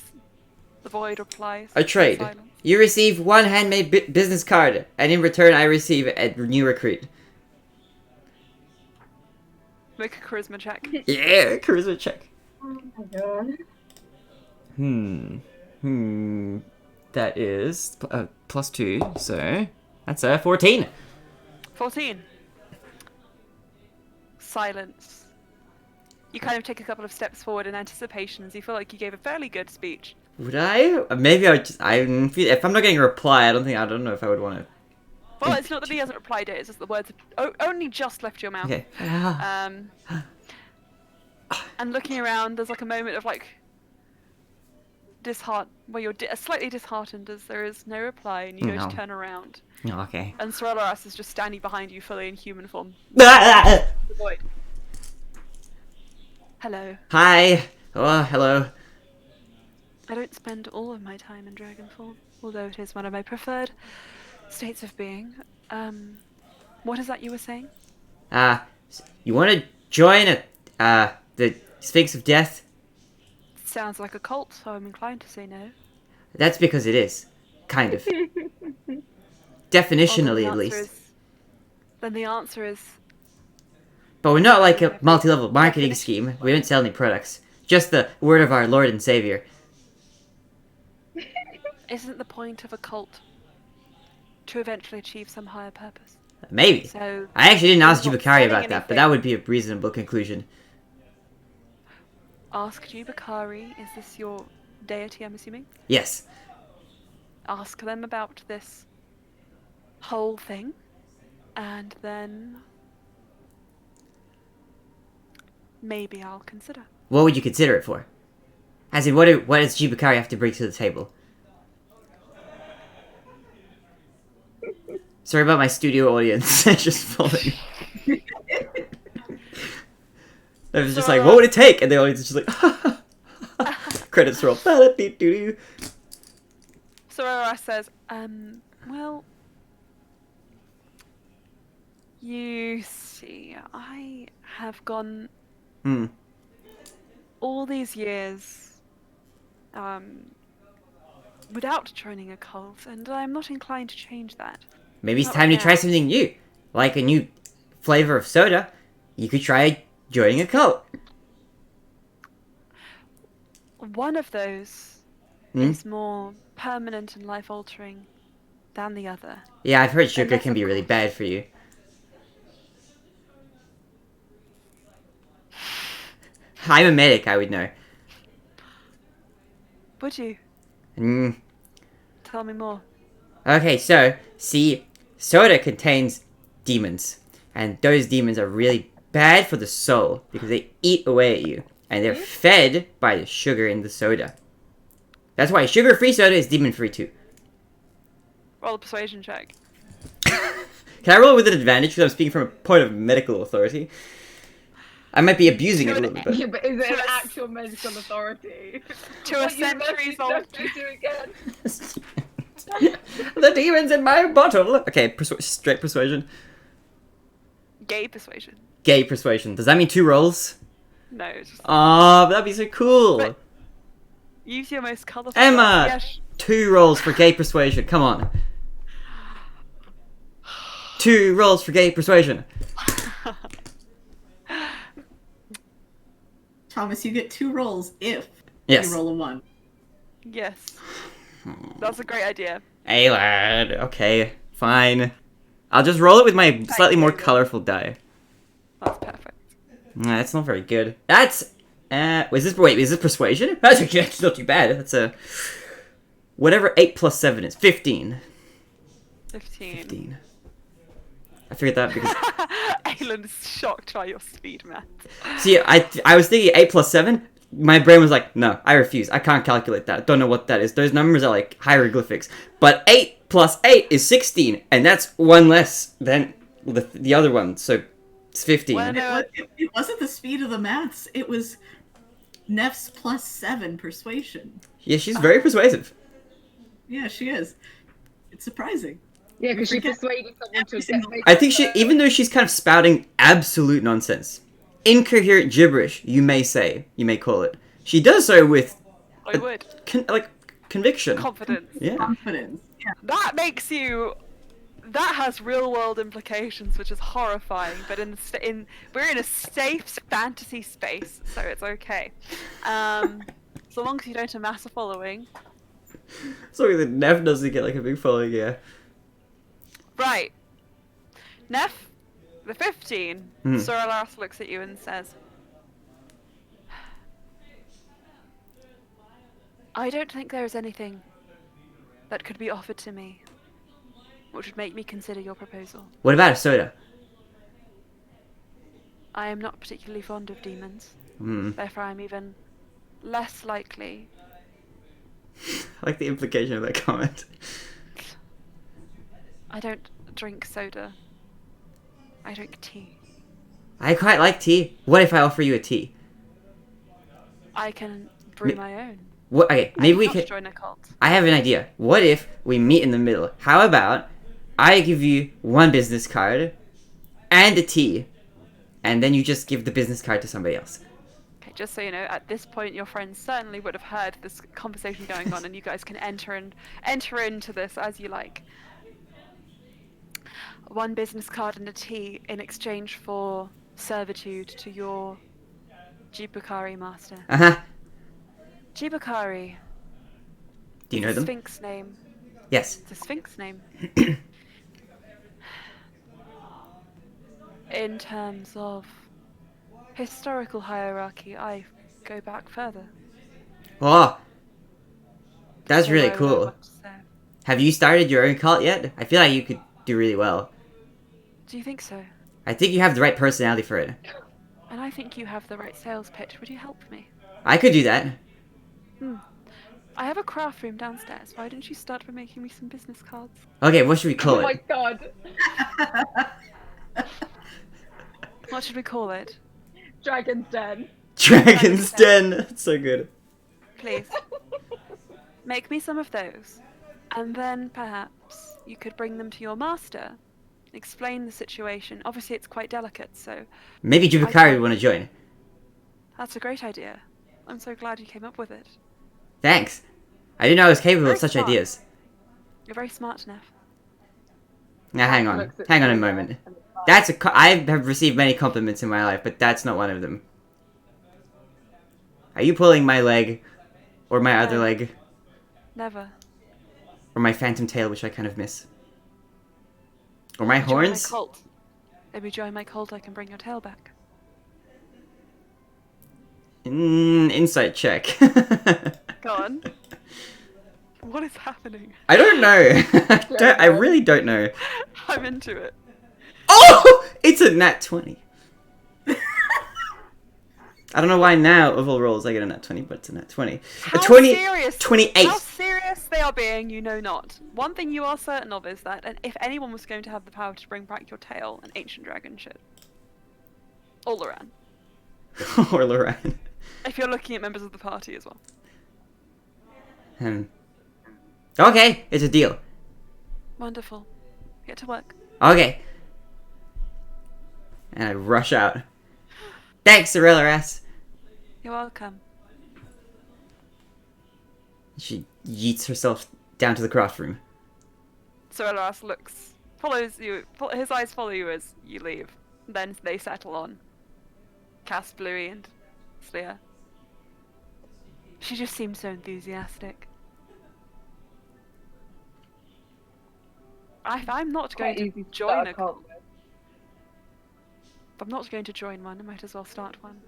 B: replies.
C: A trade.
B: Silence.
C: You receive one handmade business card, and in return I receive a new recruit.
B: Make a charisma check.
C: Yeah, charisma check.
F: Oh my god.
C: That is +2, so that's a 14.
B: 14. Silence. You kind of take a couple of steps forward in anticipation as you feel like you gave a fairly good speech.
C: Would I? Maybe if I'm not getting a reply, I don't know if I would want to.
B: Well, it's not that he hasn't replied it, it's just the words have only just left your mouth.
C: Okay.
B: And looking around, there's like a moment of like where you're slightly disheartened as there is no reply and you go
C: No.
B: to turn around.
C: Oh, okay.
B: And Sorellas is just standing behind you fully in human form.
C: Hi.
B: The void. Hello.
C: Oh, hello.
B: I don't spend all of my time in dragon form, although it is one of my preferred states of being. What is that you were saying?
C: You want to join the Sphinx of Death?
B: Sounds like a cult, so I'm inclined to say no.
C: That's because it is. Kind of. Definitionally, at least.
B: Then the answer is...
C: But we're not like a multi-level marketing scheme. We don't sell any products. Just the word of our Lord and Savior.
B: Isn't the point of a cult to eventually achieve some higher purpose?
C: Maybe.
B: So
C: I actually didn't ask
B: you're not
C: Jubakari
B: selling
C: about that, but
B: anything.
C: that would be a reasonable conclusion.
B: ask Jubakari, is this your deity, I'm assuming?
C: Yes.
B: Ask them about this whole thing, and then maybe I'll consider.
C: What would you consider it for? As in, what does Jubakari have to bring to the table? Sorry about my studio audience. Just falling. I was just like, what would it take? And the audience is just like, credits roll.
B: So Aurora says, well, you see, I have gone all these years without joining a cult, and I'm not inclined to change that.
C: Maybe it's time to try something new. Like a new flavor of soda. You could try joining a cult.
B: One of those is more permanent and life-altering than the other.
C: Yeah, I've heard sugar can be really bad for you. I'm a medic, I would know.
B: Would you? Tell me more.
C: Okay, so, see, soda contains demons. And those demons are really bad for the soul because they eat away at you. And they're fed by the sugar in the soda. That's why sugar-free soda is demon-free too.
B: Roll a persuasion check.
C: Can I roll with an advantage because I'm speaking from a point of medical authority? I might be abusing it a little bit.
D: Yeah, but is it an actual medical authority?
B: To a centuries old.
C: The demon's in my bottle. Okay, straight persuasion.
B: Gay persuasion.
C: Gay persuasion. Does that mean 2 rolls?
B: No, it's just...
C: Oh, that'd be so cool.
B: But use your most colourful...
C: Emma!
B: Yes.
C: 2 rolls for gay persuasion. Come on. 2 rolls for gay persuasion.
E: Thomas, you get 2 rolls if
C: Yes.
E: you roll a 1.
B: Yes. That's a great idea.
C: Hey, lad. Okay, fine. I'll just roll it with my slightly more colorful die.
B: That's perfect.
C: Nah, that's not very good. That's... is this persuasion? That's not too bad. That's a... Whatever 8 plus 7 is. 15.
B: 15.
C: I figured that because...
B: Aylan is shocked by your speed math.
C: See, I was thinking 8 plus 7. My brain was like, no, I refuse. I can't calculate that. Don't know what that is. Those numbers are like hieroglyphics. But 8 plus 8 is 16. And that's 1 less than the other one. So it's 15.
B: Well,
E: It wasn't the speed of the maths. It was Neff's plus 7 persuasion.
C: Yeah, she's very persuasive.
E: Yeah, she is. It's surprising.
D: Yeah, because she persuaded someone to accept.
C: I think even though she's kind of spouting absolute nonsense, incoherent gibberish, you may call it, she does so with
B: I would.
C: Conviction.
B: Confidence.
C: Yeah.
E: Confidence. Yeah.
B: That makes you... That has real-world implications, which is horrifying. But we're in a safe fantasy space, so it's okay. So long as you don't amass a following.
C: Sorry that Nev doesn't get like a big following, yeah.
B: Right. Neff, the 15. Soralaris looks at you and says, I don't think there is anything that could be offered to me which would make me consider your proposal.
C: What about a soda?
B: I am not particularly fond of demons. Therefore I'm even less likely...
C: I like the implication of that comment.
B: I don't drink soda. I drink tea.
C: I quite like tea. What if I offer you a tea?
B: I can brew my own.
C: What? Okay, maybe we could...
B: join a cult.
C: I have an idea. What if we meet in the middle? How about I give you 1 business card and a tea, and then you just give the business card to somebody else.
B: Okay, just so you know, at this point your friends certainly would have heard this conversation going on, and you guys can enter into this as you like. 1 business card and a tea in exchange for servitude to your Jibukari master.
C: Uh-huh.
B: Jibukari.
C: Do you know them?
B: Sphinx name.
C: Yes.
B: It's a Sphinx name. In terms of historical hierarchy, I go back further.
C: Oh, that's
B: Say
C: really
B: whatever I
C: cool.
B: want to say.
C: Have you started your own cult yet? I feel like you could do really well.
B: Do you think so?
C: I think you have the right personality for it.
B: And I think you have the right sales pitch. Would you help me?
C: I could do that.
B: I have a craft room downstairs. Why don't you start by making me some business cards?
C: Okay, what should we call
D: Oh my
C: it?
D: god.
B: What should we call it?
D: Dragon's Den.
C: Dragon's Den. That's so good.
B: Please. Make me some of those. And then perhaps you could bring them to your master. Explain the situation. Obviously it's quite delicate, so
C: Maybe Jupikari would want to join.
B: that's a great idea. I'm so glad you came up with it.
C: Thanks. I didn't know I was capable
B: Very
C: of such
B: smart.
C: ideas.
B: You're very smart, Neff.
C: Now hang on.
D: Looks at
C: Hang on a
D: Selena
C: moment.
D: and is like,
C: That's I have received many compliments in my life, but that's not one of them. Are you pulling my leg? Or my other
B: No.
C: leg?
B: Never.
C: Or my phantom tail, which I kind of miss? Or my
B: Maybe join
C: horns?
B: My cult. Maybe join my cult, I can bring your tail back.
C: Insight check.
B: Go on. What is happening?
C: I don't know. I really don't know.
B: I'm into it.
C: Oh! It's a nat 20. I don't know why now, of all rolls, I get a nat 20, but it's a nat 20.
B: How
C: 20,
B: serious?
C: 28.
B: How serious they are being, you know not. One thing you are certain of is that, and if anyone was going to have the power to bring back your tail, an ancient dragon should. Or Loran.
C: Or Lorraine.
B: If you're looking at members of the party as well.
C: Okay, it's a deal.
B: Wonderful. Get to work.
C: Okay. And I rush out. Thanks, Sorella.
B: You're welcome.
C: She yeets herself down to the craft room.
B: Sorellas follows you, his eyes follow you as you leave. Then they settle on Cass, Bluey, and Slya. She just seems so enthusiastic. If I'm not going
D: quite easy
B: to
D: to
B: join
D: start
B: a
D: a
B: cult,
D: cult with.
B: if I'm not going to join one, I might as well start one.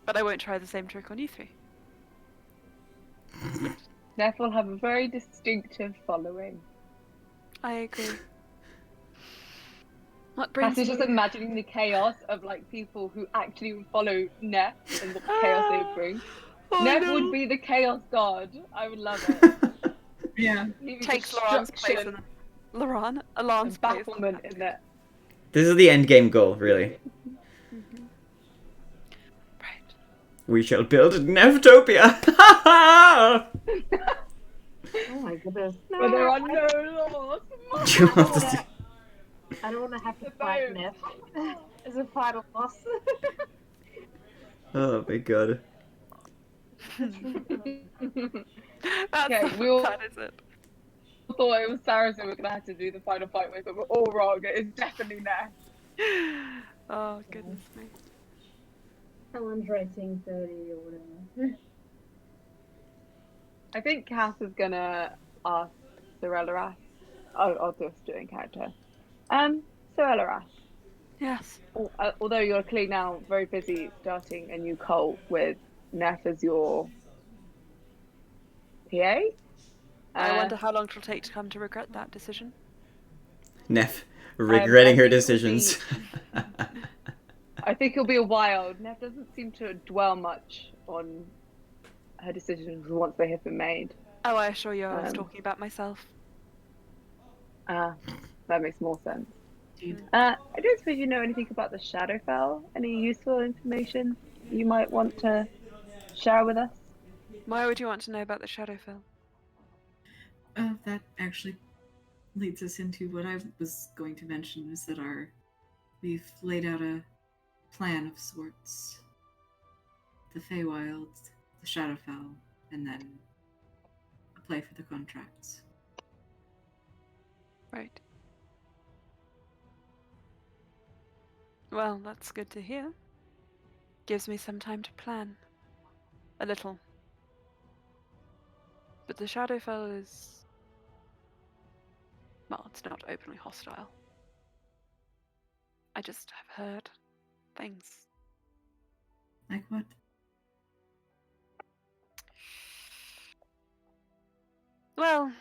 B: But I won't try the same trick on you three.
D: Neff will have a very distinctive following.
B: I agree. What brings
D: Cass is just
B: you?
D: imagining the chaos of like people who actually would follow Neff and the chaos they would bring.
B: Oh,
D: Neff
B: no.
D: would be the chaos god. I would love it.
E: Yeah.
D: Maybe
B: Takes Laurent's place
D: destruction
B: in Laurent, Alarm's
D: and
B: place.
D: bafflement in it.
C: This is the end game goal, really.
B: Right.
C: We shall build Neftopia.
F: Oh my goodness. No,
D: Where there are
F: I,
D: no laws.
F: I don't want to have to fight Neff as a final boss.
C: Oh my god.
B: That's
D: Okay,
B: not
D: we all
B: bad, is it?
D: thought it was Saracen we were gonna have to do the final fight with, but we're all wrong. It is definitely Neff.
B: Oh, goodness me.
F: Someone's rating 30 or whatever.
D: I think Cass is gonna ask Sorella. I'll just do it in character. Sorella.
B: Yes.
D: Although you're clearly now very busy starting a new cult with Neff as your PA.
B: I wonder how long it'll take to come to regret that decision.
C: Neff, regretting
D: I
C: her
D: think it'll
C: decisions.
D: I think it'll be a while. Neff doesn't seem to dwell much on her decisions once they have been made.
B: Oh, I assure you I was
D: Um,
B: talking about myself.
D: That makes more sense. I don't suppose you know anything about the Shadowfell? Any useful information you might want to share with us?
B: Why would you want to know about the Shadowfell?
E: That actually leads us into what I was going to mention, is that we've laid out a plan of sorts. The Feywild, the Shadowfell, and then a play for the contracts.
B: Right. Well, that's good to hear. Gives me some time to plan. A little. But the Shadowfell is... well, it's not openly hostile. I just have heard things.
E: Like what?
B: Well,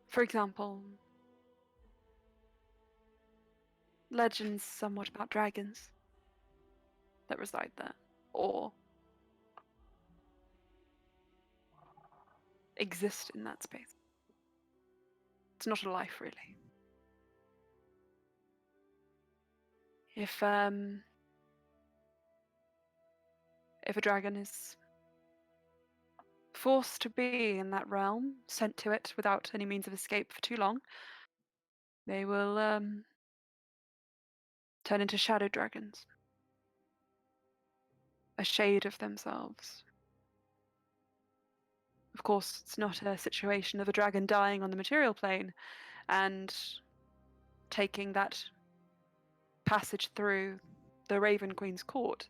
B: for example, legends somewhat about dragons that reside there, or exist in that space. It's not a life, really. If a dragon is forced to be in that realm, sent to it without any means of escape for too long, they will turn into shadow dragons, a shade of themselves. Of course, it's not a situation of a dragon dying on the material plane and taking that passage through the Raven Queen's court.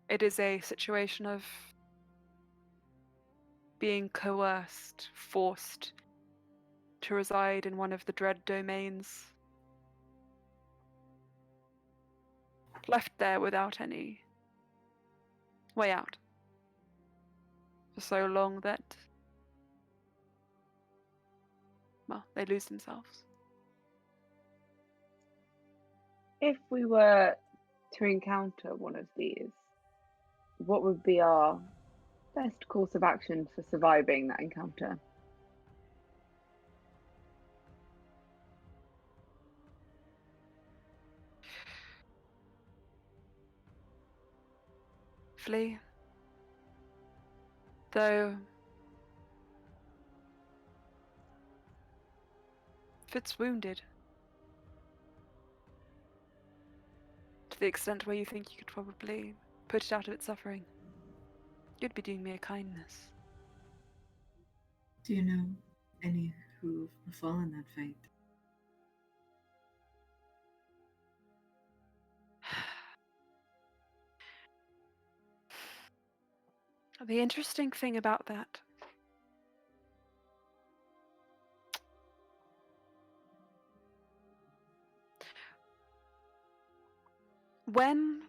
B: It is a situation of being coerced, forced to reside in one of the dread domains, left there without any way out for so long that, well, they lose themselves.
D: If we were to encounter one of these, what would be our best course of action for surviving that encounter?
B: Flee. Though, if it's wounded, to the extent where you think you could probably put it out of its suffering, you'd be doing me a kindness.
E: Do you know any who've befallen that fate?
B: The interesting thing about that when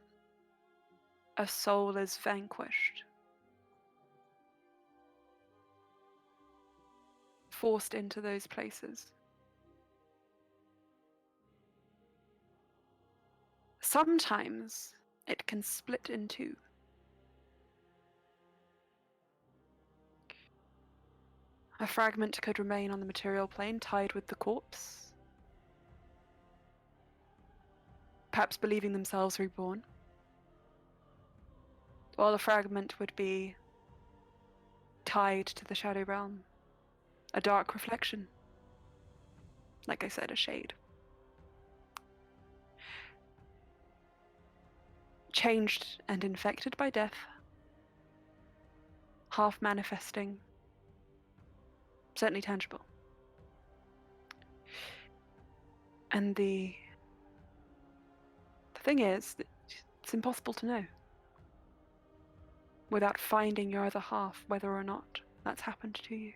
B: a soul is vanquished, forced into those places, sometimes it can split in two. A fragment could remain on the material plane, tied with the corpse, perhaps believing themselves reborn, while a fragment would be tied to the shadow realm, a dark reflection, like I said, a shade. Changed and infected by death, half manifesting, certainly tangible. And the thing is that it's impossible to know without finding your other half whether or not that's happened to you.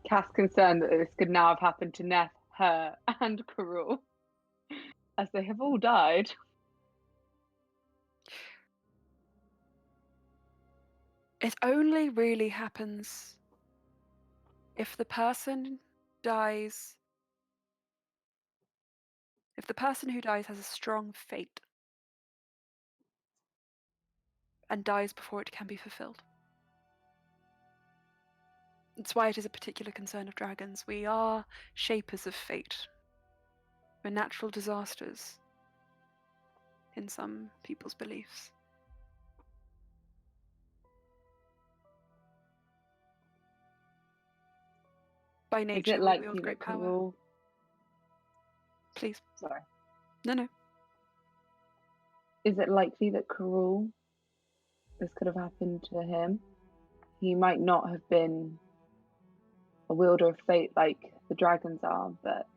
D: Cass concerned that this could now have happened to Neth, her, and Karul, as they have all died.
B: It only really happens if the person dies. If the person who dies has a strong fate and dies before it can be fulfilled. It's why it is a particular concern of dragons. We are shapers of fate. We're natural disasters in some people's beliefs. By
D: Is
B: nature,
D: it
B: we
D: likely
B: wield
D: that
B: great power.
D: Karul...
B: Please.
D: Sorry.
B: No.
D: Is it likely that Karul, this could have happened to him? He might not have been a wielder of fate like the dragons are, but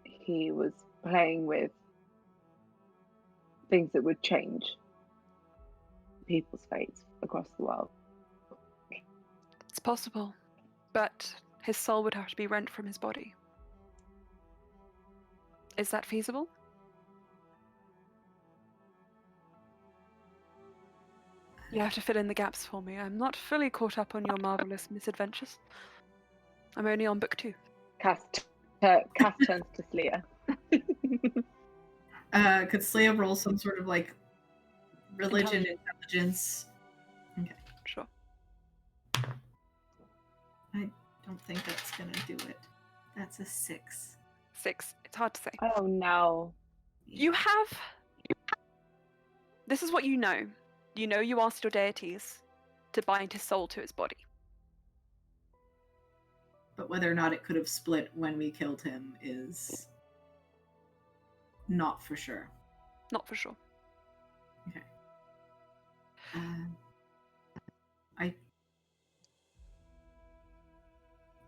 D: he was playing with things that would change people's fates across the world.
B: possible, but his soul would have to be rent from his body. Is that feasible? You have to fill in the gaps for me. I'm not fully caught up on your marvelous misadventures. I'm only on book 2.
D: Cass turns to Slya.
E: Could Slya roll some sort of like religion, intelligence? Okay.
B: Sure.
E: I don't think that's gonna do it. That's a 6.
B: 6. It's hard to say.
D: Oh no.
B: You have... This is what you know. You know you asked your deities to bind his soul to his body.
E: But whether or not it could have split when we killed him is not for sure.
B: Not for sure.
E: Okay.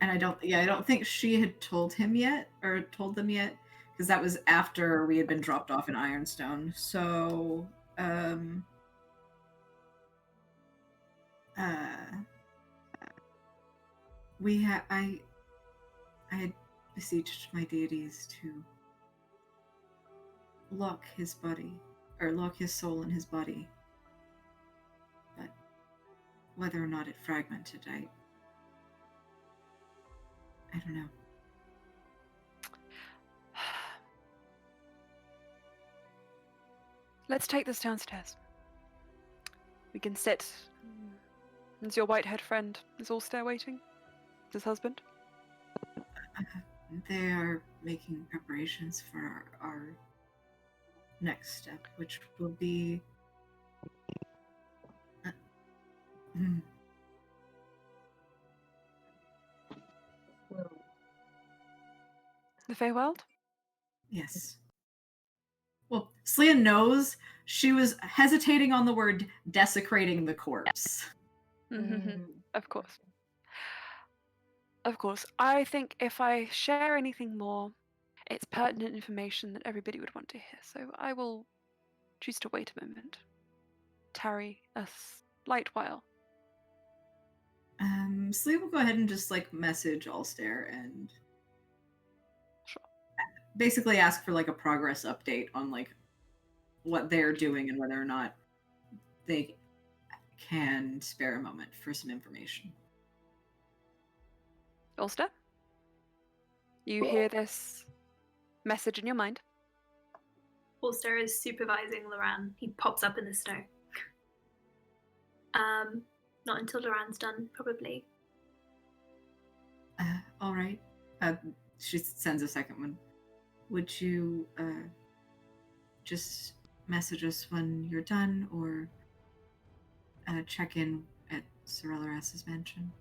E: I don't think she had told him yet, or told them yet, because that was after we had been dropped off in Ironstone. So, I had beseeched my deities to lock his body, or lock his soul in his body. But whether or not it fragmented, I don't know.
B: Let's take this downstairs. We can sit. Is your white-haired friend, is Allstare waiting? His husband?
E: They are making preparations for our next step, which will be...
B: The Feywild?
E: Yes. Well, Slyan knows she was hesitating on the word desecrating the corpse.
B: Of course. Of course. I think if I share anything more, it's pertinent information that everybody would want to hear, so I will choose to wait a moment. Tarry a slight while.
E: Slyan will go ahead and just like message Allstare and basically ask for like a progress update on like what they're doing and whether or not they can spare a moment for some information.
B: Allstare? You hear this message in your mind?
A: Allstare is supervising Loran. He pops up in the snow. Not until Loran's done, probably.
E: All right. She sends a second one. Would you just message us when you're done, or check in at Sorelleras's mansion?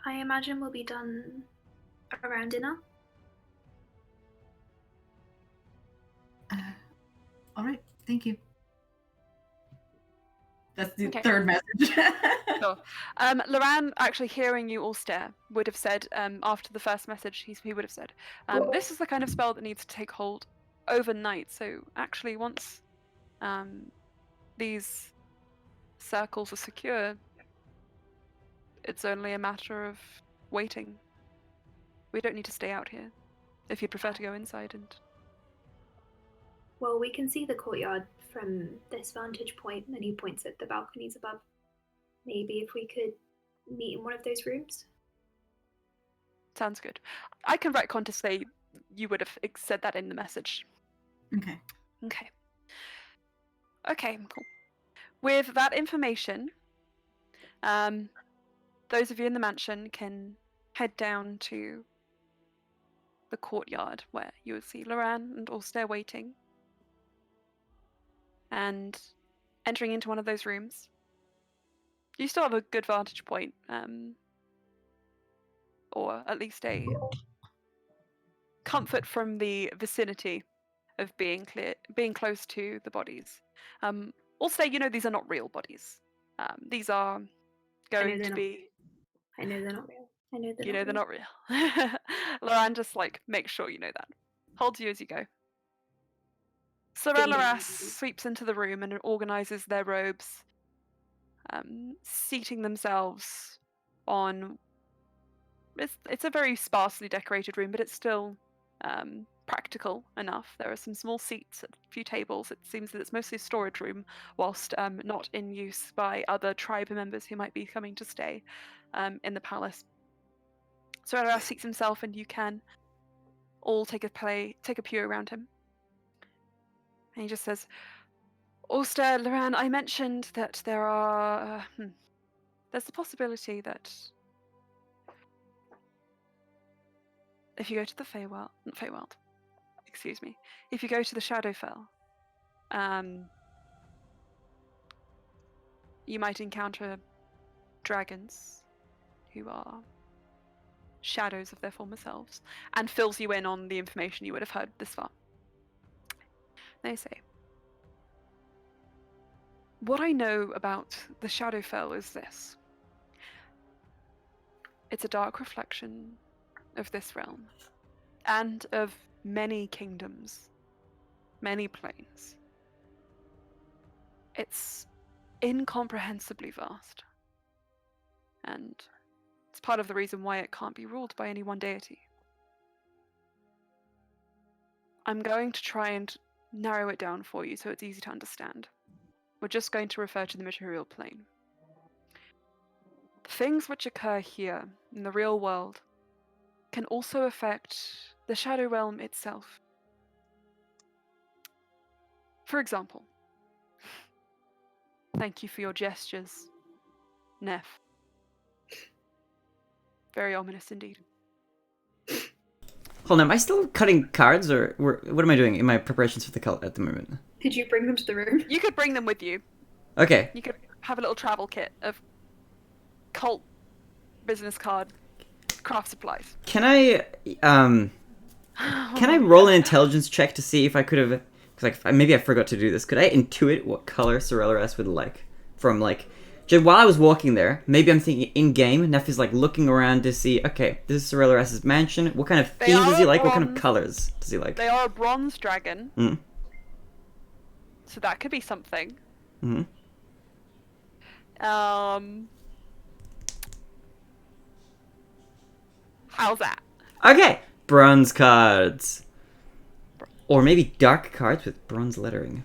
A: I imagine we'll be done around dinner.
E: All right. Thank you. That's the
B: Okay.
E: third message.
B: Sure. Loran, actually hearing you all stare, would have said, after the first message, he would have said, this is the kind of spell that needs to take hold overnight. So actually, once these circles are secure, it's only a matter of waiting. We don't need to stay out here. If you'd prefer to go inside and...
A: Well, we can see the courtyard from this vantage point, and he points at the balconies above. Maybe if we could meet in one of those rooms?
B: Sounds good. I can retcon to say you would have said that in the message.
E: Okay.
B: Okay. Okay, cool. With that information, those of you in the mansion can head down to the courtyard where you would see Loran and Allstare waiting. And entering into one of those rooms. You still have a good vantage point, or at least a comfort from the vicinity of being close to the bodies. Also, you know these are not real bodies. These are going to be.
A: I know they're not real. I know they're
B: you
A: not
B: know they're not real. Loran just like make sure you know that. Holds you as you go. Sorelleras sweeps into the room and organizes their robes, seating themselves on... It's a very sparsely decorated room, but it's still practical enough. There are some small seats, a few tables. It seems that it's mostly a storage room, whilst not in use by other tribe members who might be coming to stay in the palace. So Araras seats himself, and you can all take a pew around him. And he just says, Ulster, Loran, I mentioned that there's the possibility that if you go to the Feywild, excuse me, if you go to the Shadowfell, you might encounter dragons who are shadows of their former selves, and fills you in on the information you would have heard this far. They say, what I know about the Shadowfell is this. It's a dark reflection of this realm, and of many kingdoms, many planes. It's incomprehensibly vast, and it's part of the reason why it can't be ruled by any one deity. I'm going to try and narrow it down for you so it's easy to understand. We're just going to refer to the material plane. The things which occur here in the real world can also affect the Shadow Realm itself. For example, thank you for your gestures, Neff. Very ominous indeed.
C: Hold on, am I still cutting cards, or what am I doing in my preparations for the cult at the moment?
A: Did you bring them to the room?
B: You could bring them with you.
C: Okay.
B: You could have a little travel kit of cult business card craft supplies.
C: Can I roll an intelligence check to see if I could have, because maybe I forgot to do this. Could I intuit what color Sorelleras would like from just while I was walking there? Maybe I'm thinking in game. Neff is looking around to see. Okay, this is Sorelleras' mansion. What kind of themes does he like? What kind of colors does he like?
B: They are a bronze dragon.
C: Mm.
B: So that could be something.
C: Mm-hmm.
B: How's that?
C: Okay, bronze cards, or maybe dark cards with bronze lettering,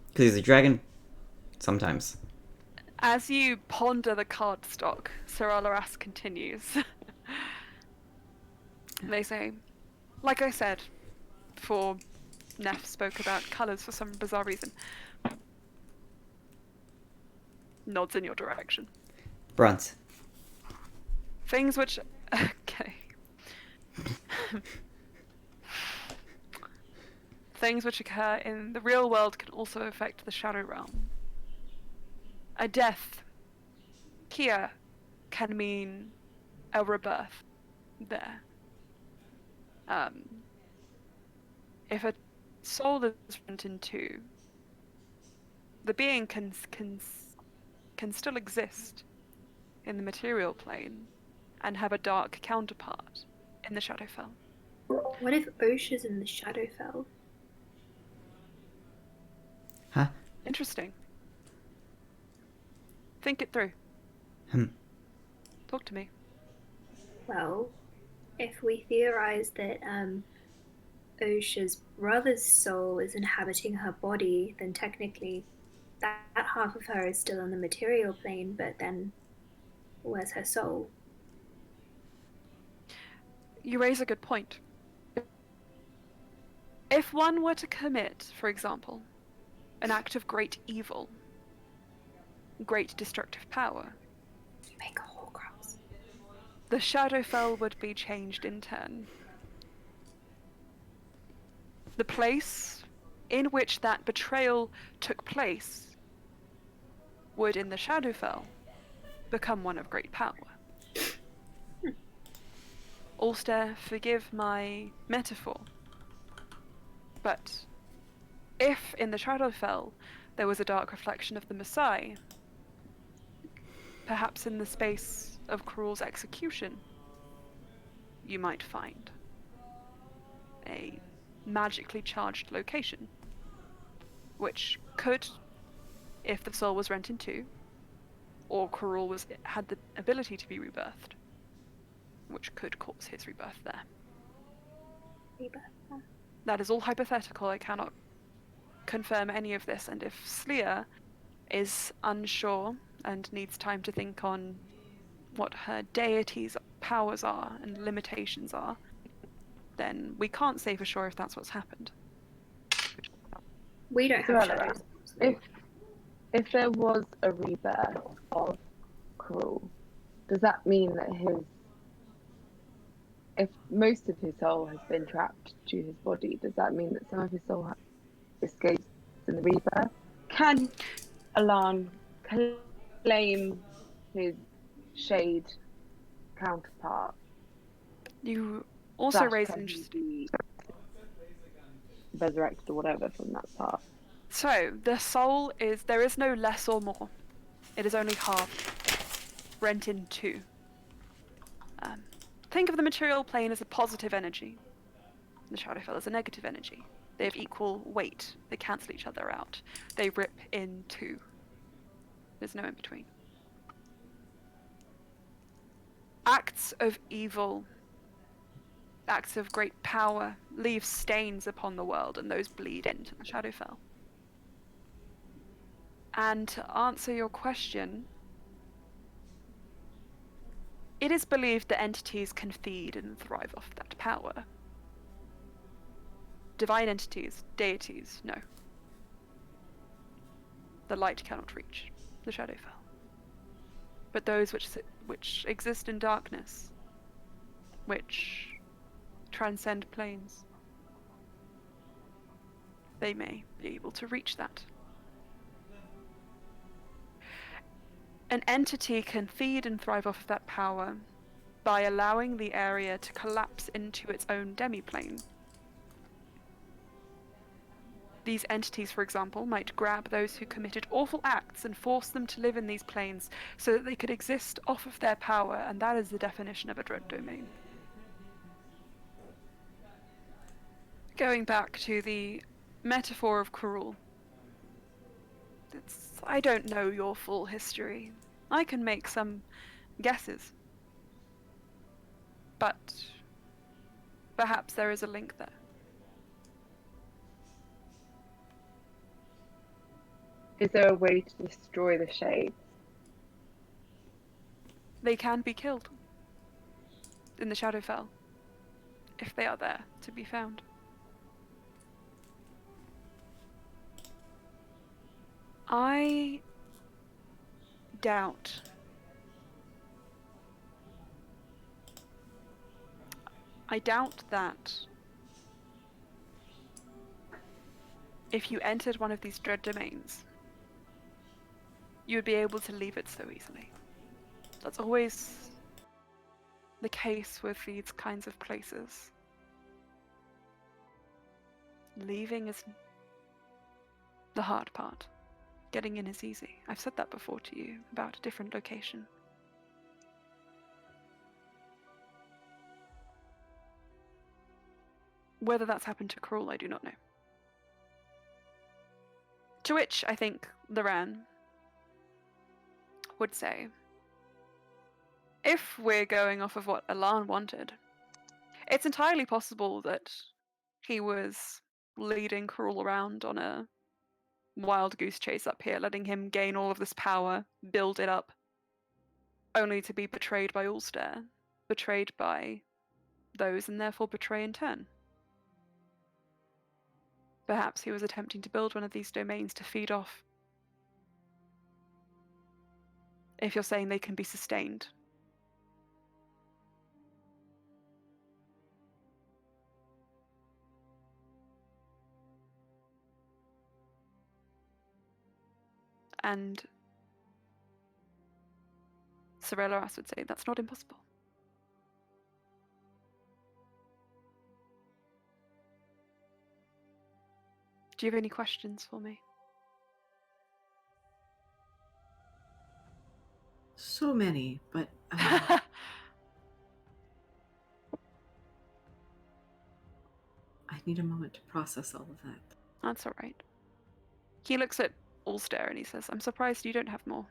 C: because he's a dragon. Sometimes.
B: As you ponder the card stock, Sorelleras continues. They say, like I said, before Neff spoke about colours for some bizarre reason. Nods in your direction.
C: Bronze.
B: Things which... Okay. Things which occur in the real world can also affect the Shadow Realm. A death here can mean a rebirth there. If a soul is rent in two, the being can still exist in the material plane and have a dark counterpart in the Shadowfell.
A: What if Osha's in the Shadowfell?
C: Huh?
B: Interesting. Think it through. Talk to me.
A: Well, if we theorize that Osha's brother's soul is inhabiting her body, then technically that half of her is still on the material plane, but then where's her soul?
B: You raise a good point. If one were to commit, for example, an act of great evil, great destructive power,
A: You make a Horcrux.
B: the Shadowfell would be changed in turn. The place in which that betrayal took place would, in the Shadowfell, become one of great power. Ulster, forgive my metaphor, but if in the Shadowfell there was a dark reflection of the Messiah, perhaps in the space of Cruel's execution, you might find a magically charged location, which could, if the soul was rent in two, or Karul had the ability to be rebirthed, which could cause his rebirth there.
A: Rebirth.
B: That is all hypothetical. I cannot confirm any of this, and if Slya is unsure and needs time to think on what her deity's powers are and limitations are, then we can't say for sure if that's what's happened.
A: We don't have
D: Sorella,
A: shadows. So.
D: if there was a rebirth of Karul, does that mean that if most of his soul has been trapped to his body, does that mean that some of his soul escapes in the rebirth? Can Alan claim his shade counterpart?
B: You also
D: Slash,
B: raise
D: can
B: an
D: he
B: interesting...
D: be resurrected or whatever from that part?
B: So, the soul is... There is no less or more. It is only half, rent in two. Think of the material plane as a positive energy. The Shadowfell is a negative energy. They have equal weight. They cancel each other out. They rip in two. There's no in between. Acts of evil, acts of great power, leave stains upon the world, and those bleed into the Shadowfell. And to answer your question, it is believed that entities can feed and thrive off that power. Divine entities, deities, no. The light cannot reach the Shadowfell. But those which exist in darkness, which transcend planes, they may be able to reach that. An entity can feed and thrive off of that power by allowing the area to collapse into its own demiplane. These entities, for example, might grab those who committed awful acts and force them to live in these planes so that they could exist off of their power, and that is the definition of a dread domain. Going back to the metaphor of Karul, I don't know your full history. I can make some guesses. But perhaps there is a link there.
D: Is there a way to destroy the shades?
B: They can be killed in the Shadowfell, if they are there to be found. I doubt that if you entered one of these dread domains, you would be able to leave it so easily. That's always the case with these kinds of places. Leaving is the hard part. Getting in is easy. I've said that before to you about a different location. Whether that's happened to Krul, I do not know. To which I think Loran would say, if we're going off of what Alan wanted, it's entirely possible that he was leading Krul around on a wild goose chase up here, letting him gain all of this power, build it up, only to be betrayed by Ulster, betrayed by those, and therefore betray in turn. Perhaps he was attempting to build one of these domains to feed off. If you're saying they can be sustained. And Sorellas would say that's not impossible. Do you have any questions for me?
E: So many, but I need a moment to process all of that.
B: That's all right. He looks at Ulster and he says, I'm surprised you don't have more.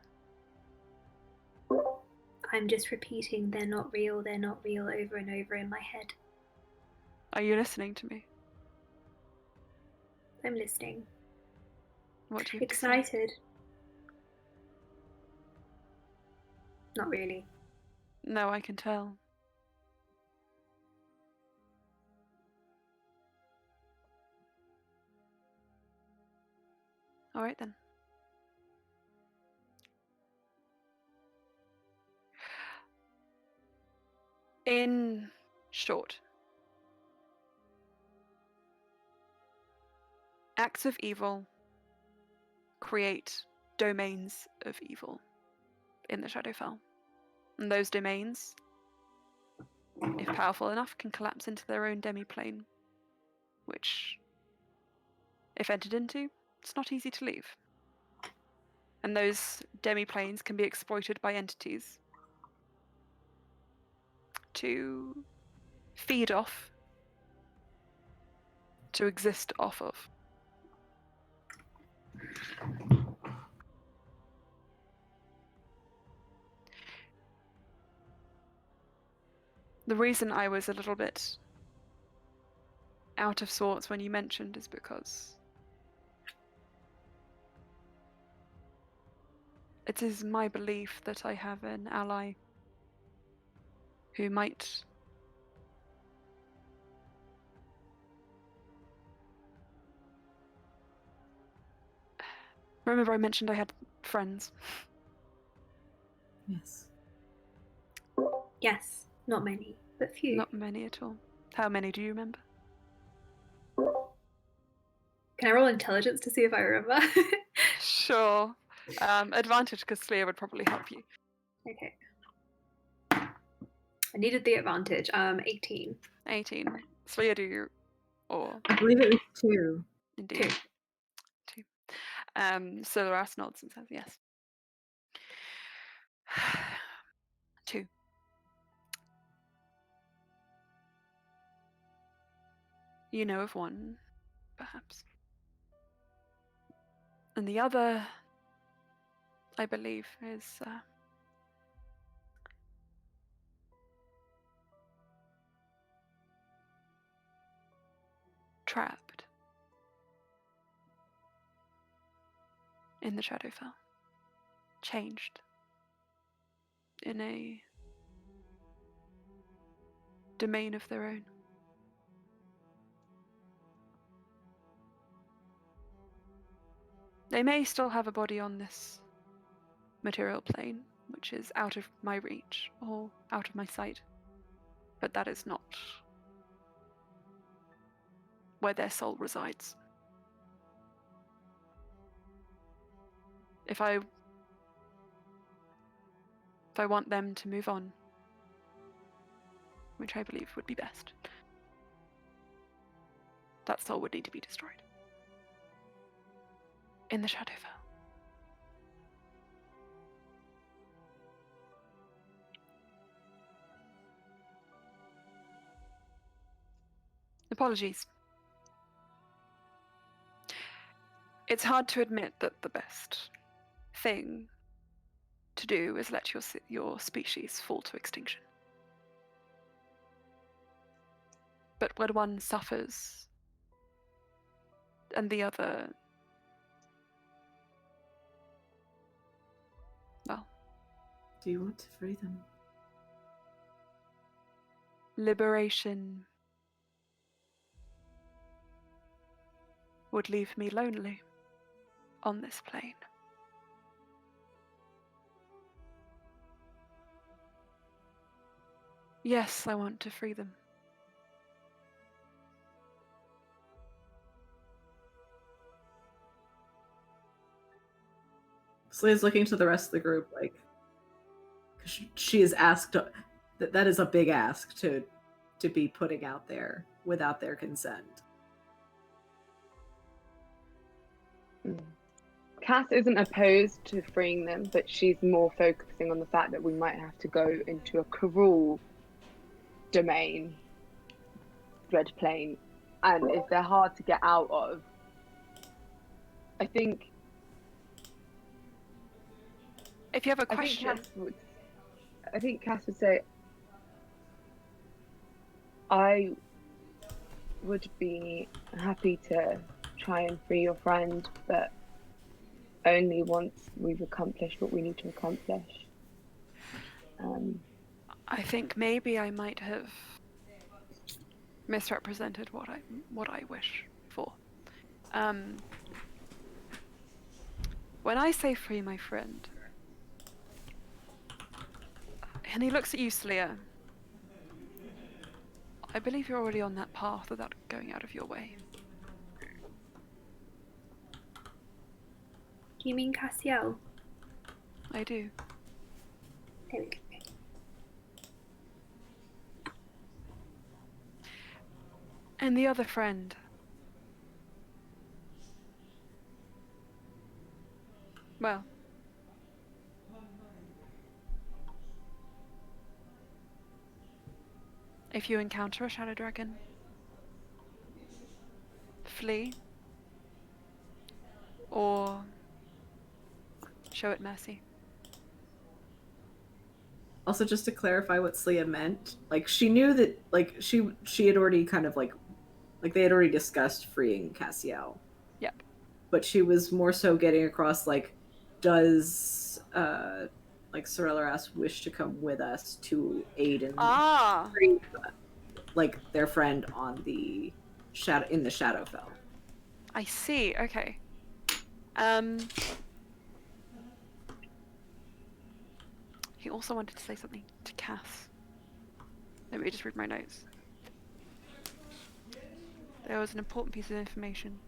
A: I'm just repeating they're not real over and over in my head.
B: Are you listening to me?
A: I'm listening.
B: What do you have to say?
A: Excited. Not really.
B: No, I can tell. All right then. In short, acts of evil create domains of evil in the Shadowfell. And those domains, if powerful enough, can collapse into their own demiplane, which, if entered into, it's not easy to leave. And those demiplanes can be exploited by entities to feed off, to exist off of. The reason I was a little bit out of sorts when you mentioned is because it is my belief that I have an ally who might remember I mentioned I had friends.
E: Yes.
A: Yes, not many, but few.
B: Not many at all. How many do you remember?
A: Can I roll intelligence to see if I remember?
B: Sure. Advantage because Slya would probably help you.
A: Okay. I needed the advantage. 18.
B: 18. Slya, do you? Or
E: I believe it was 2.
B: indeed. 2. Solaras nods and says yes. 2. You know of one, perhaps. And the other, I believe, is trapped in the Shadowfell, changed in a domain of their own. They may still have a body on this material plane, which is out of my reach or out of my sight, but that is not where their soul resides. If I want them to move on, which I believe would be best, that soul would need to be destroyed in the Shadowfell. Apologies. It's hard to admit that the best thing to do is let your species fall to extinction. But when one suffers and the other, well,
E: Do you want to free them?
B: liberation would leave me lonely on this plane. Yes, I want to free them.
E: Slya's looking to the rest of the group, like, 'cause she is asked. That is a big ask to be putting out there without their consent.
D: Cass isn't opposed to freeing them, but she's more focusing on the fact that we might have to go into a cruel domain, dread plane, and if they're hard to get out of, I think.
B: If you have a
D: I think
B: question,
D: Cass would. I think Cass would say, I would be happy to try and free your friend, but only once we've accomplished what we need to accomplish.
B: I think maybe I might have misrepresented what I wish for. When I say free my friend, and he looks at you, Slia, I believe you're already on that path without going out of your way.
A: Do you mean Cassiel?
B: I do.
A: There we go.
B: And the other friend. Well. If you encounter a shadow dragon, flee, or show it mercy.
E: Also, just to clarify what Slya meant, like she knew that, like she had already kind of like they had already discussed freeing Cassiel.
B: Yep.
E: But she was more so getting across like, does like Sorelleras wish to come with us to aid in freeing like their friend on the in the Shadowfell.
B: I see. Okay. He also wanted to say something to Cass. Let me just read my notes. There was an important piece of information.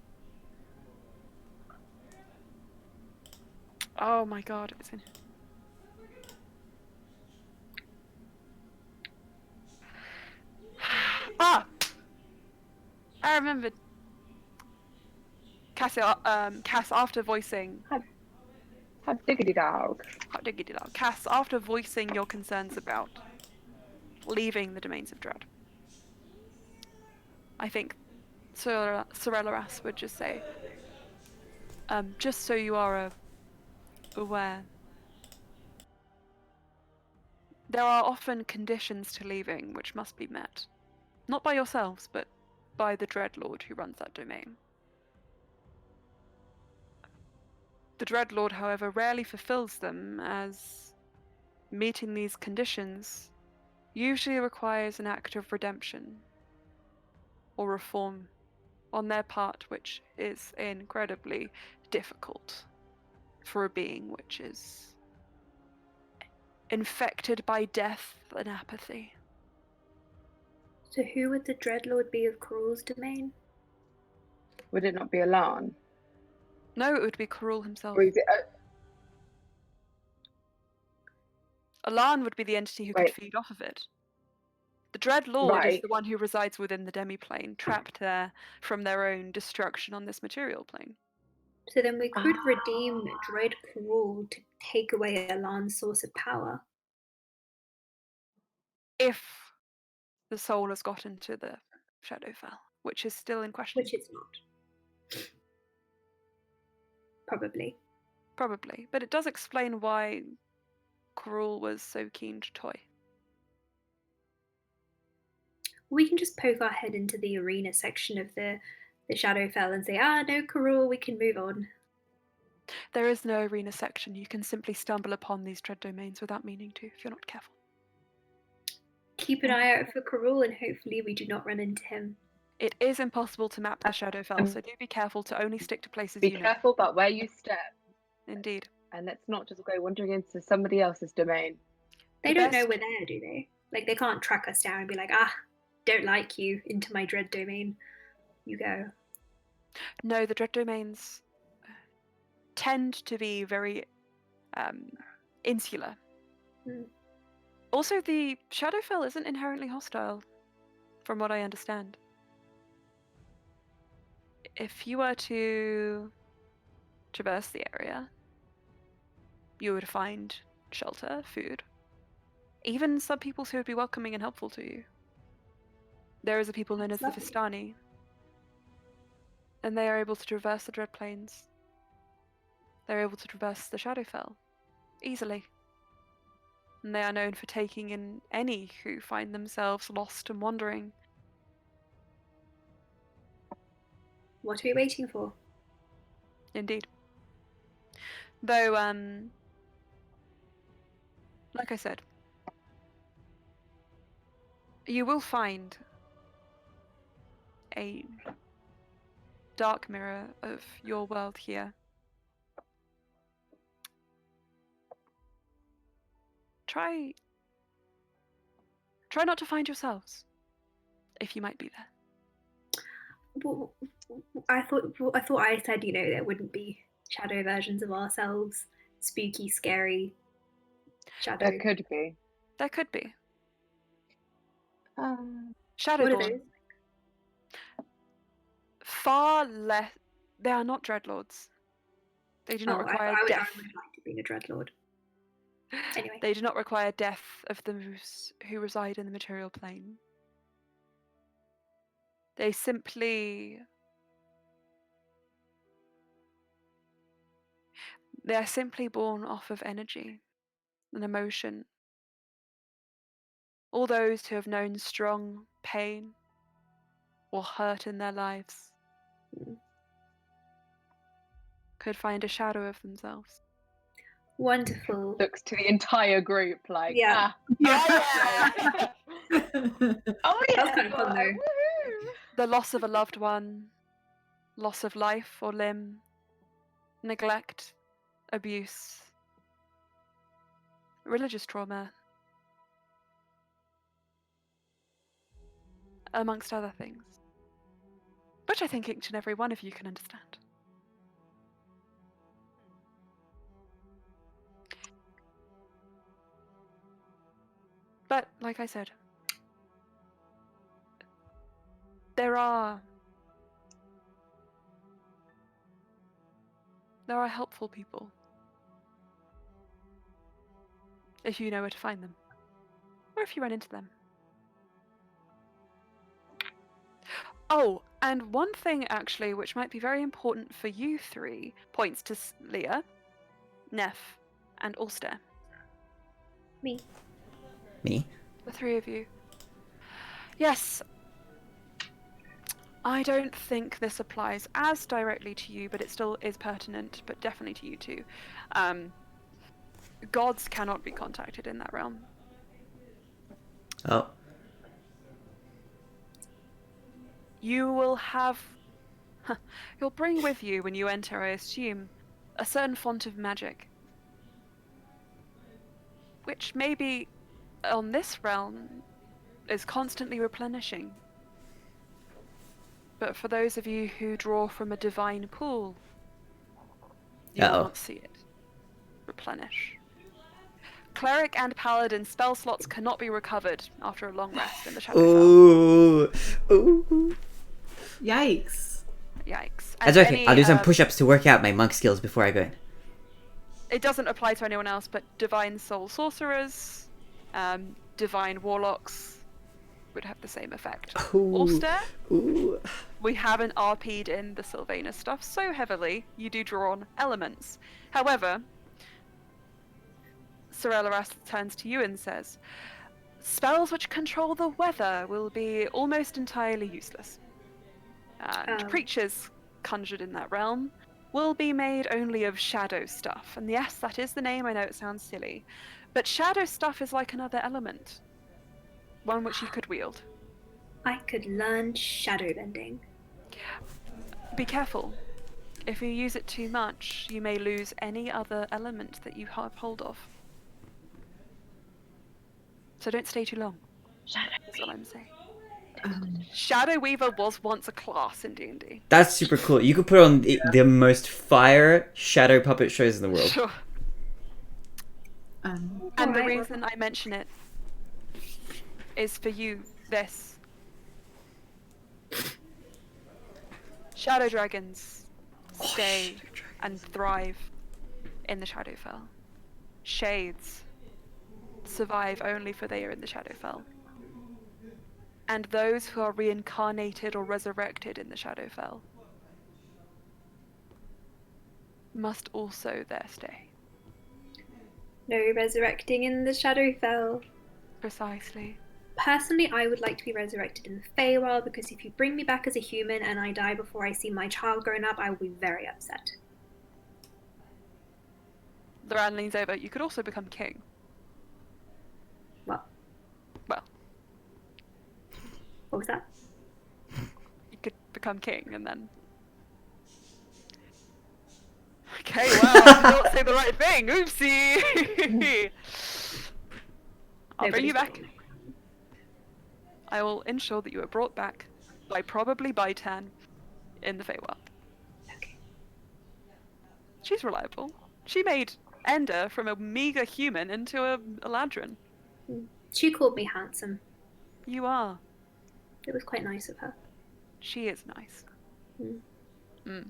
B: Oh my god, it's in... Ah! I remembered. Cass, after voicing...
D: Hot diggity dog.
B: Hot diggity dog. Cass, after voicing your concerns about leaving the Domains of Dread, I think Sorelleras would just say, just so you are aware, there are often conditions to leaving which must be met. Not by yourselves, but by the Dreadlord who runs that domain. The Dreadlord, however, rarely fulfills them, as meeting these conditions usually requires an act of redemption or reform on their part, which is incredibly difficult for a being which is infected by death and apathy.
A: So who would the Dreadlord be of Coral's domain?
D: Would it not be Alan?
B: No, it would be Coral himself.
D: Or is it,
B: Alan would be the entity who could feed off of it. The Dreadlord is the one who resides within the demi-plane, trapped there from their own destruction on this material plane.
A: So then we could redeem Dread Coral to take away Alan's source of power.
B: If the soul has got into the Shadowfell, which is still in question.
A: Which it's not. Probably.
B: Probably. But it does explain why Coral was so keen to toy.
A: We can just poke our head into the arena section of the Shadowfell and say, no, Coral, we can move on.
B: There is no arena section. You can simply stumble upon these dread domains without meaning to, if you're not careful.
A: Keep an eye out for Coral, and hopefully we do not run into him.
B: It is impossible to map the Shadowfell, so do be careful to only stick to places
D: be
B: you know.
D: Be careful about where you step.
B: Indeed.
D: And let's not just go wandering into somebody else's domain.
A: They don't know we're there, do they? Like, they can't track us down and be like, don't like you, into my dread domain. You go.
B: No, the dread domains tend to be very insular. Also, the Shadowfell isn't inherently hostile, from what I understand. If you were to traverse the area, you would find shelter, food, even some peoples who would be welcoming and helpful to you. There is a people known as the Vistani, and they are able to traverse the Dread Plains. They're able to traverse the Shadowfell easily. and they are known for taking in any who find themselves lost and wandering.
A: What are we waiting for?
B: Indeed. Though, like I said, you will find a dark mirror of your world here. Try not to find yourselves, if you might be there.
A: Well, I thought I said, there wouldn't be shadow versions of ourselves, spooky, scary shadow.
D: There could be.
B: There could be.
A: What are
B: Shadowborn.
A: those?
B: Far less. They are not dreadlords. They do not require
A: I
B: death.
A: would like to be a dreadlord. Anyway.
B: They do not require death of those who reside in the material plane. They are simply born off of energy and emotion. All those who have known strong pain or hurt in their lives could find a shadow of themselves.
A: Wonderful.
D: Looks to the entire group like,
A: Yeah.
D: oh yeah. Oh yeah.
A: That's kind of fun, though.
D: Woohoo!
B: The loss of a loved one, loss of life or limb, neglect, abuse, religious trauma, amongst other things, which I think each and every one of you can understand. But, like I said, there are helpful people, if you know where to find them, or if you run into them. Oh, and one thing actually, which might be very important for you three, points to Leah, Neff, and Ulster.
A: Me.
B: The three of you. Yes. I don't think this applies as directly to you, but it still is pertinent, but definitely to you too. Gods cannot be contacted in that realm.
C: Oh.
B: You will have... You'll bring with you when you enter, I assume, a certain font of magic. Which maybe on this realm is constantly replenishing. But for those of you who draw from a divine pool, you will not see it replenish. Cleric and paladin spell slots cannot be recovered after a long rest in the Shadowfell.
C: Ooh.
E: Yikes.
B: Yikes.
C: That's okay. I'll do some push-ups to work out my monk skills before I go in.
B: It doesn't apply to anyone else, but divine soul sorcerers, divine warlocks would have the same effect. Ulster, we haven't RP'd in the Sylvanas stuff so heavily, you do draw on elements. However, Sorella turns to you and says, spells which control the weather will be almost entirely useless. And creatures conjured in that realm will be made only of shadow stuff. And yes, that is the name, I know it sounds silly. But shadow stuff is like another element. One which you could wield.
A: I could learn shadow bending.
B: Be careful. If you use it too much, you may lose any other element that you have hold of. So don't stay too long. That's what I'm saying. Shadow Weaver was once a class in D&D.
C: That's super cool. You could put on the most fire shadow puppet shows in the world.
B: Sure.
E: Um,
B: And the reason I mention it is for you, this. Shadow dragons stay and thrive in the Shadowfell. Shades survive only for they are in the Shadowfell. And those who are reincarnated or resurrected in the Shadowfell must also there stay.
A: No resurrecting in the Shadowfell.
B: Precisely.
A: Personally, I would like to be resurrected in the Feywild because if you bring me back as a human and I die before I see my child grown up, I will be very upset.
B: Loran leans over. You could also become king.
A: Well,
B: Well,
A: what was that?
B: you could become king and then. Okay, well, I did not say the right thing. Oopsie. I'll bring you back. I will ensure that you are brought back by probably Tan in the Feywild.
A: Okay.
B: She's reliable. She made Ender from a meager human into a Eladrin.
A: She called me handsome.
B: You are.
A: It was quite nice of her.
B: She is nice.
A: Mm.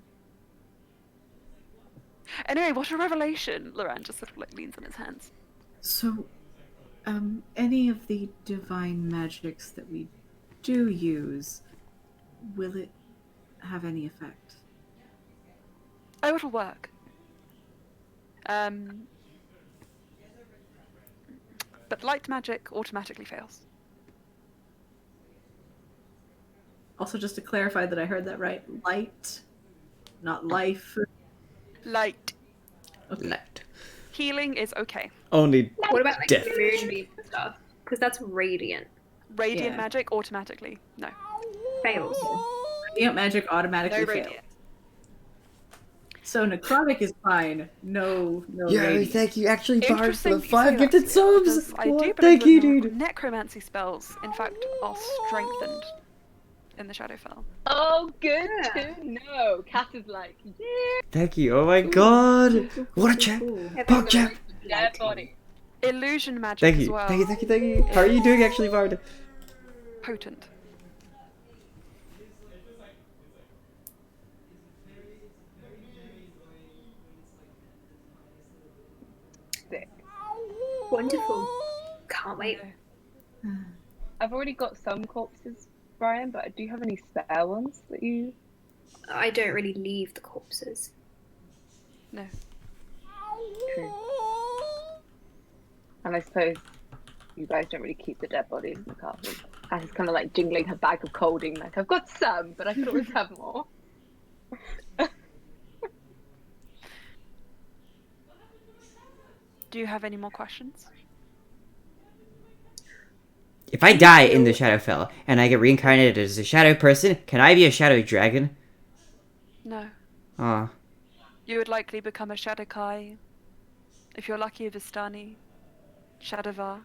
B: Anyway, what a revelation! Loran just sort of like leans on his hands.
E: So, any of the divine magics that we do use, will it have any effect?
B: Oh, it'll work. But light magic automatically fails.
E: Also, just to clarify that I heard that right, light, not life.
B: Light.
E: Okay.
C: Light.
B: Healing is okay.
C: Only
A: What about like
C: death.
A: moonbeam and stuff? Because that's radiant.
B: Radiant
E: Yeah.
B: magic automatically. No.
A: Fails.
E: Radiant magic automatically
B: No
E: fails.
B: radiant.
E: So necrotic is fine. No
C: Yo,
E: radiant.
C: thank you, actually, Bard, for
B: Interesting
C: the
B: you say
C: 5
B: that,
C: gifted
B: Slya,
C: subs!
B: because I do
C: What?
B: believe
C: Thank
B: that
C: you,
B: the
C: dude!
B: necromancy spells, in fact, are strengthened in the Shadowfell.
D: Oh, good
A: Yeah.
D: to know. Cat is like, yeah,
C: Thank you, oh my god!
E: Cool,
C: What a
E: cool,
C: champ!
E: cool.
C: Pog champ!
D: dead body.
B: Illusion magic
C: Thank
B: as
C: you,
B: well.
C: thank you. How are you doing, actually, Bard?
B: Potent.
D: Sick.
A: Wonderful. Can't wait.
D: I've already got some corpses, Brian, but do you have any spare ones that you?
A: I don't really leave the corpses.
B: No.
D: True. And I suppose you guys don't really keep the dead bodies in the castle. Cat is kind of like jingling her bag of colding, like I've got some, but I could always have more.
B: Do you have any more questions?
C: If I die in the Shadowfell, and I get reincarnated as a shadow person, can I be a shadow dragon?
B: No.
C: Aw.
B: You would likely become a Shadowkai. If you're lucky, a Vistani, Shadowvar,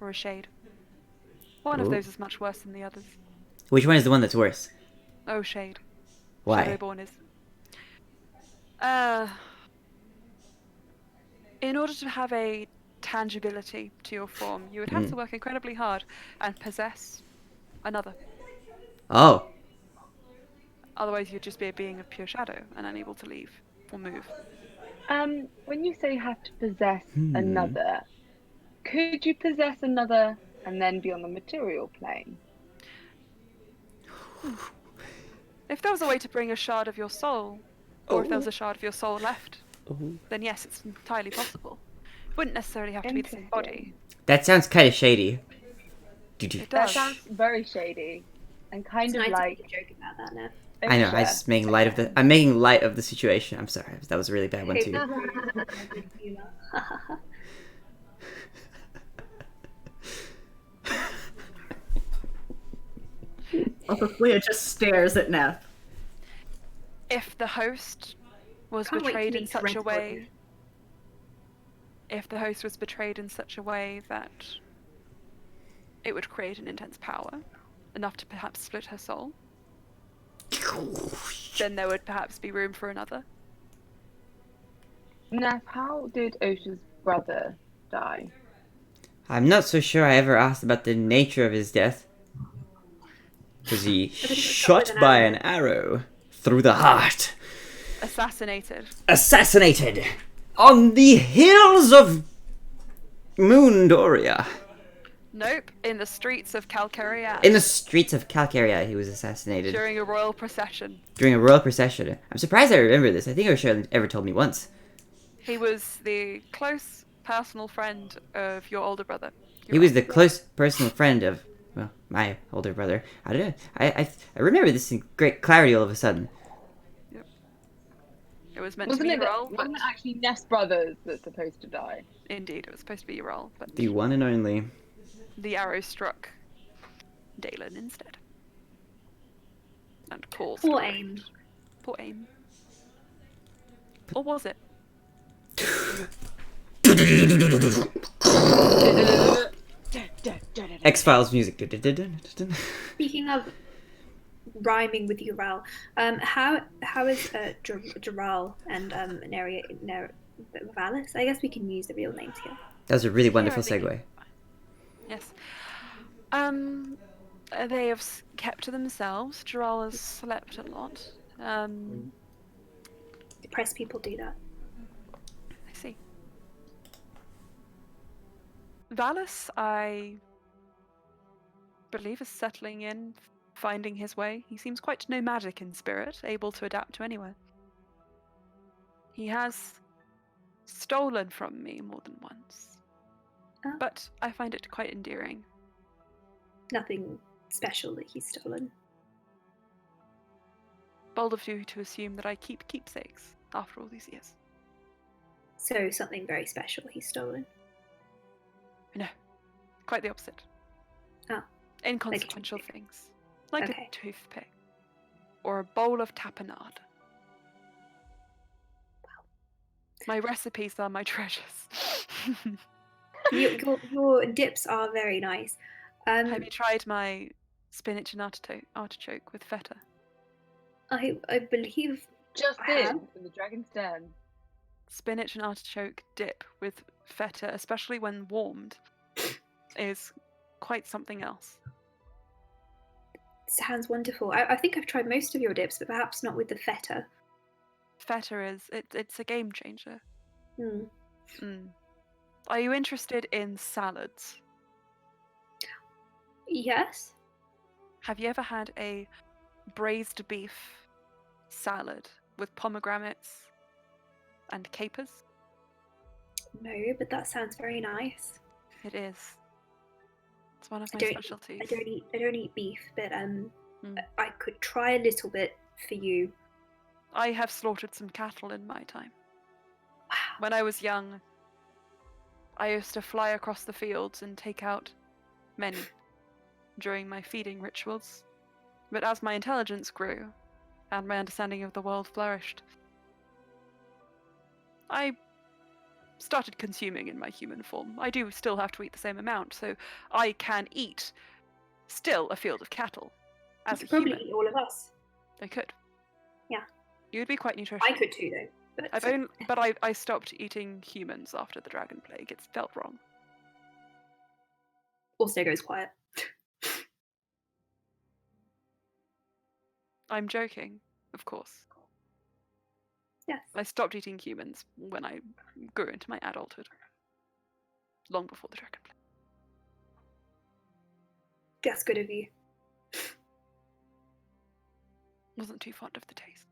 B: or a Shade. One of
C: Ooh.
B: those is much worse than the others.
C: Which one is the one that's worse?
B: Oh, Shade.
C: Why?
B: Shadowborn is. In order to have a tangibility to your form, you would have to work incredibly hard and possess another.
C: Oh.
B: Otherwise, you'd just be a being of pure shadow and unable to leave or move.
D: When you say you have to possess another, could you possess another and then be on the material plane?
B: If there was a way to bring a shard of your soul, or if there was a shard of your soul left, then yes, it's entirely possible. It wouldn't necessarily have to be the same body.
C: That sounds kind of shady.
B: It
D: That
B: does.
D: sounds very shady, and kind
A: It's
D: of
A: nice
D: like.
A: to joke about that now.
C: I know, I just making light of the. I'm making light of the situation. I'm sorry, that was a really bad one too.
E: Also, Slya just stares at Neff.
B: If the host was
A: Can't wait to
B: betrayed in
A: meet
B: such a
A: Rental
B: way,
A: again.
B: if the host was betrayed in such a way that it would create an intense power, enough to perhaps split her soul, then there would perhaps be room for another.
D: Neff, how did Osha's brother die?
C: I'm not so sure I ever asked about the nature of his death. Was he
A: think it was
C: shot
A: with an
C: by
A: arrow.
C: an arrow through the heart?
B: Assassinated.
C: Assassinated on the hills of Moondoria.
B: Nope, in the streets of Calcaria.
C: In the streets of Calcaria, he was assassinated
B: During a royal procession.
C: during a royal procession. I'm surprised I remember this. I think O'Shea ever told me once.
B: He was the close personal friend of your older brother.
C: He was the close personal friend of, well, my older brother. I don't know. I remember this in great clarity all of a sudden.
B: Yep. It was meant
D: Wasn't
B: to
D: it
B: be Yrel, but
D: wasn't it actually Nest brothers that's supposed to die?
B: indeed, it was supposed to be Yrel, but
C: The one and only.
B: the arrow struck Dalen instead. And caused
A: Poor
B: a
A: aim.
B: rift. Poor aim. Or was it?
C: X-Files music.
A: Speaking of rhyming with Ural, how is Jural and Valis? I guess we can use the real names here.
C: That was a really
B: Yeah,
C: wonderful
B: I think
C: segue.
B: Yes. They have kept to themselves. Jural has slept a lot.
A: Depressed people do that.
B: I see. Valis, I believe, is settling in, finding his way. He seems quite nomadic in spirit, able to adapt to anywhere. He has stolen from me more than once,
A: Oh.
B: but I find it quite endearing.
A: Nothing special that he's stolen.
B: Bold of you to assume that I keep keepsakes after all these years.
A: So something very special he's stolen.
B: No, quite the opposite.
A: Oh.
B: Inconsequential
A: toothpick.
B: things. Like
A: Okay.
B: a toothpick. Or a bowl of tapenade. My recipes are my treasures.
A: Your dips are very nice.
B: Have you tried my spinach and artichoke with feta?
A: I believe
D: Just
A: I have.
D: in the Dragon's Den.
B: Spinach and artichoke dip with feta, especially when warmed, is quite something else.
A: Sounds wonderful. I think I've tried most of your dips, but perhaps not with the feta.
B: Feta it's a game changer.
A: Hmm.
B: Are you interested in salads?
A: Yes.
B: Have you ever had a braised beef salad with pomegranates and capers?
A: No, but that sounds very nice.
B: It is. It's one of
A: I
B: my
A: don't
B: specialties.
A: I don't eat beef, but
B: Mm.
A: I could try a little bit for you.
B: I have slaughtered some cattle in my time.
A: Wow.
B: When I was young, I used to fly across the fields and take out many during my feeding rituals. But as my intelligence grew and my understanding of the world flourished, I started consuming in my human form. I do still have to eat the same amount, so I can eat still a field of cattle
A: You
B: as a
A: could probably
B: human.
A: eat all of us.
B: I could.
A: Yeah.
B: You would be quite nutritious.
A: I could too, though. But
B: I stopped eating humans after the dragon plague. It felt wrong.
A: also goes quiet.
B: I'm joking, of course.
A: Yes.
B: I stopped eating humans when I grew into my adulthood. Long before the dragon plague.
A: That's good of you.
B: Wasn't too fond of the taste.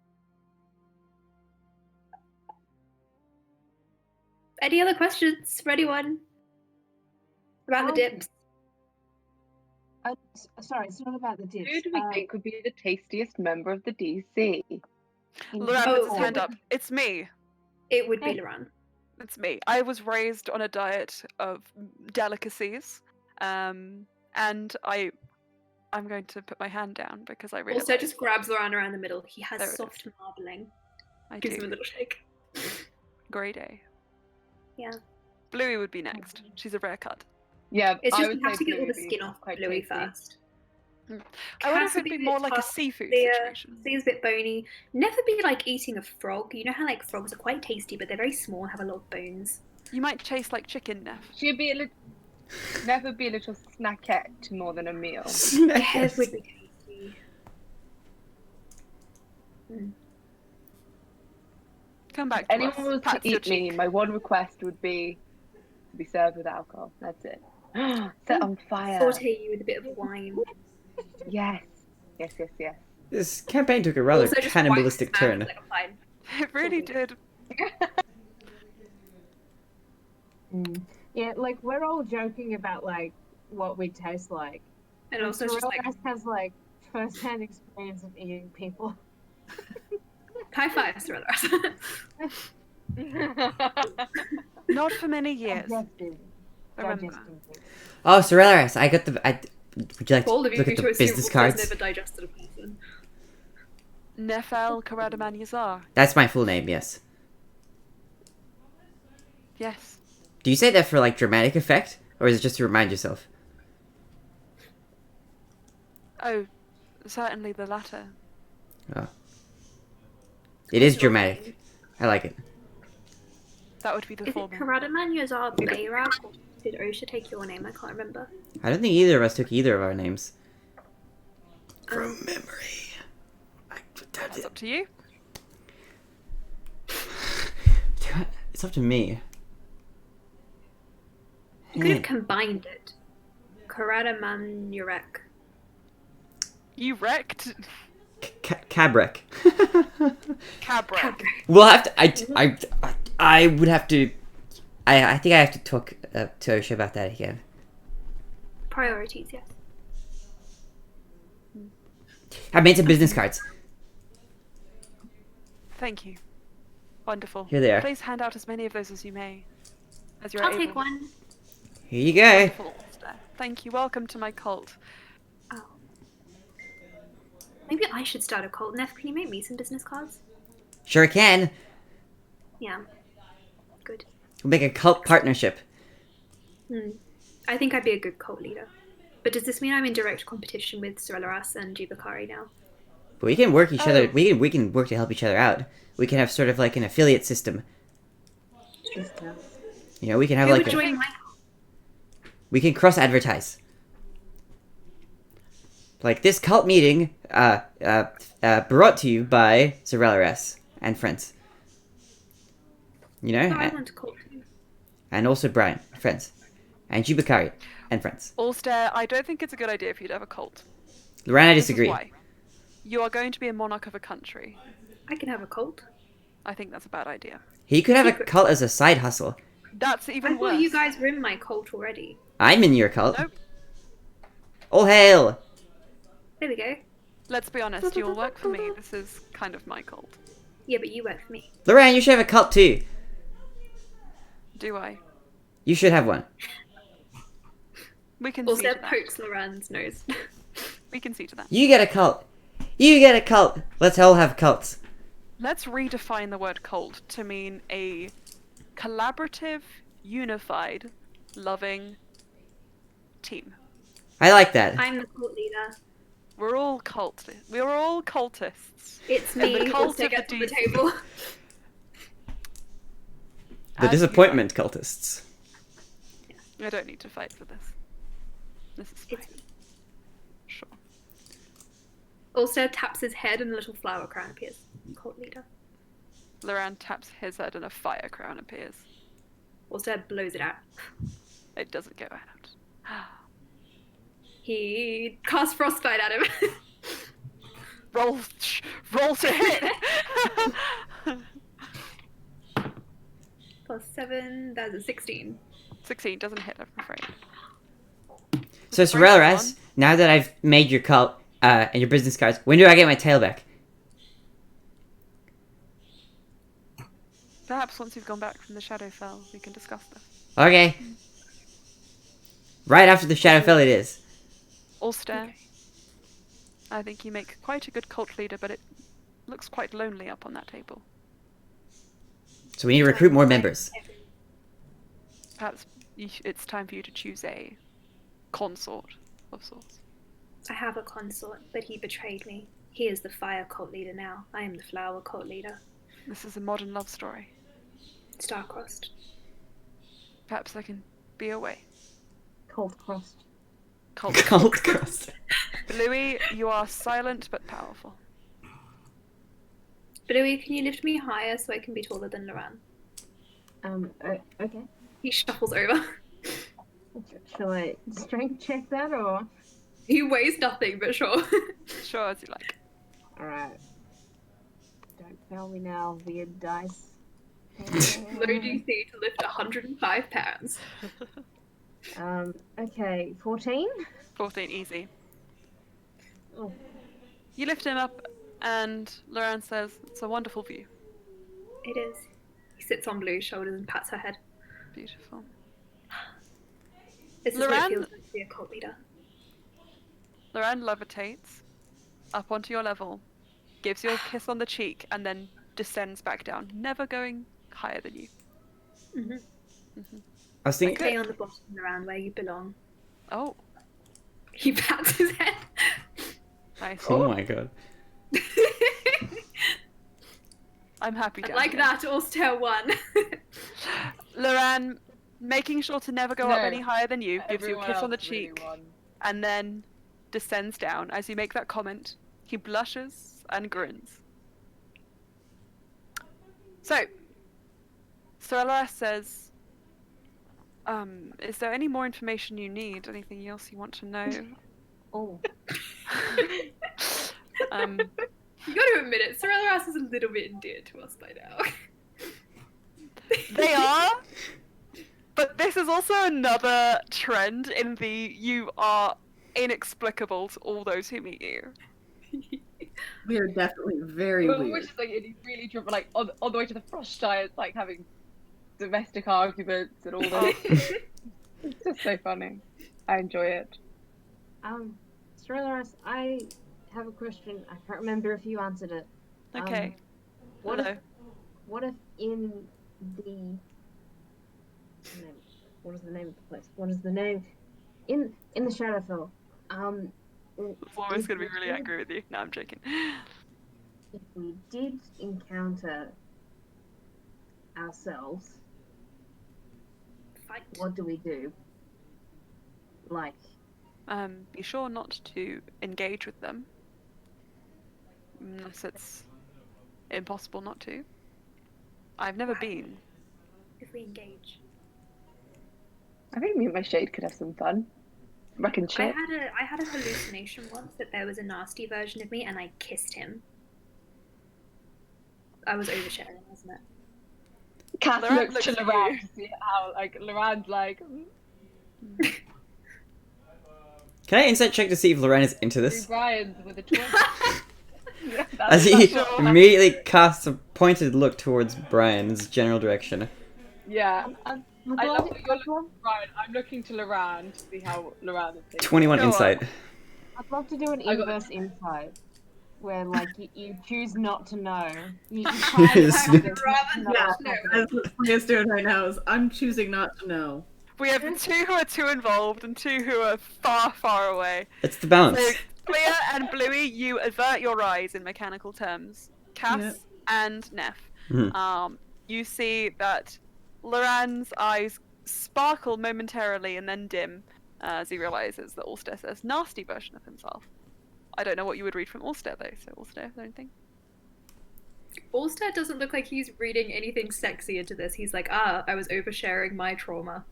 A: Any other questions for anyone about the dips?
F: Sorry, it's not about the dips.
D: Who do we think would be the tastiest member of the DC?
B: Loran puts his
A: Oh.
B: hand up. It's me.
A: It would be Loran.
B: It's me. I was raised on a diet of delicacies, and I'm going to put my hand down because I really
A: Also, just grabs Loran around the middle. He has
B: There it
A: soft marbling.
B: I
A: Gives him a
B: do.
A: little shake.
B: Great A.
A: Yeah.
B: Bluey would be next. She's a rare cut.
D: Yeah,
A: It's
D: I
A: just
D: would
A: you have
D: say
A: to get all
D: Bluey
A: the
D: would be
A: skin off
D: quite
A: Bluey
D: tasty.
A: first.
B: I wonder
A: Has
B: if
A: to
B: it'd be
A: a bit
B: more like a
A: tough.
B: seafood
A: They're-
B: situation.
A: Seems a bit bony. Never be like eating a frog. You know how like frogs are quite tasty, but they're very small and have a lot of bones.
B: You might taste like chicken, Neff.
D: She'd be a little, never be a little snackette more than a meal.
A: Kev would be tasty.
B: Come back to
D: Anyone
B: us.
D: wants to
B: Pats your
D: eat me,
B: cheek.
D: my one request would be to be served with alcohol. That's it. Set on fire.
A: Saute you with a bit of wine.
D: Yes. Yes, yes, yes.
C: This campaign took a rather
A: Also just
C: cannibalistic
A: wax his
C: turn.
A: mouth like a pine.
B: It really did.
F: Yeah, like we're all joking about like what we taste like.
A: And also it's just like
F: has like first-hand experience of eating people.
A: high fives to
B: Not for many years.
F: Digesting.
B: Remember.
F: Digesting people.
C: Oh, Sorelleris, I got the. Would you like to
A: bold of you
C: look at
A: to
C: the
A: assume
C: business
A: Ulster's
C: cards?
A: never digested a person.
B: Nefel Karadaman Yazar.
C: That's my full name, yes.
B: Yes.
C: Do you say that for like dramatic effect, or is it just to remind yourself?
B: Oh, certainly the latter.
C: It is dramatic. I like it.
B: That would be the
A: Is it
B: former.
A: Karadaman Yazar Bayrak, or did Osha take your name? I can't remember.
C: I don't think either of us took either of our names. From memory.
B: That's up to you.
C: It's up to me.
A: You could have combined it. Karadaman Yurek.
B: You wrecked.
C: Cabrek.
B: Cabrek.
C: We'll have to. I would have to. I think I have to talk to Osha about that again.
A: Priorities, yes.
C: I made some business cards.
B: Thank you. Wonderful.
C: Here they are.
B: Please hand out as many of those as you may. As you're
A: I'll
B: able.
A: take one.
C: Here you go.
B: Wonderful, Ulster. Thank you. Welcome to my cult.
A: Oh. Maybe I should start a cult. Neff, can you make me some business cards?
C: Sure can.
A: Yeah. Good.
C: We'll make a cult partnership.
A: I think I'd be a good cult leader. But does this mean I'm in direct competition with Sorelleras and Jibakari now?
C: But we can work each other.
B: Oh.
C: We can work to help each other out. We can have sort of like an affiliate system. You know, we can have
A: Who
C: like
A: would join my cult?
C: we can cross advertise. Like this cult meeting, brought to you by Sorelleras and friends. You know,
A: Oh, I want a cult too.
C: and also Brian, friends, and Jubakari and friends.
B: Ulster, I don't think it's a good idea for you to have a cult.
C: Lorraine, I
B: This is
C: disagree.
B: why. You are going to be a monarch of a country.
A: I can have a cult.
B: I think that's a bad idea.
C: He could have a
A: Secret.
C: cult as a side hustle.
B: That's
A: I
B: even
A: thought
B: worse.
A: you guys were in my cult already.
C: I'm in your cult.
B: Nope.
C: All hail!
A: There we go.
B: Let's be honest, you'll work for me. This is kind of my cult.
A: Yeah, but you work for me.
C: Lorraine, you should have a cult too.
B: Do I?
C: You should have one.
B: We can see
A: Also,
B: to that.
A: pokes Loran's nose.
B: We can see to that.
C: You get a cult. You get a cult. Let's all have cults.
B: Let's redefine the word cult to mean a collaborative, unified, loving team.
C: I like that.
A: I'm the cult leader.
B: We're all cultists.
A: It's
B: And the
A: me.
B: cult
A: Also
B: of the
A: gets on the
B: decent.
A: table.
C: The
B: As you
C: disappointment cultists.
B: are. I don't need to fight for this. This is fine.
A: It's me.
B: Sure.
A: Also taps his head and a little flower crown appears. Cult leader.
B: Loran taps his head and a fire crown appears.
A: Also blows it out.
B: It doesn't go out.
A: He casts frostbite at him.
B: Roll to hit!
A: +7, that's a 16.
B: 16 doesn't hit, I'm afraid.
C: So,
B: It's a
C: Sorelleras,
B: one.
C: now that I've made your cult and your business cards, when do I get my tail back?
B: Perhaps once you've gone back from the Shadowfell, we can discuss this.
C: Okay. Right after the Shadowfell it is.
B: Ulster, I think you make quite a good cult leader, but it looks quite lonely up on that table.
C: So we need to recruit more members.
B: Perhaps it's time for you to choose a consort of sorts.
A: I have a consort, but he betrayed me. He is the fire cult leader now. I am the flower cult leader.
B: This is a modern love story.
A: Star-crossed.
B: Perhaps I can be away.
F: Cold crust.
B: Cult.
C: Cult crust.
B: Louis, you are silent but powerful.
A: Bluey, can you lift me higher so I can be taller than Loran?
F: Okay.
A: He shuffles over.
F: Shall I strength check that or?
A: He weighs nothing, but sure.
B: Sure, as you like.
F: Alright. Don't fail me now, weird dice.
A: Low DC to lift 105 pounds.
F: Okay, 14.
B: 14, easy.
F: Oh,
B: You lift him up, and Loran says, "It's a wonderful view."
A: It is. He sits on Blue's shoulders and pats her head.
B: Beautiful.
A: This is what it
B: Loran?
A: feels like to be a cult leader.
B: Loran levitates up onto your level, gives you a kiss on the cheek, and then descends back down, never going higher than you.
C: I was thinking.
A: Stay on the bottom around where you belong.
B: Oh,
A: He pats his head.
B: nice.
C: Oh my god.
B: I'm happy down
A: Like
B: here.
A: that, Austere won.
B: Loran, making sure to never go up
D: No,
B: any higher than you, gives you a
D: Everyone
B: kiss on the
D: else really
B: cheek,
D: won.
B: and then descends down. As you make that comment, he blushes and grins. So, Sorella says, is there any more information you need? Anything else you want to know?
F: oh.
A: You gotta admit it, Sorella is a little bit endeared to us by now.
B: They are, but this is also another trend in the you are inexplicable to all those who meet you.
E: We are definitely very
D: Well,
E: weird.
D: which is like it's really true, but like on the way to the frost giants, like having domestic arguments and all this. It's just so funny. I enjoy it.
F: Strelaras, I have a question. I can't remember if you answered it.
B: Okay.
F: What
B: Hello.
F: if, what if in the what is the name of the place? What is the name in the Shadowfell?
B: Laura's gonna be really angry with you. No, I'm joking.
F: If we did encounter ourselves,
A: Fight.
F: what do we do? Like,
B: Be sure not to engage with them. Unless it's impossible not to. I've never been.
A: If we engage.
D: I think me and my shade could have some fun. Reckon
A: I
D: shit.
A: had a hallucination once that there was a nasty version of me and I kissed him. I was oversharing, wasn't it?
D: Cass
B: Loran
D: looks
B: looks
D: to
B: at
D: Loran
B: you.
D: to see how like Loran's like
C: Can I insight check to see if Loran is into
D: do
C: this?
D: Brian's with a twin. Yeah,
C: As he
D: that's
C: immediately casts a pointed look towards Brian's general direction.
D: yeah.
F: I'd
D: I love
F: love,
D: that you're looking at Brian. I'm looking to Loran to see how Loran is thinking.
C: 21
B: Go on.
C: insight.
F: I'd love to do an
D: I got-
F: inverse insight, where like you choose not to know. You
C: Yes.
A: I'd rather
E: Yeah,
A: not know.
E: as what Leah's doing right now is I'm choosing not to know.
B: We have two who are too involved and two who are far, far away.
C: It's the balance.
B: So, Clea and Bluey, you avert your eyes in mechanical terms. Cass
E: Yep.
B: and Neff,
C: Mhm.
B: you see that Loran's eyes sparkle momentarily and then dim as he realizes that Ulster says nasty version of himself. I don't know what you would read from Ulster though, so Ulster, is there anything?
A: Ulster doesn't look like he's reading anything sexy into this. He's like, I was oversharing my trauma.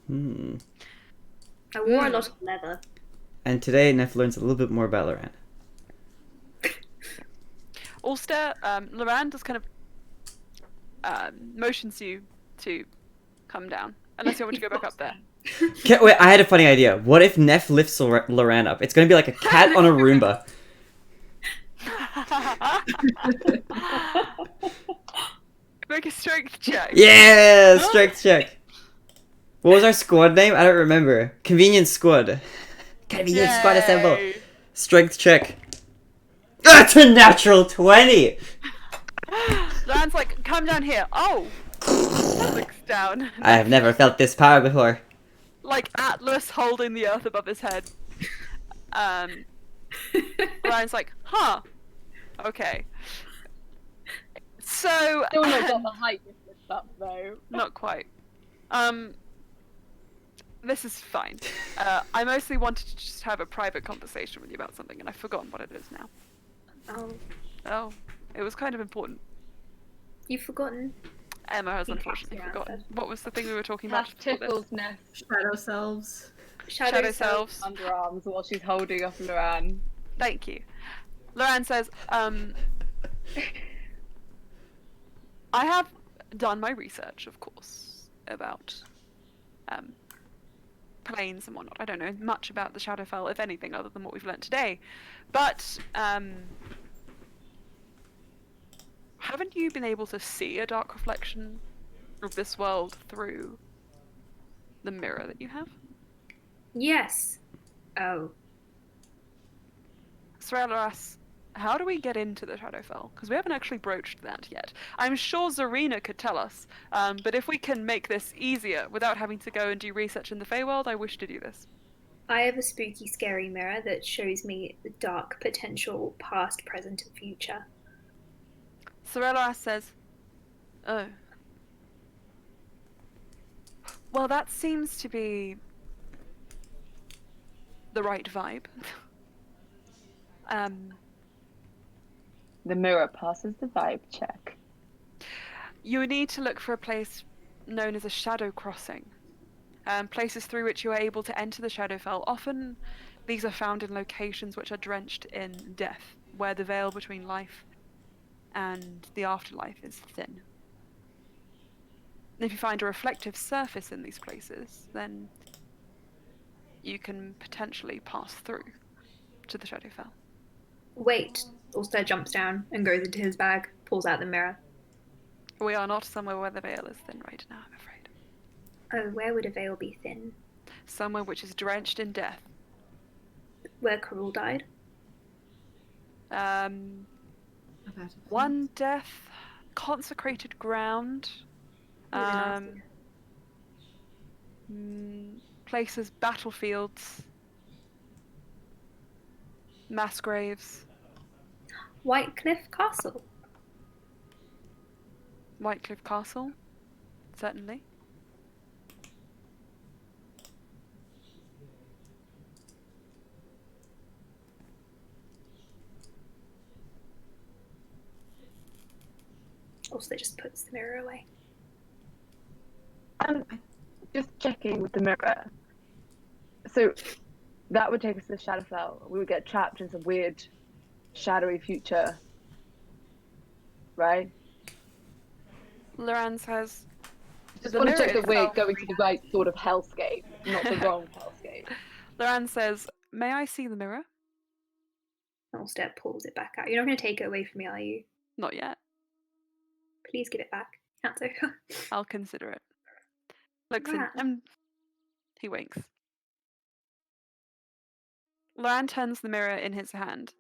C: Hmm.
A: I wore a lot of leather.
C: And today, Neff learns a little bit more about Loran.
B: Ulster, Loran just kind of motions you to come down, unless you want me to go back up there.
C: Wait, I had a funny idea. What if Neff lifts Loran up? It's gonna be like a cat on a Roomba.
B: Make a strength check.
C: Yeah! Strength check. What was our squad name? I don't remember. Convenience Squad. Convenience Squad assemble.
B: Yay.
C: Strength check. That's a natural 20!
B: Loran's like, come down here. Oh! Looks down.
C: I have never felt this power before.
B: Like Atlas holding the earth above his head. Loran's like, huh. Okay. So,
D: Still not got the height difference up though.
B: not quite. This is fine. I mostly wanted to just have a private conversation with you about something, and I've forgotten what it is now.
A: Oh,
B: Oh, it was kind of important.
A: you've forgotten.
B: Emma has
A: He
B: unfortunately
A: taps you
B: forgotten.
A: out.
B: What was the thing we were talking about?
D: Cass
B: before this?
D: tickles Ness
E: Shadow selves.
B: Shadow selves.
D: underarms while she's holding up Loran.
B: Thank you. Loran says, I have done my research, of course, about planes and whatnot. I don't know much about the Shadowfell, if anything, other than what we've learnt today. But haven't you been able to see a dark reflection of this world through the mirror that you have?
A: Yes. Oh.
B: Sorella asks, how do we get into the Shadowfell? Because we haven't actually broached that yet. I'm sure Zarina could tell us, but if we can make this easier without having to go and do research in the Feywild, I wish to do this.
A: I have a spooky, scary mirror that shows me the dark potential past, present, and future.
B: Sorella says, oh. Well, that seems to be the right vibe.
D: The mirror passes the vibe check.
B: You need to look for a place known as a shadow crossing. Places through which you are able to enter the Shadowfell. Often these are found in locations which are drenched in death, where the veil between life and the afterlife is thin. And if you find a reflective surface in these places, then you can potentially pass through to the Shadowfell.
A: Wait. Ulster jumps down and goes into his bag, pulls out the mirror.
B: We are not somewhere where the veil is thin right now, I'm afraid.
A: Oh, where would a veil be thin?
B: Somewhere which is drenched in death.
A: Where Carul died?
B: One death, consecrated ground. Places, battlefields, mass graves.
A: Whitecliff Castle.
B: Whitecliff Castle, certainly.
A: Also, just puts the mirror away.
D: Just checking with the mirror. So that would take us to the Shadowfell. We would get trapped in some weird, shadowy future, right?
B: Loran says,
D: Just
B: the
D: want to
B: mirror
D: check that we're
B: itself-
D: going to the right sort of hellscape, not the wrong hellscape.
B: Loran says, may I see the mirror?
A: Ulster pulls it back out. You're not going to take it away from me, are you?
B: Not yet.
A: Please give it back. Can't do.
B: I'll consider it. Looks in,
A: Ran.
B: he winks. Loran turns the mirror in his hand,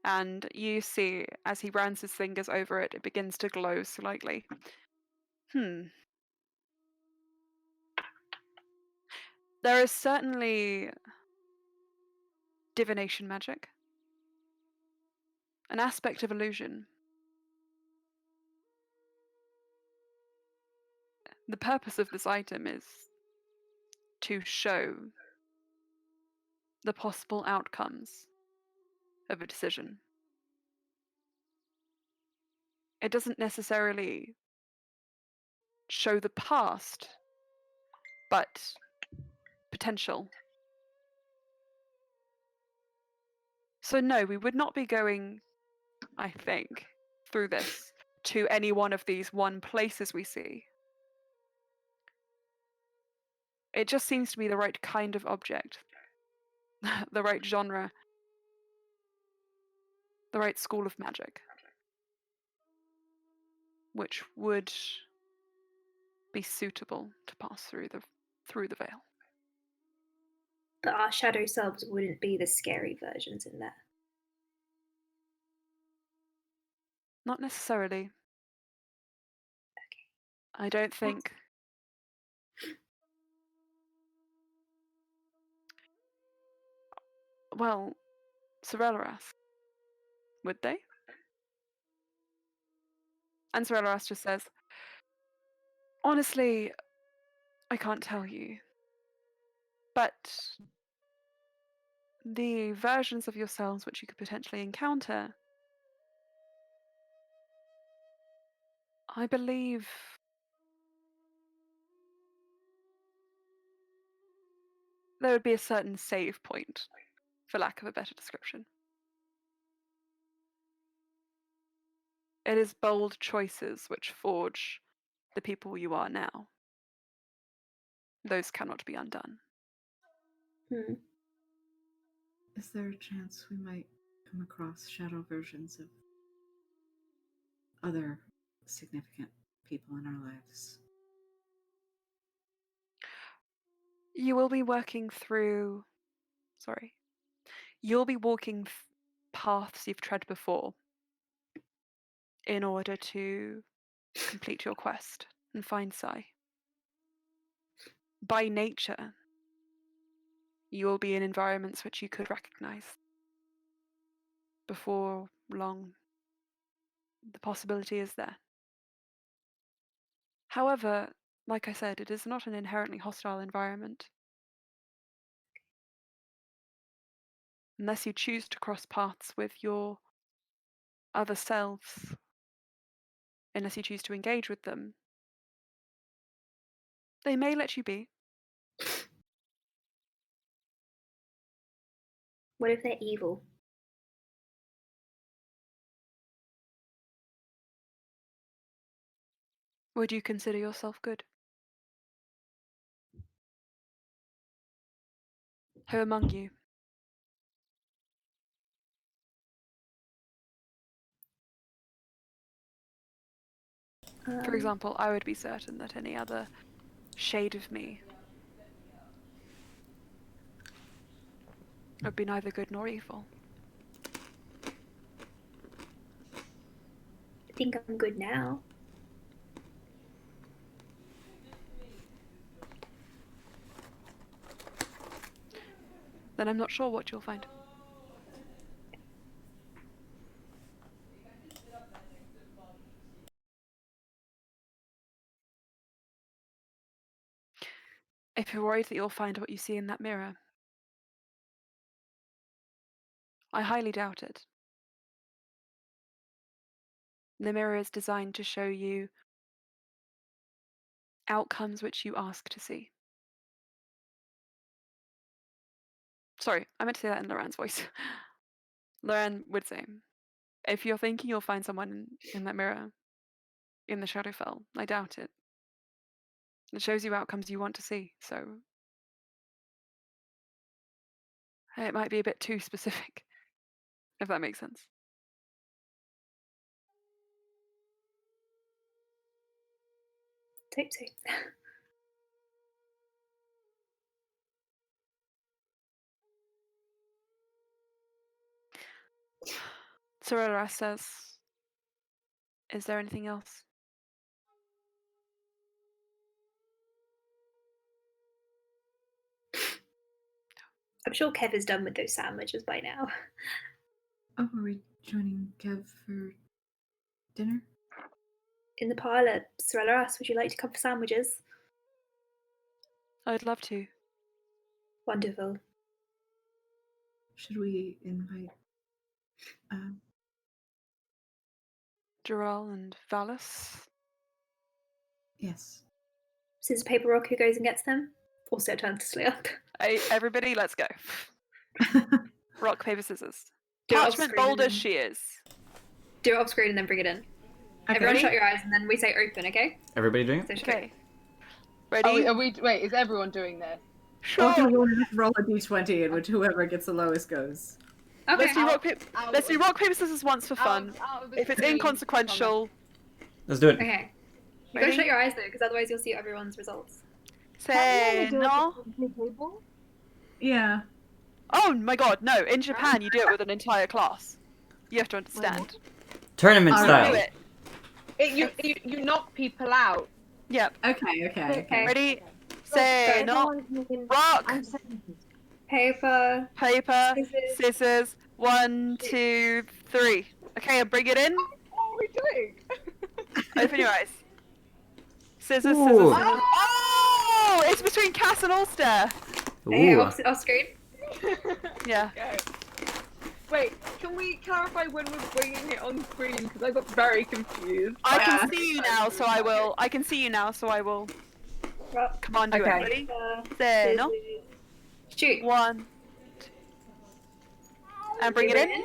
B: and you see, as he runs his fingers over it, it begins to glow slightly. There is certainly divination magic, an aspect of illusion. The purpose of this item is to show the possible outcomes of a decision. It doesn't necessarily show the past, but potential. So no, we would not be going, I think, through this to any one of these one places we see. It just seems to be the right kind of object, the right genre, the right school of magic, which would be suitable to pass through the veil.
A: But our shadow selves wouldn't be the scary versions in there.
B: Not necessarily.
A: Okay.
B: I don't think. Well, Sorella asks, would they? And Sorella just says, honestly, I can't tell you. But the versions of yourselves which you could potentially encounter, I believe there would be a certain save point, for lack of a better description. It is bold choices which forge the people you are now. Those cannot be undone.
A: Hmm.
E: Is there a chance we might come across shadow versions of other significant people in our lives?
B: You will be working through. Sorry. You'll be walking paths you've tread before in order to complete your quest and find Sai. By nature, you will be in environments which you could recognize. Before long, the possibility is there. However, like I said, it is not an inherently hostile environment. Unless you choose to cross paths with your other selves, unless you choose to engage with them, they may let you be.
A: What if they're evil?
B: Would you consider yourself good? Who among you? For example, I would be certain that any other shade of me would be neither good nor evil.
A: I think I'm good now.
B: Then I'm not sure what you'll find. If you're worried that you'll find what you see in that mirror, I highly doubt it. The mirror is designed to show you outcomes which you ask to see. Sorry, I meant to say that in Loran's voice. Loran would say, if you're thinking you'll find someone in that mirror, in the Shadowfell, I doubt it. It shows you outcomes you want to see, so it might be a bit too specific, if that makes sense.
A: Hope so.
B: Sorella says, is there anything else?
A: I'm sure Kev is done with those sandwiches by now.
E: Oh, are we joining Kev for dinner?
A: In the parlour, Sorella asked, would you like to come for sandwiches?
B: I'd love to.
A: Wonderful.
E: Should we invite
B: Dural and Valis?
E: yes.
A: Scissors, paper, rock, who goes and gets them? Also turns to Slea.
B: Everybody, let's go. Rock, paper, scissors.
A: Do it off
B: Parchment
A: screen
B: boulder
A: and-
B: she is.
A: Do it off screen and then bring it in.
E: Okay.
A: Everyone shut your eyes and then we say open, okay?
C: Everybody doing it?
A: So shut
B: Okay. Ready?
D: Wait, is everyone doing this?
B: Sure.
E: Okay, we'll just roll a d20 in which whoever gets the lowest goes.
A: Okay.
B: Let's do rock, paper, scissors once for fun.
D: Out of the
B: If it's
D: screen,
B: inconsequential,
C: Let's do it.
A: Okay. You
B: Ready?
A: gotta shut your eyes though, because otherwise you'll see everyone's results.
B: say no.
F: People?
E: Yeah.
B: Oh my god, no. In Japan, you do it with an entire class. You have to understand.
C: Tournament
E: All
C: style.
B: Do it.
D: You knock people out.
B: Yep.
E: Okay.
A: Okay.
B: Ready? Say no. Rock,
F: I'm saying
A: Paper.
B: paper,
A: Scissors.
B: scissors. 1, 2, 3. Okay, bring it in.
D: What are we doing?
B: Open your eyes. Scissors, scissors,
C: Ooh.
B: scissors. Oh! It's between Cass and Ulster.
A: Hey,
C: Ooh.
A: off screen.
B: Yeah.
D: Okay. Wait, can we clarify when we're bringing it on screen? Because I got very confused.
B: I
E: Yeah.
B: can see you now, so I will. I can see you now, so I will
A: Rock.
B: command you.
D: Okay.
B: Ready?
A: Paper.
B: Say no.
A: Scissors. Shoot.
B: 1. And bring it in.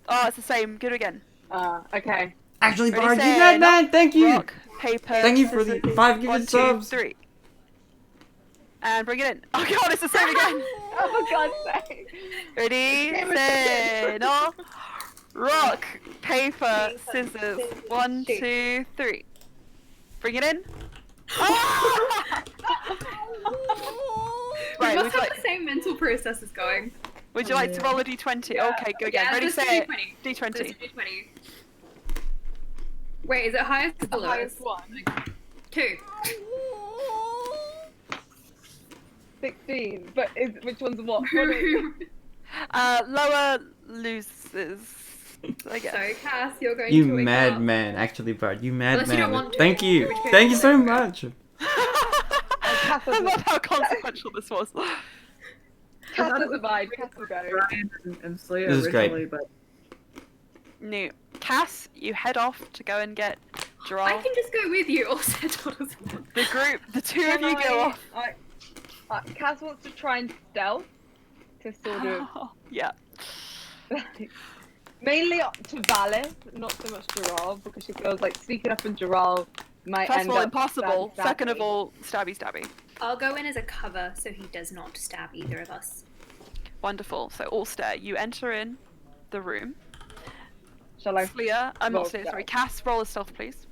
B: Oh, it's the same. Good again.
D: Okay.
C: Actually,
B: Ready,
C: Bard, you
B: say,
C: mad man! Thank you!
B: Rock, paper,
C: Thank you for the
B: scissors.
C: 5
B: 1,
C: gifted
B: 2,
C: subs!
B: 3. And bring it in. Oh god, it's the same again.
D: Oh, for God's sake.
B: Ready,
D: This game is
B: say, no. Rock, paper,
A: Paper,
B: scissors.
A: scissors,
B: 1,
A: shoot.
B: 2, 3. Bring it in. Ah!
A: We
B: Right,
A: must
B: would
A: have
B: like,
A: the same mental processes going.
B: would you like to roll a d20?
A: Yeah.
B: Okay, go again.
A: Yeah,
B: Ready,
A: let's do
B: say it.
A: D20.
B: D20.
A: Let's do D20. Wait, is it highest or
D: The
A: lowest?
D: highest one.
A: 2.
D: 16. But which one's what? What is
B: Lower loses, I guess.
A: So, Cass, you're going
C: You
A: to wake
C: mad
A: up.
C: man, actually, Bard. You mad
A: Unless you
C: man.
A: don't want to,
C: Thank you.
A: in which case
C: Thank you
A: I'll
C: so
A: let you go.
C: much.
B: I love how consequential this was.
D: Cass will survive. Cass will go.
E: Brian and Slayer
C: This is great.
E: originally, but
B: No. Cass, you head off to go and get
A: I
B: Gerald.
A: can just go with you, or settle as well.
B: The group, the two of
D: Can
B: you go off.
D: Cass wants to try and stealth to sort of
B: Yeah.
D: mainly to Valis, not so much Gerald, because she feels like sneaking up on Gerald might
B: First
D: end
B: of all,
D: up
B: impossible.
D: stabby.
B: Second of all, stabby.
A: I'll go in as a cover so he does not stab either of us.
B: Wonderful. So, Ulster, you enter in the room.
D: Shall I?
B: Slea, I'm not
D: roll
B: Slea, sorry.
D: stealth?
B: Cass, roll a stealth, please.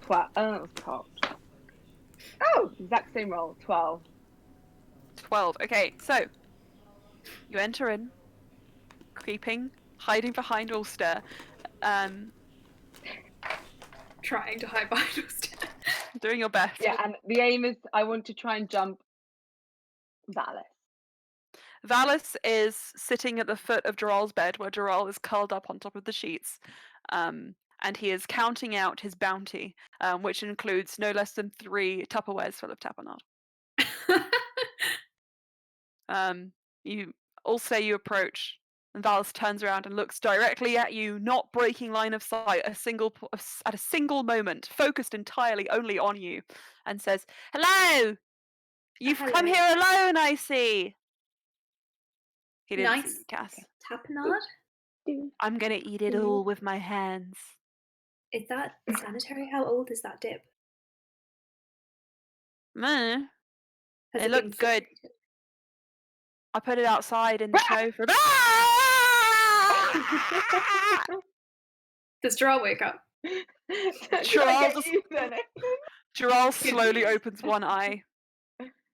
D: 12. Oh, it was 12. Oh, exact same roll. 12.
B: 12. Okay, so you enter in, creeping, hiding behind Ulster.
A: Trying to hide behind us.
B: Doing your best.
D: Yeah, and the aim is I want to try and jump Valis.
B: Valis is sitting at the foot of Gerald's bed, where Gerald is curled up on top of the sheets, and he is counting out his bounty, which includes no less than 3 Tupperwares full of tapenade. You approach, and Valis turns around and looks directly at you, not breaking line of sight at a single moment, focused entirely only on you, and says, "Hello! You've come
A: Hello.
B: here alone, I see." He didn't see
A: Nice.
B: you, Cass.
A: Tapenade?
B: I'm gonna eat it all with my hands.
A: Is that sanitary? How old is that dip?
B: Meh.
A: Has
B: It
A: been
B: looked good.
A: fermented?
B: I put it outside in the snow for.
A: Does Gerald wake up?
B: Gerald slowly opens one eye.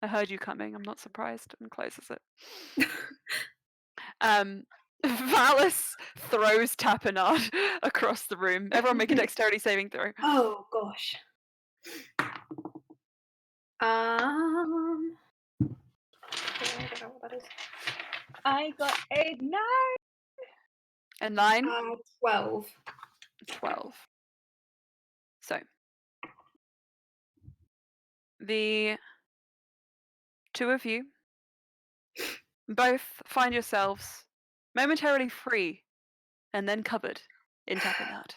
B: I heard you coming. I'm not surprised, and closes it. Valis throws tapenade across the room. Everyone make a dexterity saving throw.
A: Oh gosh. I don't know what that is.
D: I got a 9.
B: A 9?
A: 12.
B: 12. So, the two of you both find yourselves momentarily free and then covered in tapenade.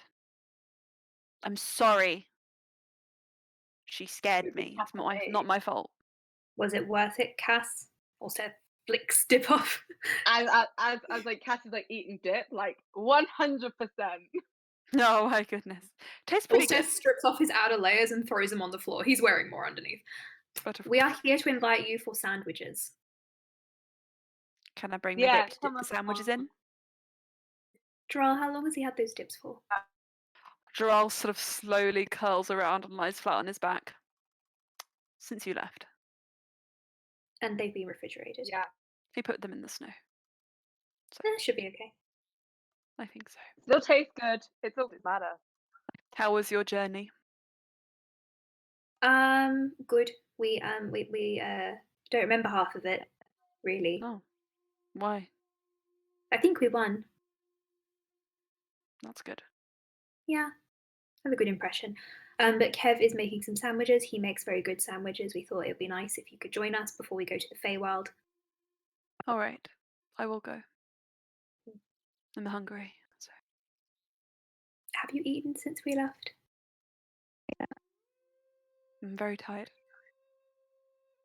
B: I'm sorry. She scared me. It's not my fault.
A: Was it worth it, Cass? Also, flicks dip off.
D: I was like, Cass is like eating dip, like 100%.
B: No, my goodness. Tastes pretty
A: Also
B: good.
A: strips off his outer layers and throws them on the floor. He's wearing more underneath.
B: But of
A: We are
B: course.
A: here to invite you for sandwiches.
B: Can I bring the
D: Yeah,
B: dip to dip
D: come
B: the
D: on.
B: sandwiches in?
A: Gerald, how long has he had those dips for?
B: Gerald sort of slowly curls around and lies flat on his back. Since you left.
A: And they've been refrigerated.
D: Yeah,
B: He put them in the snow.
A: Should be okay.
B: I think so.
D: still tastes good. It's all that matters.
B: How was your journey?
A: Good. We don't remember half of it, really.
B: Oh. Why?
A: I think we won.
B: That's good.
A: Yeah, I have a good impression. But Kev is making some sandwiches. He makes very good sandwiches. We thought it would be nice if you could join us before we go to the Feywild.
B: Alright. I will go. I'm hungry. So.
A: Have you eaten since we left?
B: I'm very tired.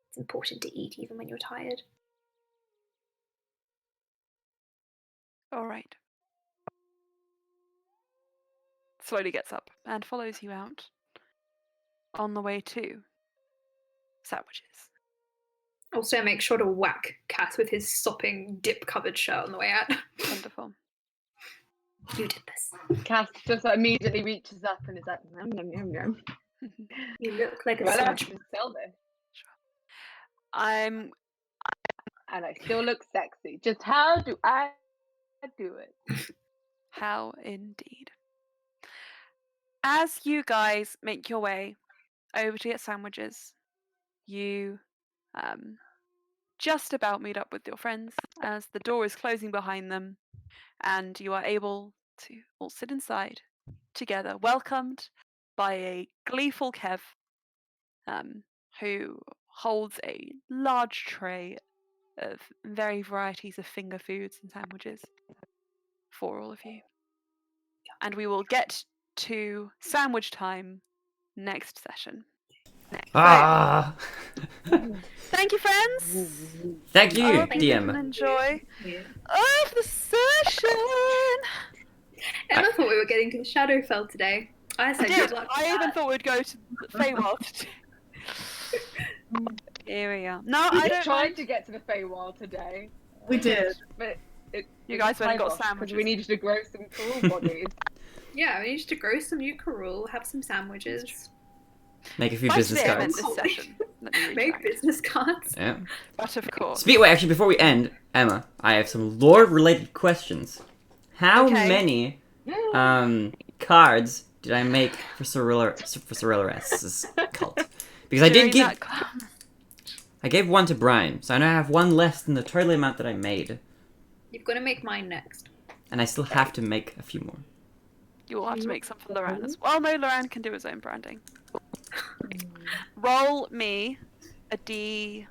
A: It's important to eat even when you're tired.
B: Alright. slowly gets up and follows you out on the way to sandwiches.
A: Also, make sure to whack Cass with his sopping, dip-covered shirt on the way out.
B: Wonderful.
A: You did this.
D: Cass just immediately reaches up and is like, nom, nom, nom, nom.
A: You look like a
D: Well, I
A: sausage.
D: can sell this.
B: I'm
D: And I still look sexy. Just how do I do it?
B: How indeed. As you guys make your way over to get sandwiches, you just about meet up with your friends as the door is closing behind them, and you are able to all sit inside together, welcomed by a gleeful Kev, who holds a large tray of varied varieties of finger foods and sandwiches for all of you. And we will get to sandwich time next session.
C: Ah!
B: Thank you, friends.
C: Thank you,
B: I hope you did
C: DM.
B: enjoy
A: Yeah.
B: of the session.
A: Emma thought we were getting to the Shadowfell today. I
B: I
A: said
B: did.
A: good luck.
B: I even thought we'd go to Feywild today. Here we are. No, I
D: We
B: don't
D: tried
B: mind.
D: to get to the Feywild today,
E: We did.
D: but
B: You guys went and got
D: because
B: sandwiches.
D: we needed to grow some cool bodies.
A: Yeah, we need to grow some new Karul, have some sandwiches,
C: Make a few
B: By
C: business
B: today, I meant
C: cards.
B: this session. Let me
A: make
B: retract.
A: business cards.
C: Yeah.
B: But of course.
C: Wait, actually, before we end, Emma, I have some lore-related questions. How
B: Okay.
C: many cards did I make for Cerulor's cult? Because I did
B: During
C: give,
B: that class.
C: I gave one to Brian, so I now have one less than the total amount that I made,
A: You've got to make mine next.
C: and I still have to make a few more.
B: You will have to make some for Loran as well. No, Loran can do his own branding. Roll me a D.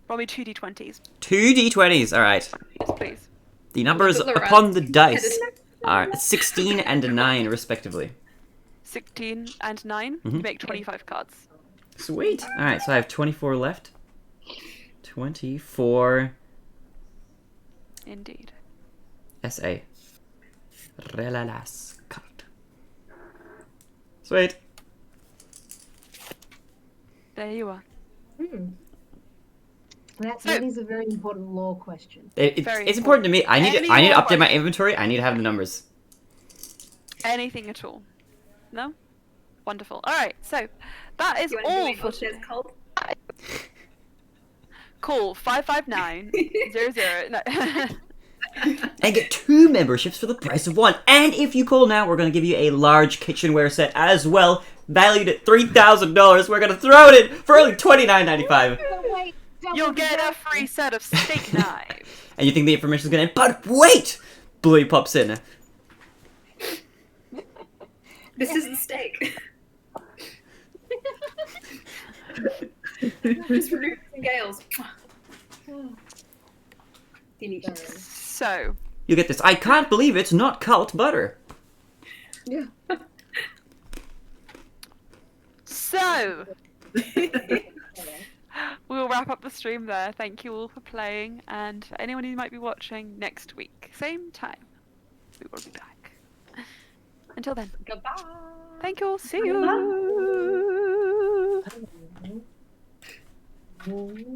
B: Roll me 2 D20s,
C: 2 d20s. All right.
B: please.
C: The numbers
A: Look at Lorenz.
C: upon the dice are 16 and a 9, respectively.
B: 16 and 9.
C: Mhm.
B: You make 25 cards.
C: Sweet. All right, so I have 24 left. 24
B: Indeed.
C: SA. Relalas card. Sweet.
B: There you are.
F: That is a very important lore question.
B: Very
C: It's important to me. I need to
B: Any more
C: update my inventory. I need to have the numbers.
B: Anything at all? No? Wonderful. Alright, so that is
A: You want to do
B: all
A: it
B: for
A: what
B: today.
A: it's called?
B: Call 55900. No.
C: And get 2 memberships for the price of 1. And if you call now, we're going to give you a large kitchenware set as well, valued at $3,000. We're going to throw it in for only $29.95.
F: But wait,
B: You'll get a free set of steak knives.
C: And you think the information is going to end, but wait! Bluey pops in.
A: This isn't steak. Just for Lucas and Gales. Delicious.
B: So,
C: You get this. I can't believe it's not cult butter.
D: Yeah.
B: so we'll wrap up the stream there. Thank you all for playing, and for anyone who might be watching next week, same time, we will be back. Until then,
D: Goodbye.
B: thank you all. See you.
F: Bye.